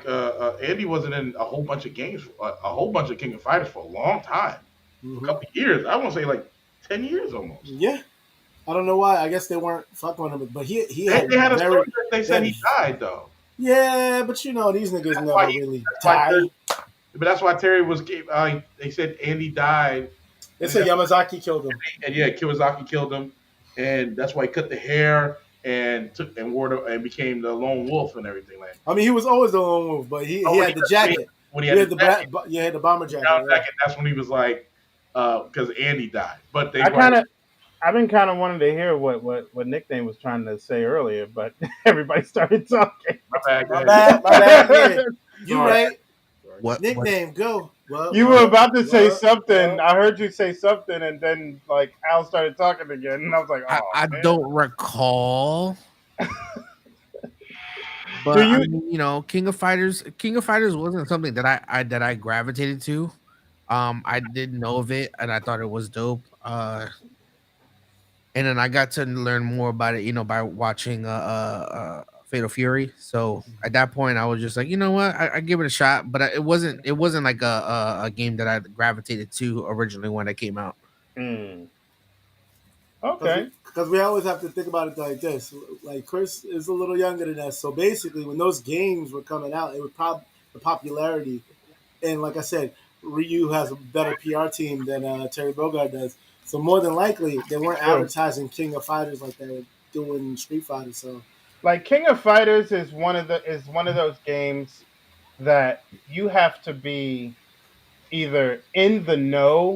[SPEAKER 5] uh Andy wasn't in a whole bunch of games, a whole bunch of King of Fighters for a long time, a
[SPEAKER 1] Mhm.
[SPEAKER 5] couple years. I want to say like 10 years almost.
[SPEAKER 1] Yeah. I don't know why. I guess they weren't fucking with him, but he
[SPEAKER 5] They,
[SPEAKER 1] had
[SPEAKER 5] they had a story
[SPEAKER 1] very
[SPEAKER 5] that they
[SPEAKER 1] they
[SPEAKER 5] said
[SPEAKER 1] had
[SPEAKER 5] he died though.
[SPEAKER 1] yeah, but you know these niggas
[SPEAKER 5] That's why
[SPEAKER 1] never
[SPEAKER 5] he.
[SPEAKER 1] really
[SPEAKER 5] That's why
[SPEAKER 1] die.
[SPEAKER 5] Terry. But that's why Terry was. They said Andy died,
[SPEAKER 1] They
[SPEAKER 5] and then
[SPEAKER 1] said Yamazaki killed him.
[SPEAKER 5] yeah, Kawasaki killed him, and that's why he cut the hair and took and wore the, and became the lone wolf and everything. Like,
[SPEAKER 1] I mean, he was always the lone wolf, but he
[SPEAKER 5] oh,
[SPEAKER 1] had the jacket.
[SPEAKER 5] when he
[SPEAKER 1] He
[SPEAKER 5] had the
[SPEAKER 1] had the
[SPEAKER 5] jacket,
[SPEAKER 1] yeah, had the bomber jacket.
[SPEAKER 5] down
[SPEAKER 1] Yeah.
[SPEAKER 5] jacket, that's when he was like, because Andy died. But they
[SPEAKER 2] I
[SPEAKER 5] brought
[SPEAKER 2] kind of I've been kind of wanting to hear what nickname was trying to say earlier, but everybody started talking.
[SPEAKER 5] my bad,
[SPEAKER 1] My
[SPEAKER 5] guys.
[SPEAKER 1] bad, my bad. Yeah, you
[SPEAKER 3] Sorry.
[SPEAKER 1] right.
[SPEAKER 5] Sorry.
[SPEAKER 4] What
[SPEAKER 1] Nickname, go. What,
[SPEAKER 2] You were
[SPEAKER 1] what,
[SPEAKER 2] about to say
[SPEAKER 1] what,
[SPEAKER 2] something.
[SPEAKER 1] what?
[SPEAKER 2] I heard you say something, and then like Al started talking again, and I was like, "Oh
[SPEAKER 4] I
[SPEAKER 2] man."
[SPEAKER 4] don't recall,
[SPEAKER 2] Do
[SPEAKER 4] but I
[SPEAKER 2] you
[SPEAKER 4] mean, King of Fighters wasn't something that I gravitated to. I didn't know of it, and I thought it was dope. And then I got to learn more about it, by watching Fatal Fury. So at that point, I was just like, you know what, I give it a shot. But it wasn't like a game that I gravitated to originally when it came out.
[SPEAKER 2] Hmm, okay?
[SPEAKER 1] Because we always have to think about it like this. Like Chris is a little younger than us, so basically, when those games were coming out, it was probably the popularity. And like I said, Ryu has a better PR team than Terry Bogard does. So more than likely, they weren't
[SPEAKER 2] True.
[SPEAKER 1] advertising King of Fighters like they were doing Street Fighter. So
[SPEAKER 2] Like King of Fighters is one of those games that you have to be either in the know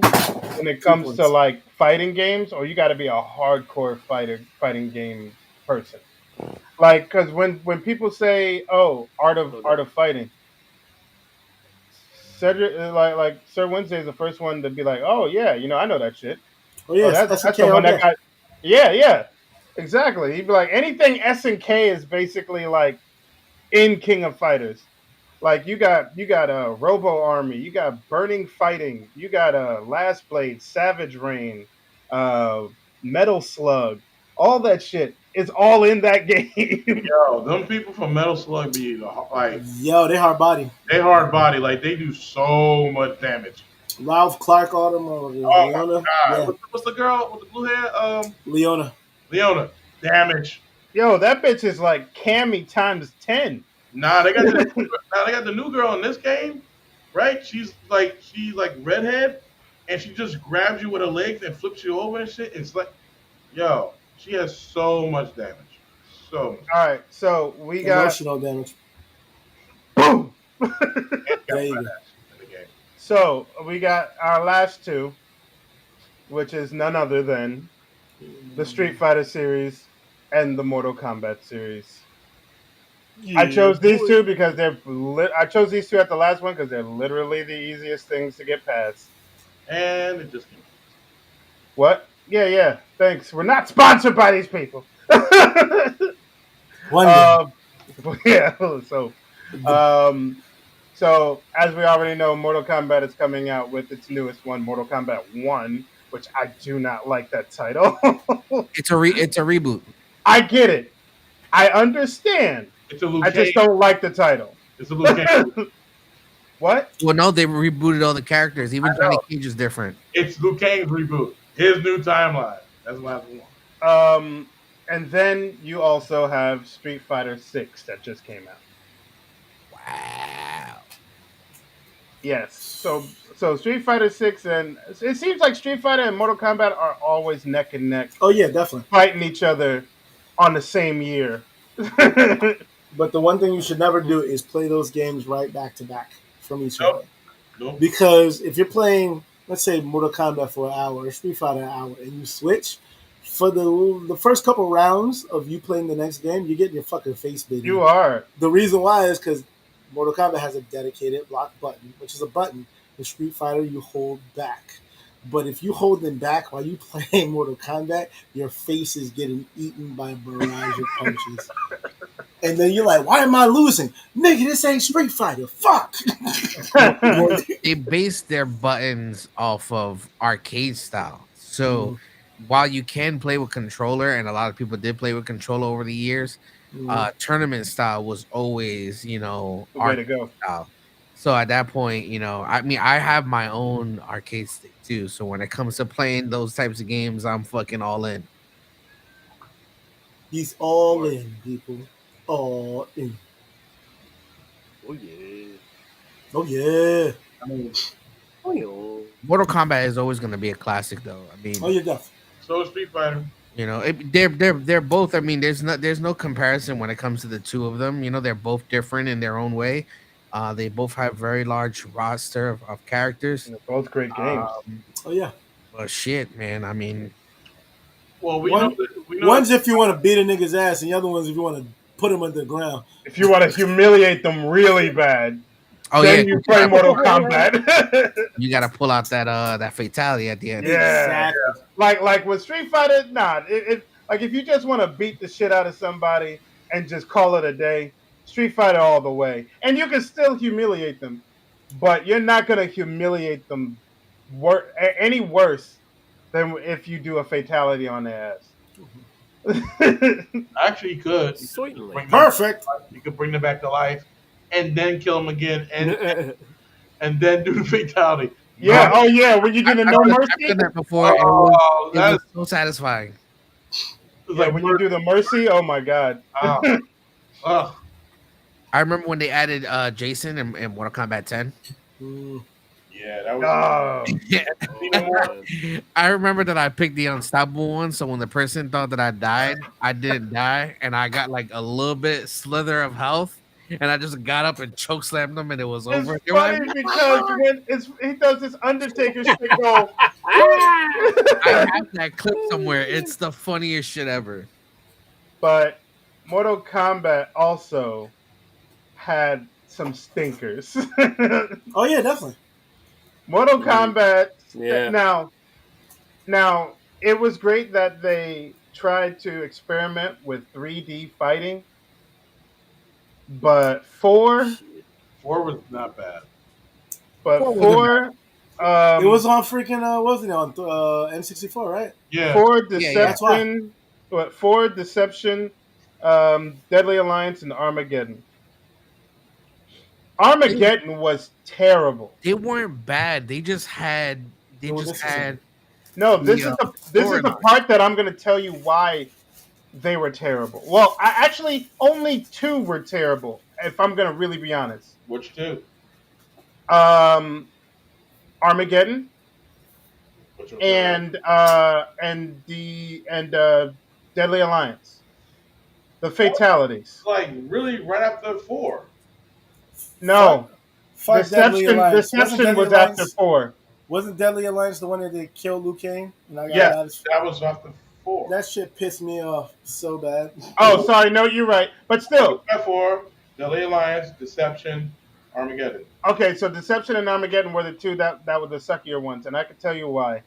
[SPEAKER 2] when it
[SPEAKER 1] 2
[SPEAKER 2] comes to
[SPEAKER 1] points.
[SPEAKER 2] like fighting games, or you got to be a hardcore fighting game person. Like, because when people say, "Oh, art of fighting," Cedric, like Sir Wednesday is the first one to be like, "Oh yeah, I know that shit."
[SPEAKER 1] Oh
[SPEAKER 2] Oh,
[SPEAKER 1] yes,
[SPEAKER 2] that's
[SPEAKER 1] SNK
[SPEAKER 2] the
[SPEAKER 1] all
[SPEAKER 2] one that
[SPEAKER 1] day.
[SPEAKER 2] got. Yeah, yeah, exactly. He'd be like, anything SNK is basically like in King of Fighters. Like you got a Robo Army, you got Burning Fighting, you got a Last Blade, Savage Rain, uh, Metal Slug, all that shit is all in that game.
[SPEAKER 5] Yo, them people from Metal Slug be like
[SPEAKER 1] Yo, they hard body.
[SPEAKER 5] they hard body, like they do so much damage.
[SPEAKER 1] Ralph Clark Autumn or
[SPEAKER 5] Oh my
[SPEAKER 1] Leona.
[SPEAKER 5] god,
[SPEAKER 1] Yeah,
[SPEAKER 5] what's the girl with the blue hair?
[SPEAKER 1] Leona.
[SPEAKER 5] Leona, damage.
[SPEAKER 2] Yo, that bitch is like Cammy times 10.
[SPEAKER 5] Nah, they got the new girl in this game, right? She's like redhead, and she just grabs you with her legs and flips you over and shit. It's like, yo, she has so much damage, so much.
[SPEAKER 2] All right, so we got
[SPEAKER 1] Emotional damage.
[SPEAKER 2] boom.
[SPEAKER 5] And she got
[SPEAKER 1] There you
[SPEAKER 5] flat
[SPEAKER 1] go.
[SPEAKER 5] ass in the game.
[SPEAKER 2] So we got our last two, which is none other than the Street Fighter series and the Mortal Kombat series. I
[SPEAKER 1] Yeah,
[SPEAKER 2] chose these
[SPEAKER 1] boy.
[SPEAKER 2] two because I chose these two at the last one because they're literally the easiest things to get past.
[SPEAKER 5] And it just came.
[SPEAKER 2] What? Yeah, yeah. Thanks. We're not sponsored by these people.
[SPEAKER 1] One day.
[SPEAKER 2] um, yeah. Um, so as we already know, Mortal Kombat is coming out with its newest one, Mortal Kombat One, which I do not like that title.
[SPEAKER 4] It's a reboot.
[SPEAKER 2] I get it. I understand.
[SPEAKER 5] It's a Liu
[SPEAKER 2] I
[SPEAKER 5] Kang.
[SPEAKER 2] just don't like the title.
[SPEAKER 5] It's a Liu Kang.
[SPEAKER 2] What?
[SPEAKER 4] Well, no, they rebooted all the characters.
[SPEAKER 5] I
[SPEAKER 4] Even Johnny
[SPEAKER 5] know.
[SPEAKER 4] Cage is different.
[SPEAKER 5] It's Liu Kang's reboot. His new timeline. That's the last one.
[SPEAKER 2] And then you also have Street Fighter Six that just came out.
[SPEAKER 4] Wow.
[SPEAKER 2] Yes. So Street Fighter Six, and it seems like Street Fighter and Mortal Kombat are always neck and neck,
[SPEAKER 1] Oh yeah, definitely.
[SPEAKER 2] fighting each other on the same year.
[SPEAKER 1] But the one thing you should never do is play those games right back to back from each other.
[SPEAKER 5] Nope. Nope.
[SPEAKER 1] Because if you're playing, let's say Mortal Kombat for an hour or Street Fighter an hour, and you switch for the first couple rounds of you playing the next game, you're getting your fucking face
[SPEAKER 2] You
[SPEAKER 1] bitten.
[SPEAKER 2] are.
[SPEAKER 1] The reason why is because Mortal Kombat has a dedicated block button, which is a button. In Street Fighter, you hold back. But if you hold them back while you play Mortal Kombat, your face is getting eaten by a barrage of punches. And then you're like, why am I losing? Nigga, this ain't Street Fighter. Fuck.
[SPEAKER 4] They base their buttons off of arcade style. So while you can play with controller, and a lot of people did play with controller over the years, tournament style was always,
[SPEAKER 2] The way to
[SPEAKER 4] arcade
[SPEAKER 2] go.
[SPEAKER 4] style. So at that point, I mean, I have my own arcade stick too. So when it comes to playing those types of games, I'm fucking all in.
[SPEAKER 1] He's all in, people. All in.
[SPEAKER 3] Oh yeah.
[SPEAKER 1] Oh yeah.
[SPEAKER 5] I mean,
[SPEAKER 3] Oh yeah.
[SPEAKER 4] Mortal Kombat is always going to be a classic, though. I
[SPEAKER 1] Oh
[SPEAKER 4] mean,
[SPEAKER 1] yeah, definitely.
[SPEAKER 5] so is Street Fighter.
[SPEAKER 4] they're both. I mean, there's no comparison when it comes to the two of them. They're both different in their own way. They both have very large roster of characters.
[SPEAKER 2] They're both great games.
[SPEAKER 1] Oh yeah.
[SPEAKER 4] But shit, man. I mean,
[SPEAKER 5] Well,
[SPEAKER 1] One
[SPEAKER 5] we know that
[SPEAKER 1] one's if you want to beat a nigga's ass, and the other one's if you want to put him underground.
[SPEAKER 2] If you want to humiliate them really bad,
[SPEAKER 4] oh yeah,
[SPEAKER 2] then you play Mortal Kombat.
[SPEAKER 4] you gotta pull out that fatality at the end.
[SPEAKER 2] Yeah.
[SPEAKER 1] Exactly.
[SPEAKER 2] like with Street Fighter, nah. Like if you just want to beat the shit out of somebody and just call it a day, Street Fighter all the way, and you can still humiliate them, but you're not gonna humiliate them any worse than if you do a fatality on their ass.
[SPEAKER 5] actually you could
[SPEAKER 3] Certainly.
[SPEAKER 5] bring them,
[SPEAKER 1] Perfect.
[SPEAKER 5] you could bring them back to life, and then kill them again, and then do the fatality.
[SPEAKER 2] Yeah. Oh yeah. When you do the no
[SPEAKER 4] I've
[SPEAKER 2] mercy.
[SPEAKER 4] done that before. And
[SPEAKER 5] Oh,
[SPEAKER 4] it was
[SPEAKER 5] that's
[SPEAKER 4] so satisfying.
[SPEAKER 2] Yeah.
[SPEAKER 5] like
[SPEAKER 2] When you do the mercy. Oh my god.
[SPEAKER 5] ugh.
[SPEAKER 4] I remember when they added Jason in Mortal Kombat 10.
[SPEAKER 1] Mm.
[SPEAKER 5] Yeah, that was
[SPEAKER 2] Oh.
[SPEAKER 4] Yeah.
[SPEAKER 5] even more.
[SPEAKER 4] I remember that I picked the unstoppable one, so when the person thought that I died, I didn't die, and I got like a little bit slither of health, and I just got up and choke slammed them, and it was
[SPEAKER 2] It's
[SPEAKER 4] over. They were like,
[SPEAKER 2] funny because when he does this Undertaker shit go.
[SPEAKER 4] I have that clip somewhere. It's the funniest shit ever.
[SPEAKER 2] But Mortal Kombat also had some stinkers.
[SPEAKER 1] Oh yeah, definitely.
[SPEAKER 2] Mortal Kombat.
[SPEAKER 3] Yeah.
[SPEAKER 2] Now it was great that they tried to experiment with 3D fighting, but four,
[SPEAKER 5] 4 was not bad.
[SPEAKER 1] It was on freaking what was it on N64, right?
[SPEAKER 5] Yeah,
[SPEAKER 2] four
[SPEAKER 4] Yeah,
[SPEAKER 1] that's why.
[SPEAKER 2] Deception, Deadly Alliance, and Armageddon. Armageddon was terrible.
[SPEAKER 4] They weren't bad. They just had. They
[SPEAKER 1] Well,
[SPEAKER 4] just
[SPEAKER 1] this is-
[SPEAKER 4] had.
[SPEAKER 2] No, this
[SPEAKER 4] Yeah.
[SPEAKER 2] is the part that I'm going to tell you why they were terrible. Well, actually only two were terrible. If I'm going to really be honest,
[SPEAKER 5] which 2?
[SPEAKER 2] Armageddon
[SPEAKER 5] Which was
[SPEAKER 2] and Deadly Alliance, the fatalities.
[SPEAKER 5] like really right after 4.
[SPEAKER 2] No,
[SPEAKER 1] Fuck Deadly Alliance.
[SPEAKER 2] Deception was after 4.
[SPEAKER 1] Wasn't Deadly Alliance the one that they killed Liu Kang? And I got
[SPEAKER 2] Yeah.
[SPEAKER 1] out of-
[SPEAKER 5] That was after 4.
[SPEAKER 1] That shit pissed me off so bad.
[SPEAKER 2] Oh, sorry, no, you're right. But still,
[SPEAKER 5] That 4, Delay Alliance, Deception, Armageddon.
[SPEAKER 2] okay. So Deception and Armageddon were the two that were the suckier ones, and I can tell you why.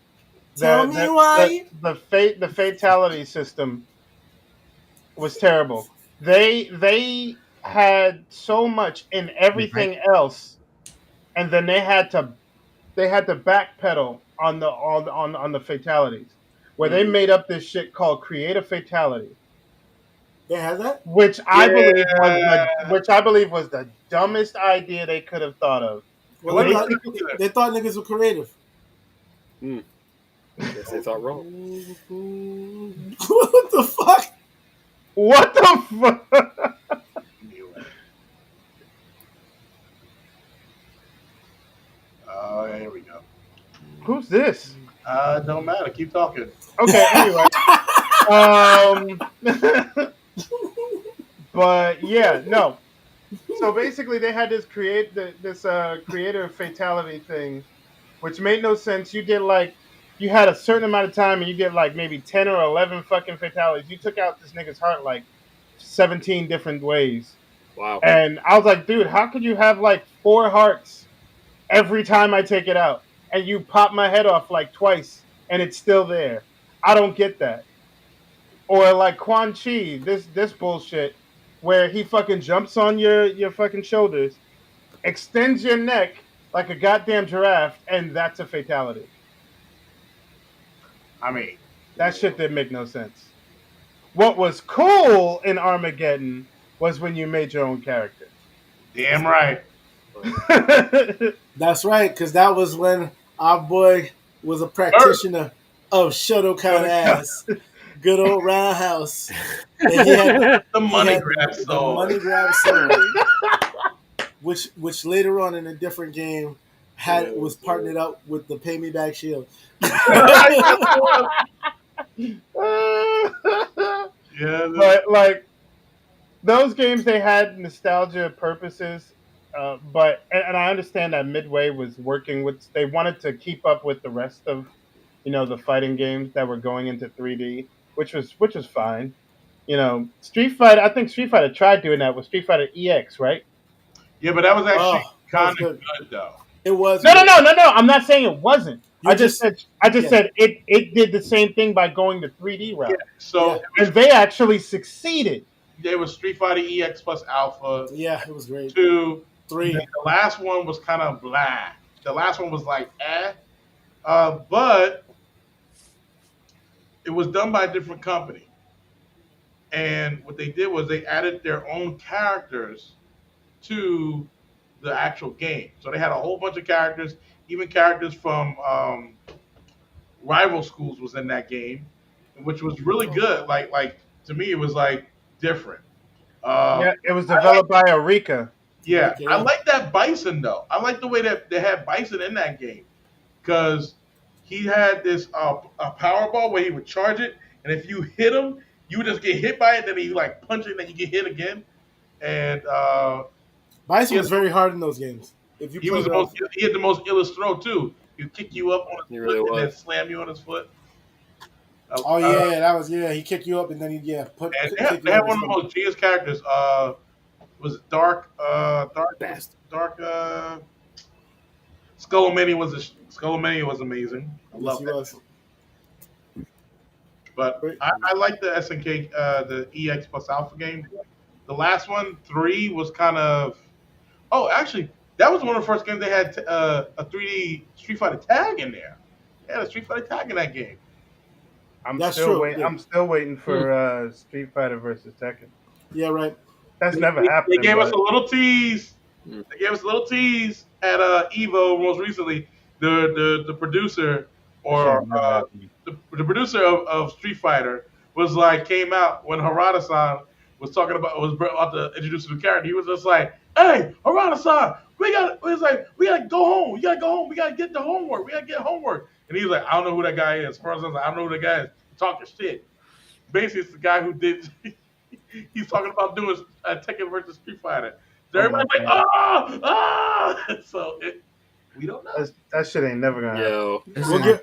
[SPEAKER 1] Tell me why.
[SPEAKER 2] The fatality system was terrible. They had so much in everything else, and then they had to backpedal on the fatalities, where they made up this shit called creative fatality,
[SPEAKER 1] They had that?
[SPEAKER 2] which I believe was the dumbest idea they could have thought of.
[SPEAKER 1] Well,
[SPEAKER 5] Let
[SPEAKER 1] they,
[SPEAKER 5] me-
[SPEAKER 1] thought, they thought niggas were creative.
[SPEAKER 3] Guess they thought wrong.
[SPEAKER 1] What the fuck?
[SPEAKER 2] What the fuck?
[SPEAKER 5] Oh, here we go.
[SPEAKER 2] Who's this?
[SPEAKER 5] Don't matter. Keep talking.
[SPEAKER 2] Okay, anyway. um, but yeah, no. So basically, they had this creative fatality thing, which made no sense. You had a certain amount of time, and you did like maybe 10 or 11 fucking fatalities. You took out this nigga's heart like 17 different ways.
[SPEAKER 3] Wow.
[SPEAKER 2] And I was like, dude, how could you have like 4 hearts every time I take it out? And you pop my head off like twice and it's still there. I don't get that. Or like Quan Chi, this bullshit where he fucking jumps on your fucking shoulders, extends your neck like a goddamn giraffe, and that's a fatality.
[SPEAKER 5] I mean,
[SPEAKER 2] That shit didn't make no sense. What was cool in Armageddon was when you made your own character.
[SPEAKER 5] damn right.
[SPEAKER 1] That's right, because that was when our boy was a practitioner of Shotokan ass. good old Roundhouse, and
[SPEAKER 5] The
[SPEAKER 1] he
[SPEAKER 5] money
[SPEAKER 1] had
[SPEAKER 5] grab
[SPEAKER 1] the
[SPEAKER 5] sword.
[SPEAKER 1] money grab sword, which later on in a different game was partnered up with the Pay Me Back Shield.
[SPEAKER 5] Yes, it was. Yeah,
[SPEAKER 2] but like those games, they had nostalgia purposes. But and I understand that Midway was working with. They wanted to keep up with the rest of the fighting games that were going into 3D, which was fine. Street Fighter. I think Street Fighter tried doing that with Street Fighter EX, right?
[SPEAKER 5] yeah, but that was actually
[SPEAKER 1] Oh, that
[SPEAKER 5] kind
[SPEAKER 1] was
[SPEAKER 5] of
[SPEAKER 1] good.
[SPEAKER 5] good though.
[SPEAKER 1] It was
[SPEAKER 2] No, no,
[SPEAKER 1] good.
[SPEAKER 2] no, no, no. I'm not saying it wasn't.
[SPEAKER 1] You just
[SPEAKER 2] I just
[SPEAKER 1] yeah
[SPEAKER 2] said it did the same thing by going the 3D
[SPEAKER 5] Yeah,
[SPEAKER 2] route,
[SPEAKER 5] so
[SPEAKER 1] yeah
[SPEAKER 5] it was
[SPEAKER 2] and they actually succeeded.
[SPEAKER 5] there was Street Fighter EX plus Alpha
[SPEAKER 1] yeah. It was great.
[SPEAKER 5] 2, and then
[SPEAKER 1] 3.
[SPEAKER 5] the last one was kind of blah. The last one was like but it was done by a different company. And what they did was they added their own characters to the actual game. So they had a whole bunch of characters, even characters from rival schools was in that game, which was really
[SPEAKER 1] Oh,
[SPEAKER 5] good. Like to me, it was like different. Uh,
[SPEAKER 2] Yeah, it was
[SPEAKER 5] I like
[SPEAKER 2] developed by Eureka.
[SPEAKER 5] yeah,
[SPEAKER 1] okay,
[SPEAKER 5] I
[SPEAKER 1] yeah.
[SPEAKER 5] like that Bison though. I like the way that they had Bison in that game because he had this a Powerball where he would charge it, and if you hit him, you would just get hit by it. Then he like punch it, and then you get hit again. And he
[SPEAKER 1] Bison
[SPEAKER 5] had
[SPEAKER 1] was very hard in those games. If you
[SPEAKER 5] he was
[SPEAKER 1] played
[SPEAKER 5] the
[SPEAKER 1] it
[SPEAKER 5] most
[SPEAKER 1] off,
[SPEAKER 5] he had the most illest throw too. He'd kick you up on his
[SPEAKER 3] He
[SPEAKER 5] foot
[SPEAKER 3] really
[SPEAKER 5] and then
[SPEAKER 3] was.
[SPEAKER 5] slam you on his foot.
[SPEAKER 1] oh yeah, that was yeah. He kicked you up and then he
[SPEAKER 5] And
[SPEAKER 1] kick
[SPEAKER 5] they
[SPEAKER 1] you
[SPEAKER 5] had
[SPEAKER 1] on your
[SPEAKER 5] one of the
[SPEAKER 1] stomach.
[SPEAKER 5] most genius characters. Was it Dark?
[SPEAKER 3] Bastard.
[SPEAKER 5] Dark. Skullomania was amazing. I
[SPEAKER 1] Yes,
[SPEAKER 5] love
[SPEAKER 1] he
[SPEAKER 5] that.
[SPEAKER 1] was.
[SPEAKER 5] But
[SPEAKER 1] Great.
[SPEAKER 5] I like the SNK, the EX plus Alpha game. The last one, 3, was kind of. Oh, actually, that was one of the first games they had a 3D Street Fighter tag in there. They had a Street Fighter tag in that game.
[SPEAKER 1] That's true. Yeah,
[SPEAKER 2] I'm still waiting
[SPEAKER 3] Hmm.
[SPEAKER 2] for Street Fighter versus Tekken.
[SPEAKER 1] yeah, right.
[SPEAKER 2] That's never
[SPEAKER 5] They
[SPEAKER 2] happening,
[SPEAKER 5] gave us
[SPEAKER 2] but
[SPEAKER 5] a little tease.
[SPEAKER 3] Hmm.
[SPEAKER 5] They gave us a little tease at Evo most recently. The producer
[SPEAKER 2] that shit
[SPEAKER 5] or
[SPEAKER 2] ain't never happening.
[SPEAKER 5] the producer of Street Fighter was like came out when Harada-san was talking about was about to introduce the character. He was just like, "Hey, Harada-san, we gotta go home. We gotta go home. We gotta get the homework. We gotta get homework." And he was like, "I don't know who that guy is." Harada-san's like, "I don't know who that guy is. Talking shit." Basically, it's the guy who did. He's talking about doing Tekken versus Street Fighter. So
[SPEAKER 2] Oh my
[SPEAKER 5] everybody's like,
[SPEAKER 2] god,
[SPEAKER 5] So we don't know.
[SPEAKER 2] that shit ain't never gonna happen.
[SPEAKER 3] Yo.
[SPEAKER 1] We'll
[SPEAKER 4] Listen,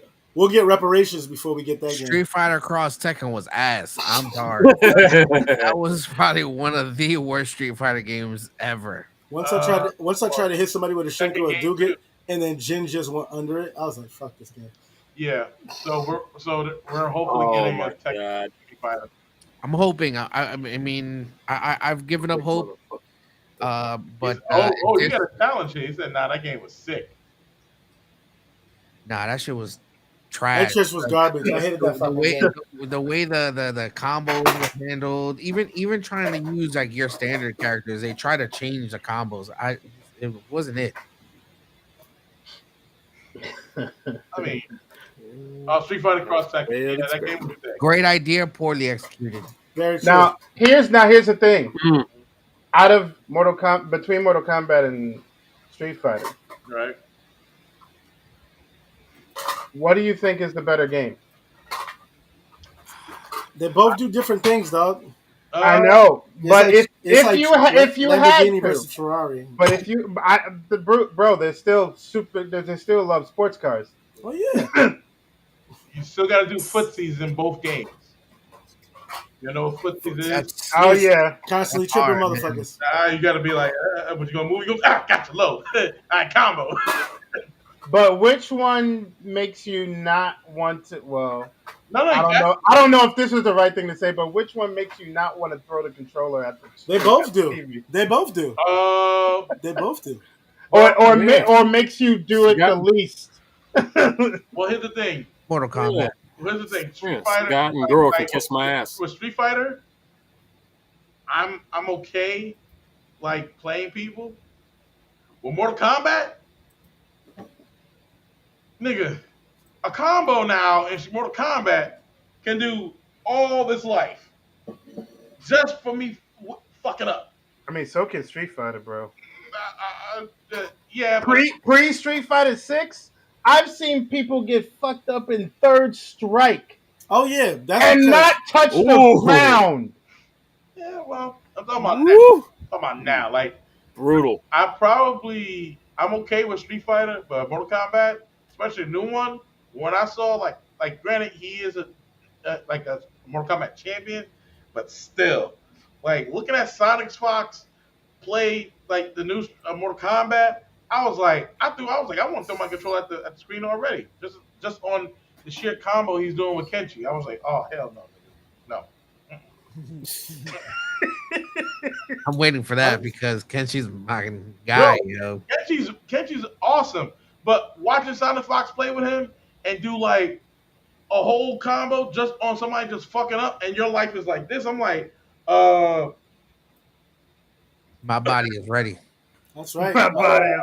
[SPEAKER 1] get reparations before we get that game.
[SPEAKER 4] Street Fighter Cross Tekken was ass. I'm sorry. That was probably one of the worst Street Fighter games ever.
[SPEAKER 1] Once I tried to hit somebody with a
[SPEAKER 5] Second
[SPEAKER 1] Shinko or
[SPEAKER 5] game too.
[SPEAKER 1] Dugat, and then Jin just went under it, I was like, "Fuck this game."
[SPEAKER 5] Yeah. We're hopefully
[SPEAKER 3] Oh
[SPEAKER 5] getting a
[SPEAKER 3] my
[SPEAKER 5] Tekken
[SPEAKER 3] god.
[SPEAKER 5] Street Fighter.
[SPEAKER 4] I'm hoping. I mean, I've given up hope. But
[SPEAKER 5] You got a challenge here. He said, "Nah, that game was sick."
[SPEAKER 4] nah, that shit was
[SPEAKER 1] That
[SPEAKER 4] trash.
[SPEAKER 1] just was garbage. I hated that
[SPEAKER 4] The
[SPEAKER 1] fucking
[SPEAKER 4] way
[SPEAKER 1] game.
[SPEAKER 4] the way the combos were handled, even trying to use like your standard characters, they try to change the combos. It wasn't it.
[SPEAKER 5] I mean, Street Fighter Cross Tekken.
[SPEAKER 3] Failed
[SPEAKER 5] Yeah, that game
[SPEAKER 3] experiment.
[SPEAKER 5] was sick.
[SPEAKER 4] Great idea, poorly executed.
[SPEAKER 1] Very true.
[SPEAKER 2] Now here's the thing.
[SPEAKER 3] Hmm.
[SPEAKER 2] Out of between Mortal Kombat and Street Fighter,
[SPEAKER 5] Right.
[SPEAKER 2] what do you think is the better game?
[SPEAKER 1] They both do different things, dog.
[SPEAKER 2] I
[SPEAKER 5] Uh,
[SPEAKER 2] know, but
[SPEAKER 1] it's like
[SPEAKER 2] if you had
[SPEAKER 1] Lamborghini
[SPEAKER 2] to,
[SPEAKER 1] versus Ferrari.
[SPEAKER 2] but if you bro, there's still they still love sports cars.
[SPEAKER 1] Oh yeah,
[SPEAKER 5] you still got to do footsies in both games. You know what footsies is?
[SPEAKER 4] That's
[SPEAKER 2] Oh
[SPEAKER 1] Yes.
[SPEAKER 2] yeah,
[SPEAKER 1] constantly
[SPEAKER 4] That's
[SPEAKER 1] tripping
[SPEAKER 4] hard, man.
[SPEAKER 1] motherfuckers.
[SPEAKER 5] You got to be like, but you gonna move? You go, gotcha, low. All right, combo.
[SPEAKER 2] but which one makes you not want to? Well,
[SPEAKER 5] No,
[SPEAKER 2] I don't
[SPEAKER 5] exactly.
[SPEAKER 2] know. I don't know if this was the right thing to say, but which one makes you not want to throw the controller at the?
[SPEAKER 1] They both
[SPEAKER 2] at the
[SPEAKER 1] do.
[SPEAKER 2] TV?
[SPEAKER 1] They both do. They both do.
[SPEAKER 2] Or makes you do it the
[SPEAKER 3] Forgotten.
[SPEAKER 2] least.
[SPEAKER 5] Well, here's the thing.
[SPEAKER 4] Mortal Kombat.
[SPEAKER 5] Here's the thing. Street
[SPEAKER 3] Yeah,
[SPEAKER 5] Fighter.
[SPEAKER 3] God and girl can kiss my ass.
[SPEAKER 5] With Street Fighter, I'm okay, like playing people. With Mortal Kombat, nigga, a combo now in Mortal Kombat can do all this life just for me fucking up.
[SPEAKER 2] I mean, so can Street Fighter, bro.
[SPEAKER 5] Yeah, but
[SPEAKER 2] Pre Street Fighter 6, I've seen people get fucked up in third strike
[SPEAKER 1] Oh yeah, that's
[SPEAKER 2] and not
[SPEAKER 1] because
[SPEAKER 2] touch the
[SPEAKER 3] Ooh.
[SPEAKER 2] ground.
[SPEAKER 5] yeah, well, I'm talking about now.
[SPEAKER 3] Woo.
[SPEAKER 5] I'm talking about now. Like
[SPEAKER 3] Brutal.
[SPEAKER 5] I'm okay with Street Fighter, but Mortal Kombat, especially the new one, when I saw like granted he is a Mortal Kombat champion, but still, like looking at Sonic's Fox play like the new Mortal Kombat, I was like, I want to throw my controller at the screen already, just on the sheer combo he's doing with Kenshi. I was like, oh hell no, nigga. No.
[SPEAKER 4] I'm waiting for that because Kenshi's my guy,
[SPEAKER 5] Bro,
[SPEAKER 4] yo.
[SPEAKER 5] Kenchi's awesome, but watching Sonic Fox play with him and do like a whole combo just on somebody just fucking up, and your life is like this. I'm like,
[SPEAKER 4] My body is ready.
[SPEAKER 1] that's right.
[SPEAKER 2] My body is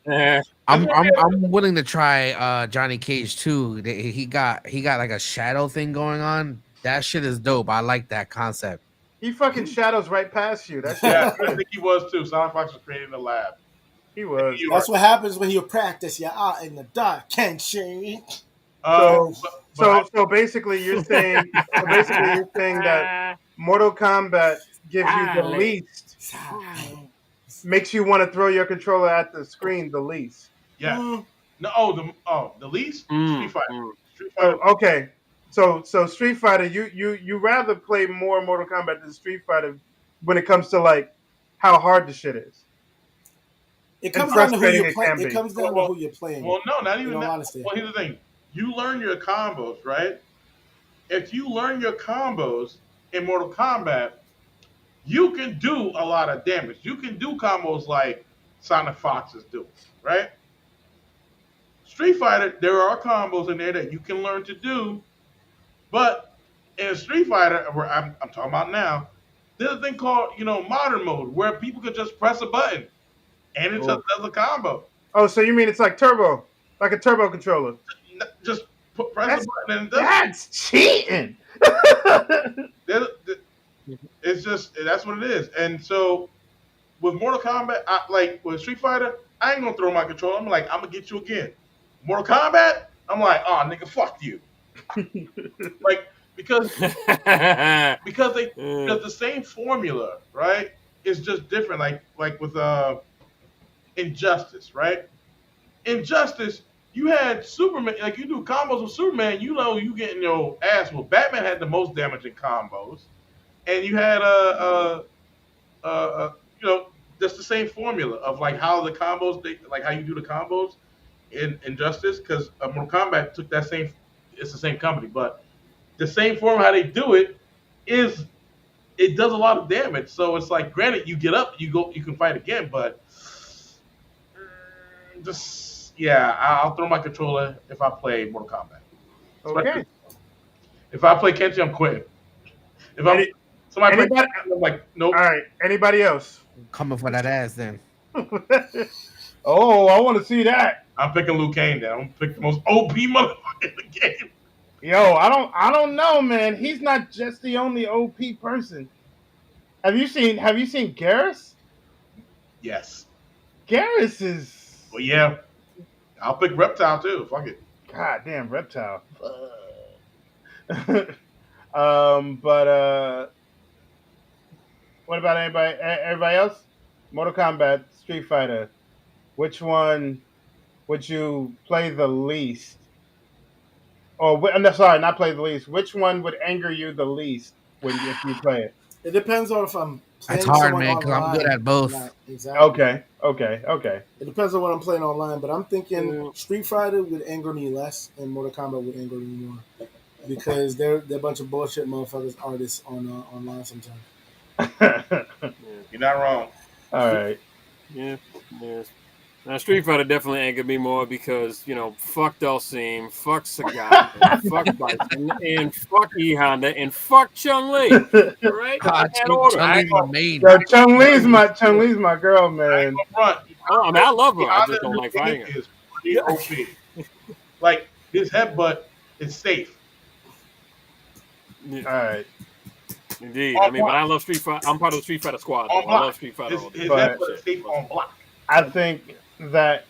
[SPEAKER 2] ready.
[SPEAKER 3] Eh.
[SPEAKER 4] I'm willing to try Johnny Cage too. He got like a shadow thing going on. That shit is dope. I like that concept.
[SPEAKER 2] He fucking shadows right past you. That's
[SPEAKER 5] yeah, I think he was too. Sonic Fox was created in the lab.
[SPEAKER 2] he was.
[SPEAKER 5] You
[SPEAKER 1] That's what happens when you practice. You're out in the dark, Kenshi.
[SPEAKER 2] So basically, you're saying that Mortal Kombat gives you the least, makes you want to throw your controller at the screen the least.
[SPEAKER 5] yeah.
[SPEAKER 1] Mm,
[SPEAKER 5] No, the least Street Fighter. Street Fighter.
[SPEAKER 2] Oh, okay. So Street Fighter, you rather play more Mortal Kombat than Street Fighter when it comes to like how hard the shit is.
[SPEAKER 1] it
[SPEAKER 2] And
[SPEAKER 1] comes down to who
[SPEAKER 2] frustrating
[SPEAKER 1] you're
[SPEAKER 2] it
[SPEAKER 1] playing.
[SPEAKER 2] can
[SPEAKER 1] It
[SPEAKER 2] be.
[SPEAKER 1] comes down to who you're playing.
[SPEAKER 5] Well, no, not
[SPEAKER 1] in
[SPEAKER 5] even
[SPEAKER 1] all
[SPEAKER 5] that.
[SPEAKER 1] honesty.
[SPEAKER 5] Well, here's the thing: you learn your combos, right? If you learn your combos in Mortal Kombat, you can do a lot of damage. You can do combos like Sonic Fox is doing, right? Street Fighter, there are combos in there that you can learn to do, but in Street Fighter, where I'm talking about now, there's a thing called modern mode where people could just press a button and it just does a combo.
[SPEAKER 2] Oh, so you mean it's like turbo, like a turbo controller?
[SPEAKER 5] Just press a button and it does.
[SPEAKER 2] That's cheating.
[SPEAKER 5] It's just that's what it is. And so with Mortal Kombat, like with Street Fighter, I ain't gonna throw my controller. I'm like, I'm gonna get you again. Mortal Kombat, I'm like, oh nigga, fuck you. Like because the same formula, right? It's just different. Like with Injustice, right? Injustice, you had Superman, like you do combos with Superman, you getting your ass. Well, Batman had the most damaging combos, and you had just the same formula of like how the combos, like how you do the combos in Injustice, because Mortal Kombat took that same. It's the same company, but the same form how they do it is it does a lot of damage. So it's like, granted, you get up, you can fight again, but just I'll throw my controller if I play Mortal Kombat.
[SPEAKER 2] Okay.
[SPEAKER 5] If I play Kenshi, I'm quitting. If I'm somebody play
[SPEAKER 2] Anybody?
[SPEAKER 5] Kenshi, I'm like, nope.
[SPEAKER 2] All right. Anybody else?
[SPEAKER 4] Coming for that ass then.
[SPEAKER 2] Oh, I want to see that.
[SPEAKER 5] I'm picking Liu Kang then. I'm gonna pick the most OP motherfucker in the game.
[SPEAKER 2] Yo, I don't know, man. He's not just the only OP person. Have you seen Garrus?
[SPEAKER 5] Yes.
[SPEAKER 2] Garrus is.
[SPEAKER 5] Well, yeah. I'll pick Reptile too. Fuck it.
[SPEAKER 2] God damn, Reptile. But what about everybody else? Mortal Kombat, Street Fighter. Which one would you play the least? No, sorry, not play the least. Which one would anger you the least if you play it?
[SPEAKER 1] It depends on if I'm playing
[SPEAKER 4] That's hard,
[SPEAKER 1] someone
[SPEAKER 4] man, because I'm
[SPEAKER 1] online
[SPEAKER 4] good at both.
[SPEAKER 1] or not. Exactly.
[SPEAKER 2] Okay.
[SPEAKER 1] It depends on what I'm playing online, but I'm thinking Street Fighter would anger me less, and Mortal Kombat would anger me more because they're a bunch of bullshit motherfuckers artists on online sometimes.
[SPEAKER 5] You're not wrong.
[SPEAKER 2] All right.
[SPEAKER 3] Yeah. Now, Street Fighter definitely angered me more because, fuck Dulcine, fuck Sagat, fuck Bison, and fuck E Honda, and fuck Chun Li. Right?
[SPEAKER 4] God,
[SPEAKER 3] That order.
[SPEAKER 4] Chun-Li's my main.
[SPEAKER 2] Yo, Chun Li's my girl, man.
[SPEAKER 3] I love her. I just don't like fighting her.
[SPEAKER 5] Is pretty OP. Like his headbutt is safe.
[SPEAKER 3] Yeah,
[SPEAKER 2] All right,
[SPEAKER 3] indeed. I
[SPEAKER 5] On
[SPEAKER 3] mean, but
[SPEAKER 5] block.
[SPEAKER 3] I love Street Fighter. I'm part of the Street Fighter squad,
[SPEAKER 5] On
[SPEAKER 3] though. I love
[SPEAKER 5] block.
[SPEAKER 3] Street Fighter
[SPEAKER 5] His
[SPEAKER 3] all day.
[SPEAKER 5] his
[SPEAKER 2] but
[SPEAKER 5] effort is safe on block.
[SPEAKER 2] I think that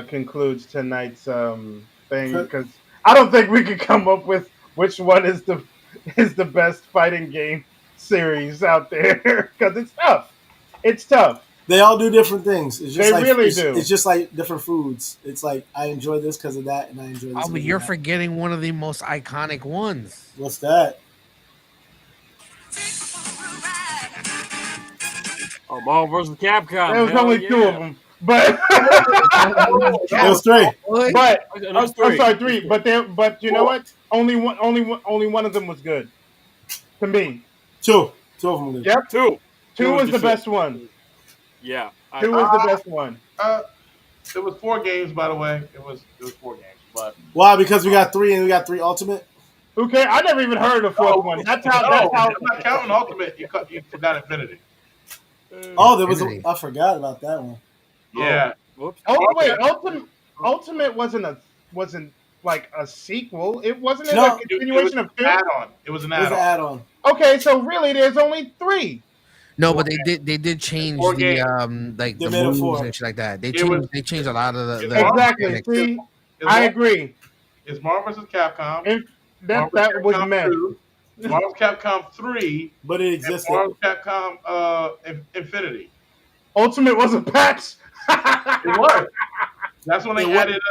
[SPEAKER 2] concludes tonight's thing because I don't think we could come up with which one is the best fighting game series out there because it's tough. It's tough.
[SPEAKER 1] They all do different things.
[SPEAKER 2] They really do.
[SPEAKER 1] It's just like different foods. It's like I enjoy this because of that, and I enjoy this
[SPEAKER 4] Oh, but
[SPEAKER 1] because
[SPEAKER 4] you're
[SPEAKER 1] of that.
[SPEAKER 4] forgetting one of the most iconic ones.
[SPEAKER 1] What's that?
[SPEAKER 3] Oh, Marvel versus Capcom.
[SPEAKER 2] There was
[SPEAKER 3] Hell
[SPEAKER 2] only
[SPEAKER 3] yeah.
[SPEAKER 2] two of them, but
[SPEAKER 1] It was three.
[SPEAKER 2] but
[SPEAKER 3] It was
[SPEAKER 2] I'm
[SPEAKER 3] three.
[SPEAKER 2] sorry, three. But you know what? Only one of them was good to me.
[SPEAKER 1] Two of them.
[SPEAKER 2] Yep,
[SPEAKER 3] Two.
[SPEAKER 2] two was the
[SPEAKER 3] shit.
[SPEAKER 2] best one.
[SPEAKER 3] Yeah.
[SPEAKER 2] Two was the best one.
[SPEAKER 5] It was 4 games, by the way. It was 4 games, but
[SPEAKER 1] Why? Because we got three and we got three ultimate.
[SPEAKER 2] Okay, I never even heard of the fourth one. That's how. That's how.
[SPEAKER 5] I'm not counting Ultimate. You forgot Infinity.
[SPEAKER 1] Oh, there was.
[SPEAKER 4] Infinity.
[SPEAKER 1] I forgot about that one.
[SPEAKER 5] Yeah.
[SPEAKER 3] Whoops.
[SPEAKER 2] Oh wait, Ultimate wasn't like a sequel. It wasn't
[SPEAKER 1] No.
[SPEAKER 2] a continuation of two.
[SPEAKER 5] Add-on. It was an
[SPEAKER 1] It was an
[SPEAKER 5] add-on.
[SPEAKER 1] add-on.
[SPEAKER 2] Okay, so really, there's only three.
[SPEAKER 4] No, but they did change
[SPEAKER 5] Four
[SPEAKER 4] the
[SPEAKER 5] games.
[SPEAKER 4] like
[SPEAKER 1] They
[SPEAKER 4] the
[SPEAKER 1] made it
[SPEAKER 4] moves
[SPEAKER 1] four.
[SPEAKER 4] and shit like that. They
[SPEAKER 5] was-
[SPEAKER 4] changed a lot of the
[SPEAKER 2] Exactly.
[SPEAKER 4] mechanics.
[SPEAKER 2] See,
[SPEAKER 5] It's
[SPEAKER 2] I
[SPEAKER 5] Mar-
[SPEAKER 2] agree.
[SPEAKER 5] It's Marvel vs. Capcom.
[SPEAKER 2] And that
[SPEAKER 5] Marvel
[SPEAKER 2] was
[SPEAKER 5] Capcom
[SPEAKER 2] meant.
[SPEAKER 5] 2, Marvel Capcom 3,
[SPEAKER 1] But it
[SPEAKER 5] and
[SPEAKER 1] existed.
[SPEAKER 5] Marvel Capcom Infinity.
[SPEAKER 2] Ultimate was a patch.
[SPEAKER 5] It was. That's when they
[SPEAKER 1] It was-
[SPEAKER 5] added.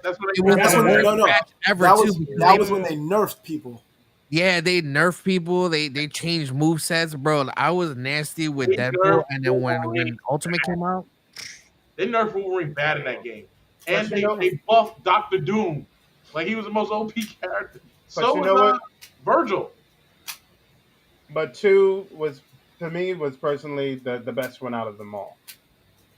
[SPEAKER 5] That's when
[SPEAKER 4] It
[SPEAKER 5] they
[SPEAKER 4] was
[SPEAKER 1] That's
[SPEAKER 4] the
[SPEAKER 1] when
[SPEAKER 5] added.
[SPEAKER 1] no, no.
[SPEAKER 4] best ever
[SPEAKER 1] That
[SPEAKER 4] too.
[SPEAKER 1] was
[SPEAKER 4] because
[SPEAKER 1] that
[SPEAKER 4] they-
[SPEAKER 1] was when they nerfed people.
[SPEAKER 4] Yeah, they nerfed people. They changed move sets, bro. I was nasty with
[SPEAKER 5] They
[SPEAKER 4] Deadpool,
[SPEAKER 5] nerfed
[SPEAKER 4] and then when
[SPEAKER 5] Wolverine.
[SPEAKER 4] Ultimate came out,
[SPEAKER 5] They nerfed Wolverine bad in that game,
[SPEAKER 2] But
[SPEAKER 5] and
[SPEAKER 2] you
[SPEAKER 5] they,
[SPEAKER 2] know-
[SPEAKER 5] they buffed Doctor Doom, like he was the most OP character.
[SPEAKER 2] But
[SPEAKER 5] So
[SPEAKER 2] you
[SPEAKER 5] was
[SPEAKER 2] know what?
[SPEAKER 5] Virgil.
[SPEAKER 2] But two was to me was personally the best one out of them all.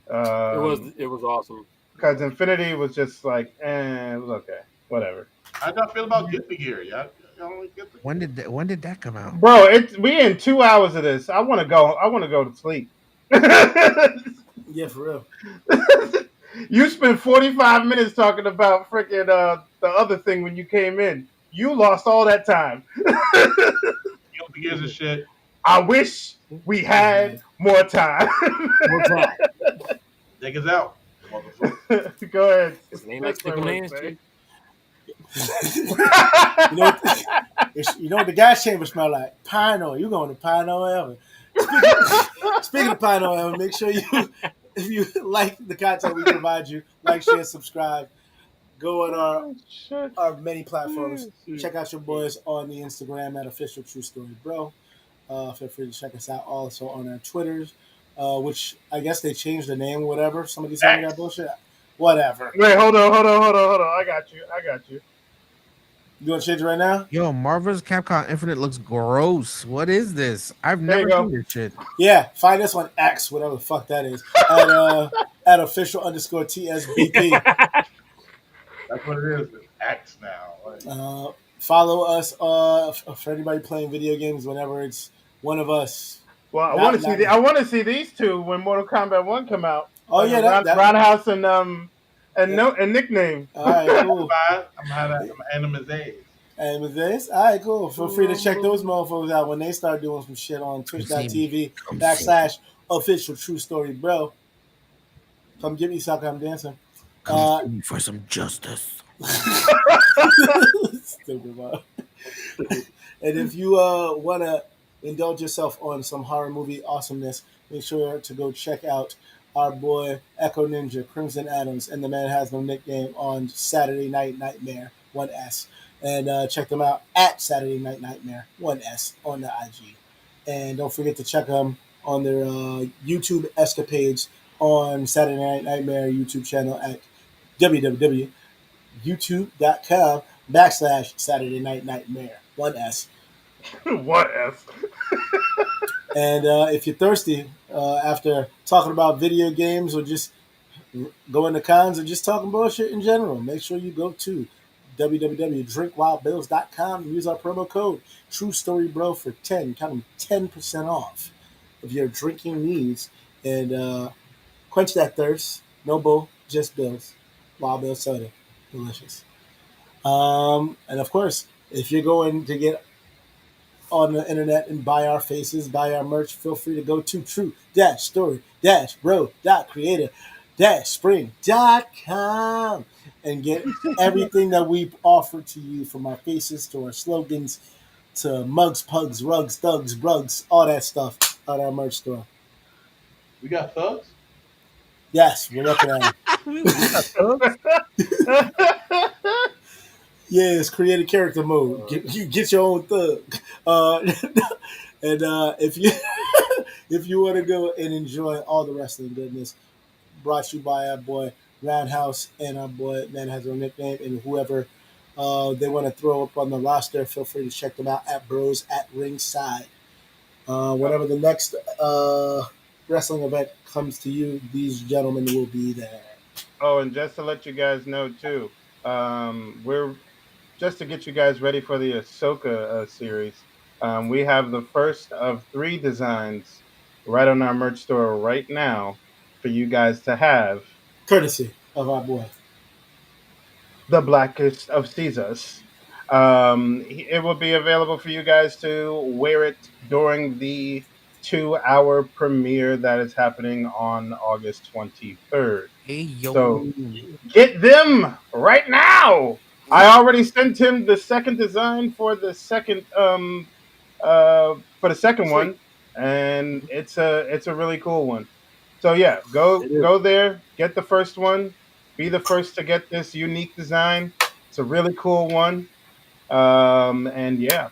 [SPEAKER 3] It was awesome.
[SPEAKER 2] Because Infinity was just like, it was okay, whatever.
[SPEAKER 5] How do y'all feel about Guilty Gear? Y'all don't get the
[SPEAKER 4] when did that come out?
[SPEAKER 2] Bro, we in 2 hours of this. I want to go. I want to go to sleep.
[SPEAKER 1] Yeah, for real.
[SPEAKER 2] You spent 45 minutes talking about freaking the other thing when you came in. You lost all that time.
[SPEAKER 5] Guilty Gears and shit.
[SPEAKER 2] I wish we had more time.
[SPEAKER 5] Niggas out. Motherfucker.
[SPEAKER 2] Go ahead.
[SPEAKER 3] His name like Stick 'em hands, Jay.
[SPEAKER 1] You know what the gas chamber smell like? Pine oil. You going to Pine Oil Ever. Speaking of Pine Oil Ever, make sure if you like the content we provide you, like, share, subscribe. Go on our many platforms. Check out your boys on the Instagram at Official True Story Bro. Feel free to check us out also on our Twitters, which I guess they changed the name or whatever. Somebody saying that bullshit. Whatever.
[SPEAKER 2] Wait, hold on. I got you.
[SPEAKER 1] You want to change it right now?
[SPEAKER 4] Yo, Marvel's Capcom Infinite looks gross. What is this? I've
[SPEAKER 2] There you
[SPEAKER 4] never
[SPEAKER 2] go.
[SPEAKER 4] seen this shit.
[SPEAKER 1] Yeah, find us on X, whatever the fuck that is, at official_TSBP.
[SPEAKER 5] That's what it is. It's X now. Like,
[SPEAKER 1] Follow us for anybody playing video games whenever it's one of us.
[SPEAKER 2] Well, I want to see these two when Mortal Kombat 1 come out.
[SPEAKER 1] Oh yeah, that
[SPEAKER 2] Roundhouse and Nickname.
[SPEAKER 1] All right, cool.
[SPEAKER 5] I'm Animaze.
[SPEAKER 1] And with this, all right, cool. Feel free to check those motherfuckers out when they start doing some shit on twitch.tv/official true story bro. Come get me sucker, I'm dancing.
[SPEAKER 4] Come for some justice.
[SPEAKER 1] Stupid, bro. And if you want to indulge yourself on some horror movie awesomeness, make sure to go check out our boy Echo Ninja, Crimson Adams, and the Man Has No Nickname on Saturday Night Nightmare, 1S. And check them out at Saturday Night Nightmare, 1S on the IG. And don't forget to check them on their YouTube escapades on Saturday Night Nightmare YouTube channel at www.youtube.com/Saturday Night Nightmare, 1S.
[SPEAKER 2] What else?
[SPEAKER 1] And if you're thirsty after talking about video games or just going to cons or just talking bullshit in general, make sure you go to www.drinkwildbills.com and use our promo code TrueStoryBro for 10% off of your drinking needs and quench that thirst. No bull, just bills. Wild Bill soda, delicious. And of course, if you're going to get on the internet and buy our faces, buy our merch, feel free to go to true-story-bro.creator-spring.com and get everything that we offer to you, from our faces to our slogans to mugs, pugs, rugs, thugs, rugs, all that stuff at our merch store.
[SPEAKER 5] We got thugs.
[SPEAKER 1] Yes, we're working on it.
[SPEAKER 4] We got thugs.
[SPEAKER 1] Yes, create a character mode. You get your own thug. Uh, and if you if you want to go and enjoy all the wrestling goodness, brought to you by our boy Roundhouse and our boy Man Has No Nickname, and whoever they want to throw up on the roster, feel free to check them out at Bros at Ringside. Whenever the next wrestling event comes to you, these gentlemen will be there.
[SPEAKER 2] Oh, and just to let you guys know too, we're just to get you guys ready for the Ahsoka series. We have the first of 3 designs right on our merch store right now for you guys to have.
[SPEAKER 1] Courtesy of our boy.
[SPEAKER 2] The Blackest of Caesars. It will be available for you guys to wear it during the 2 hour premiere that is happening on August 23rd.
[SPEAKER 4] Hey yo.
[SPEAKER 2] So get them right now. I already sent him the second design for the second
[SPEAKER 1] Sweet.
[SPEAKER 2] one, and it's a really cool one. So yeah,
[SPEAKER 1] It is.
[SPEAKER 2] go there, get the first one, be the first to get this unique design. It's a really cool one. And yeah,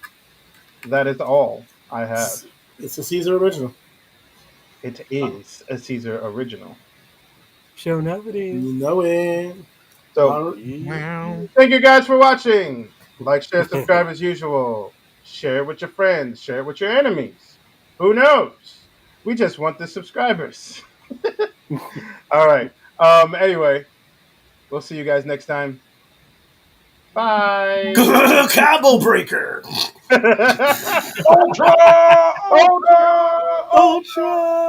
[SPEAKER 2] that is all I have.
[SPEAKER 1] It's a Caesar original.
[SPEAKER 2] It is a Caesar original.
[SPEAKER 3] Show enough it is.
[SPEAKER 1] You know it.
[SPEAKER 2] So
[SPEAKER 1] All
[SPEAKER 4] Wow.
[SPEAKER 2] thank you guys for watching. Like, share, subscribe as usual. Share it with your friends. Share it with your enemies. Who knows? We just want the subscribers. All right. Anyway, we'll see you guys next time. Bye.
[SPEAKER 1] right. Cabo breaker.
[SPEAKER 5] Ultra! Ultra!
[SPEAKER 1] Ultra.